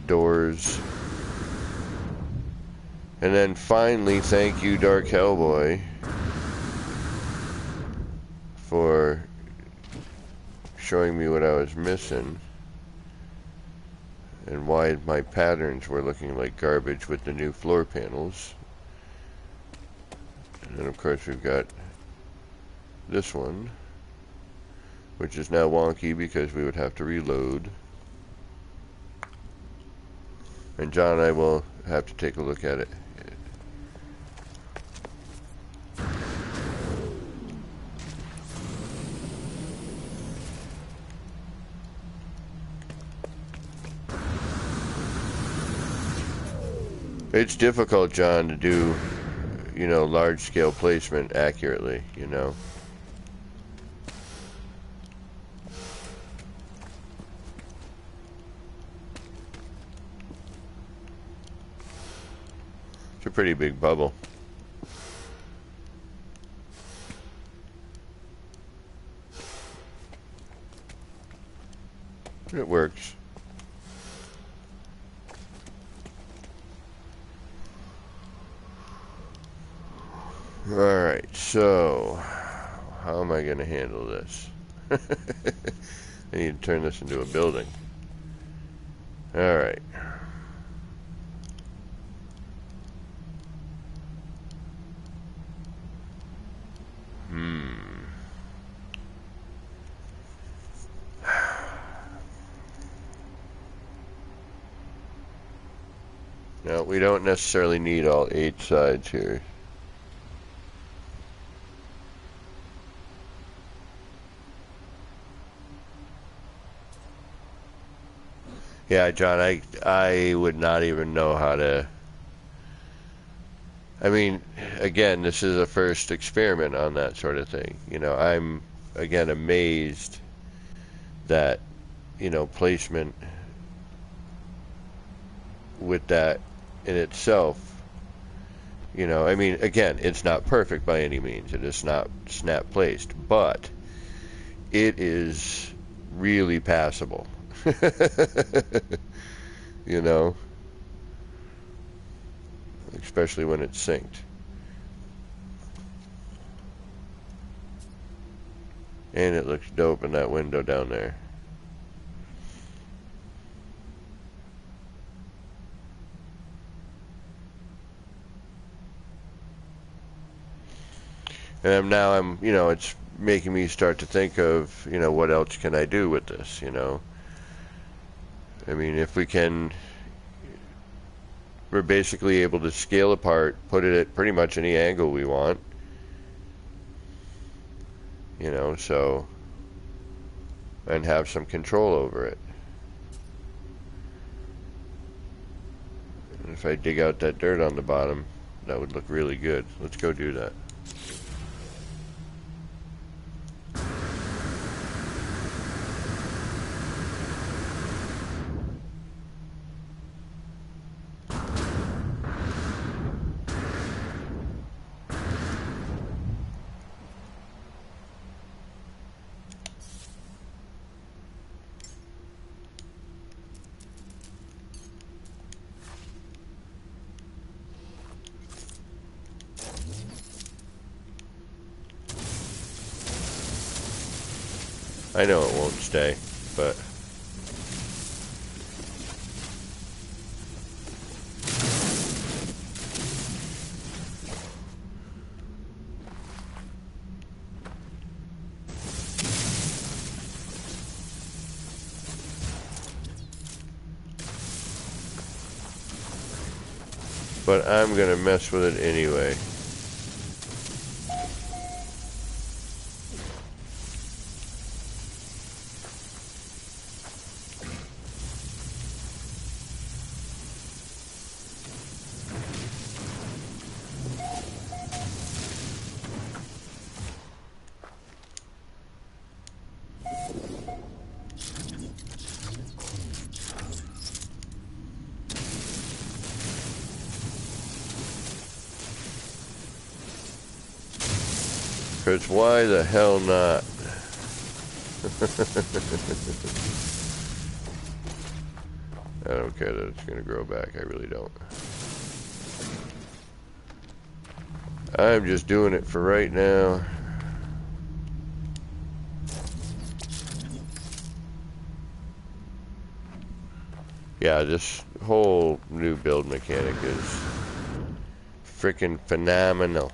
doors. And then finally, thank you, Dark Hellboy, for showing me what I was missing and why my patterns were looking like garbage with the new floor panels. And then of course we've got this one, which is now wonky because we would have to reload. And John and I will have to take a look at it. It's difficult, John, to do, large scale placement accurately, It's a pretty big bubble. It works. Alright, so how am I going to handle this? I need to turn this into a building. Alright. Now, we don't necessarily need all 8 sides here. Yeah, John, I would not even know how to... I mean, again, this is a first experiment on that sort of thing. I'm, again, amazed that, placement with that in itself, You know, I mean, again, it's not perfect by any means. It is not snap placed, but it is really passable. You know, especially when it's synced. And it looks dope in that window down there. And now you know, it's making me start to think of, you know, what else can I do with this, you know? I mean, if we can, we're basically able to scale apart, put it at pretty much any angle we want, you know, so, and have some control over it. And if I dig out that dirt on the bottom, that would look really good. Let's go do that. I know it won't stay, but I'm gonna mess with it anyway. Because why the hell not? I don't care that it's going to grow back. I really don't. I'm just doing it for right now. Yeah, this whole new build mechanic is freaking phenomenal.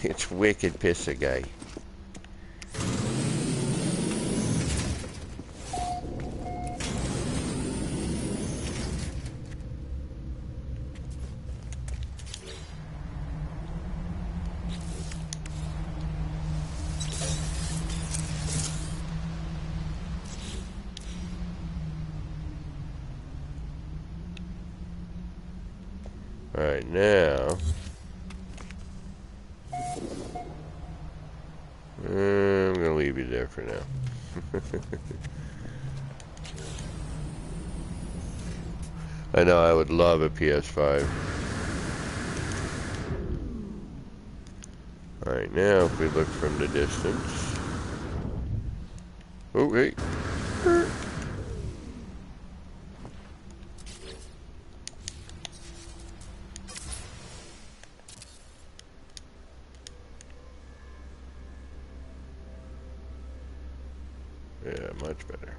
It's wicked pissa guy. Alright, now I'm gonna leave you there for now. I know I would love a PS5. Alright, now if we look from the distance. Oh, wait. Yeah, much better.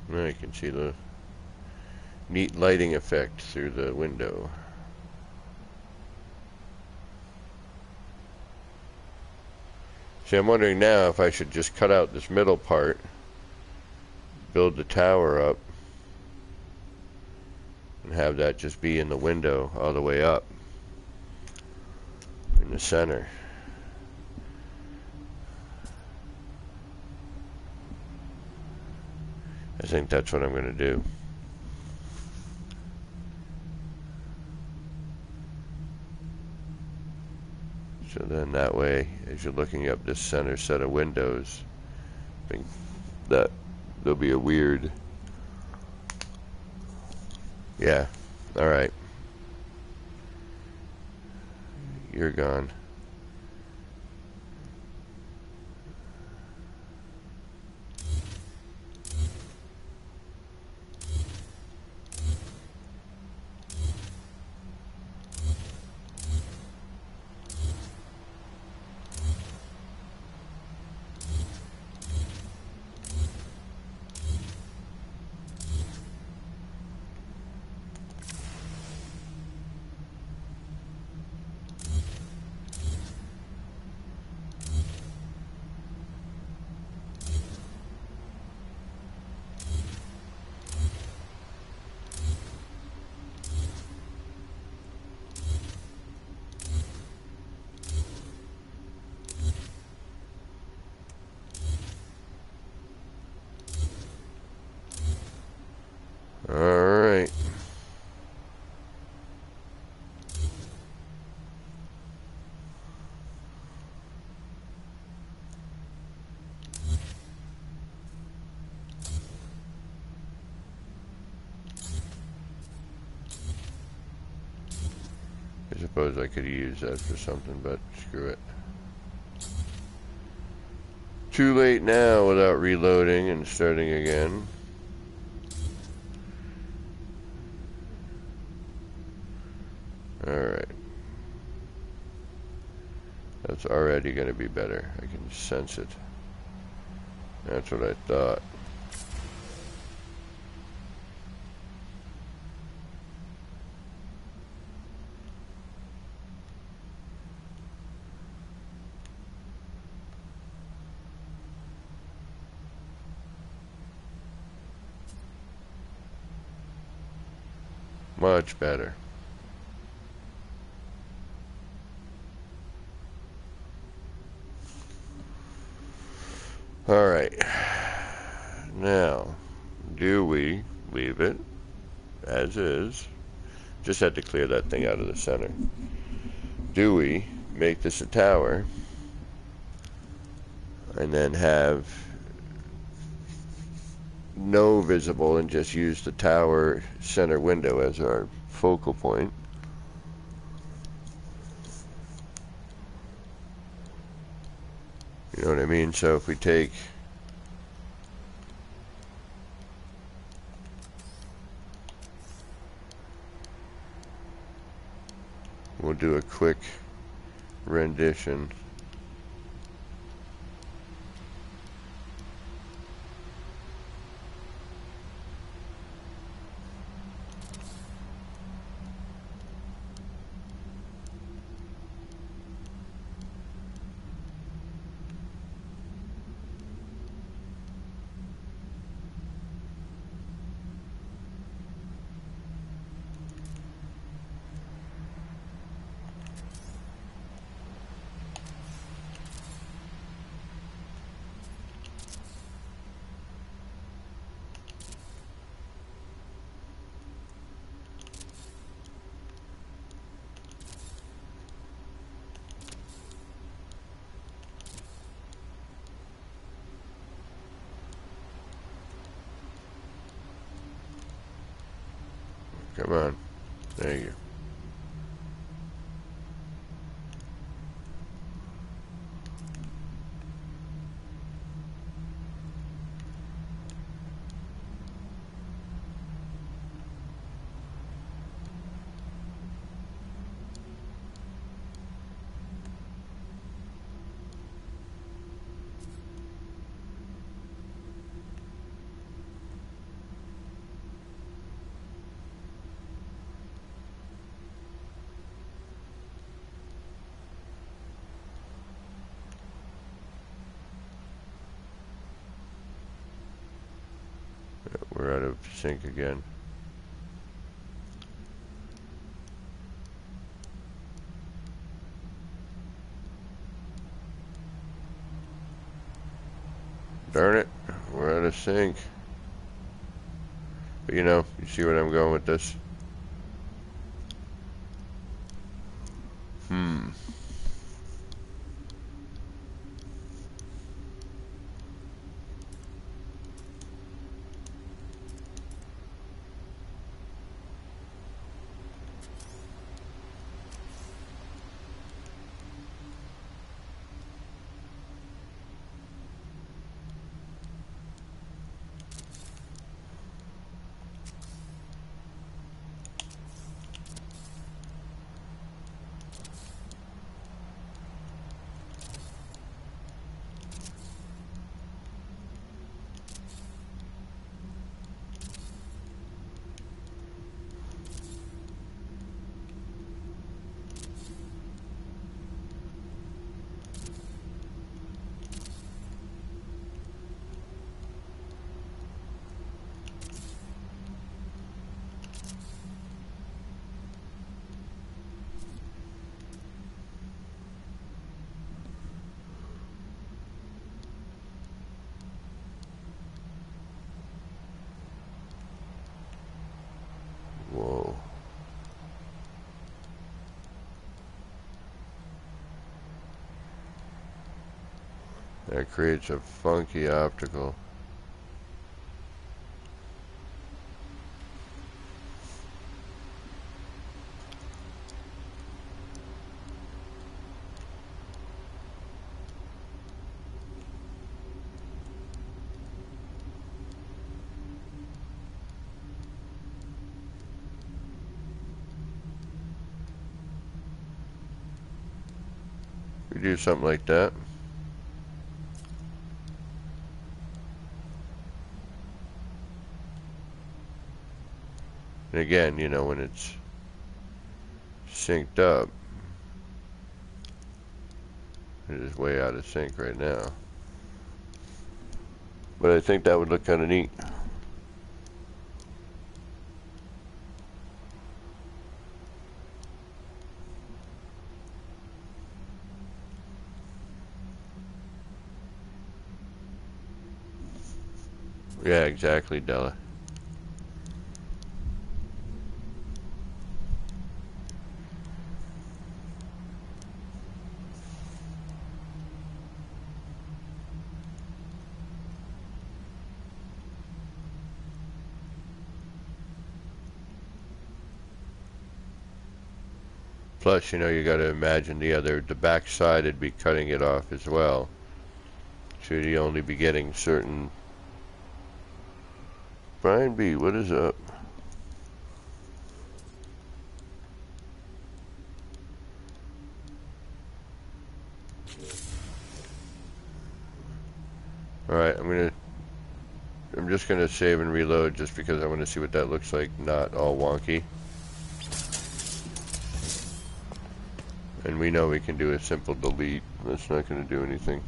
Now you can see the neat lighting effect through the window. See, I'm wondering now if I should just cut out this middle part, build the tower up, and have that just be in the window all the way up in the center. think that's what I'm going to do. So then that way, as you're looking up this center set of windows, I think that there'll be a weird, yeah, alright. You're gone. Alright. I suppose I could use that for something, but screw it. Too late now without reloading and starting again. Alright. That's already going to be better. I can sense it. That's what I thought. Much better. Alright. Now, do we leave it as is? Just had to clear that thing out of the center. Do we make this a tower and then have no visible and just use the tower center window as our focal point? You know what I mean? So if we take we'll do a quick rendition. Come on. There you go. We're out of sync again. Darn it, we're out of sync. But you know, you see where I'm going with this? Whoa. That creates a funky optical. We do something like that. And again, you know, when it's synced up, it is way out of sync right now. But I think that would look kind of neat. Yeah, exactly, Della. Plus, you know, you got to imagine the back side would be cutting it off as well. Should he only be getting certain... Brian B, what is up? Alright, I'm just gonna save and reload just because I want to see what that looks like, not all wonky. And we know we can do a simple delete. That's not gonna do anything.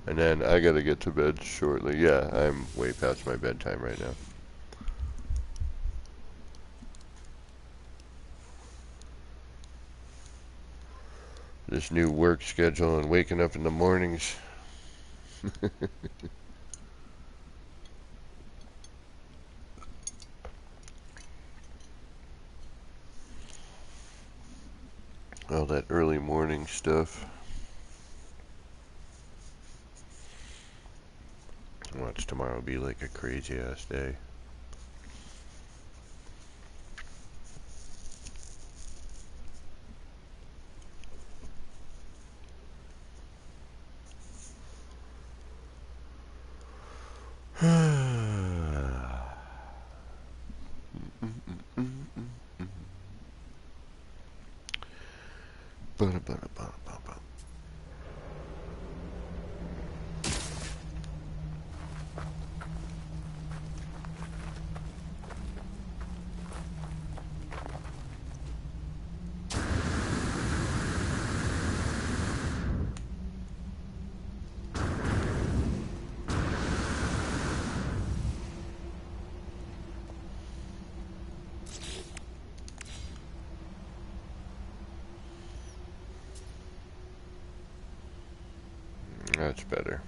And then I gotta get to bed shortly. Yeah, I'm way past my bedtime right now. This new work schedule and waking up in the mornings. All that early morning stuff. Watch tomorrow be like a crazy ass day. That's better.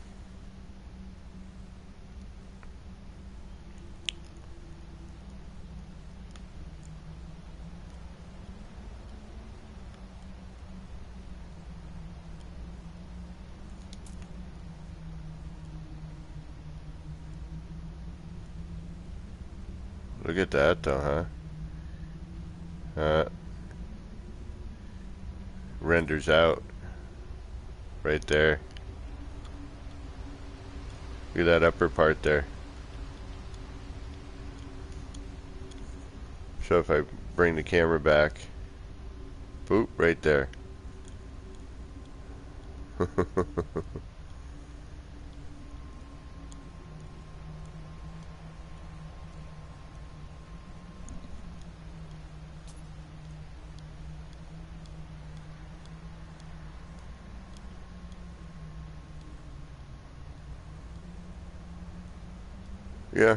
Look at that though, huh? Renders out right there. Look at that upper part there. So if I bring the camera back, boop, right there. Yeah.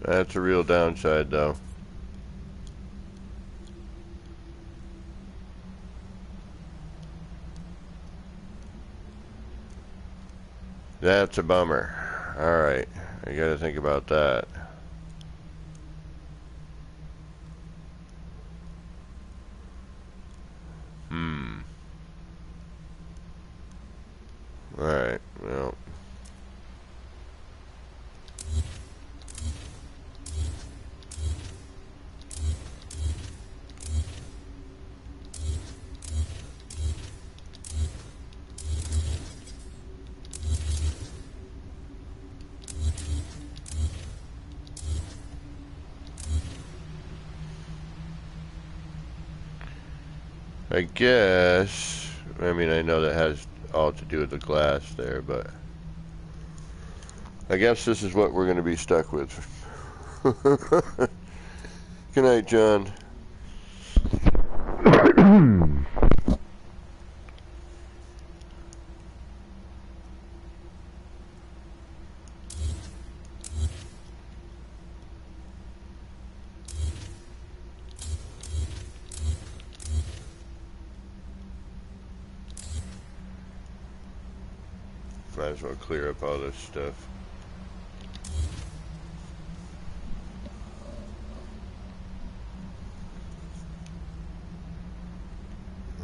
That's a real downside though. That's a bummer. Alright, I gotta think about that. Alright, well. I guess, I mean, I know that has all to do with the glass there, but I guess this is what we're going to be stuck with. Good night, John. Might as well clear up all this stuff.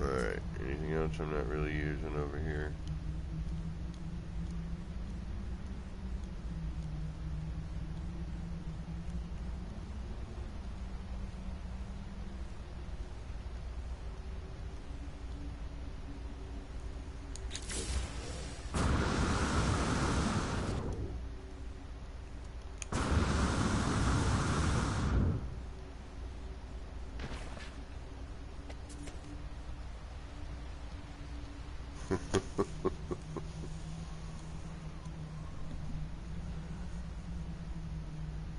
Alright, anything else I'm not really using over here?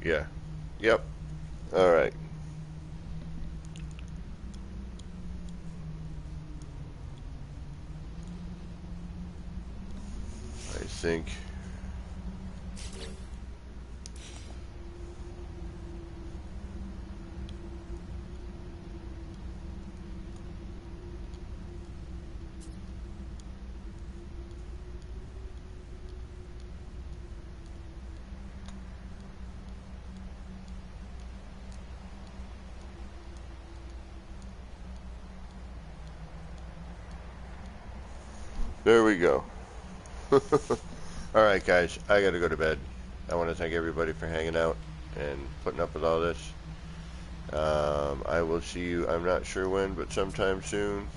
Yeah. Yep. Alright. I think there we go. Alright guys, I gotta go to bed. I want to thank everybody for hanging out and putting up with all this. I will see you, I'm not sure when, but sometime soon.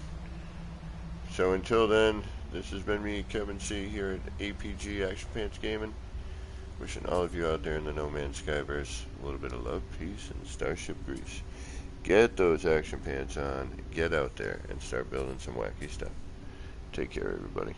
So until then, this has been me, Kevin C, here at APG Action Pants Gaming. Wishing all of you out there in the No Man's Skyverse a little bit of love, peace, and starship grease. Get those action pants on, get out there, and start building some wacky stuff. Take care, everybody.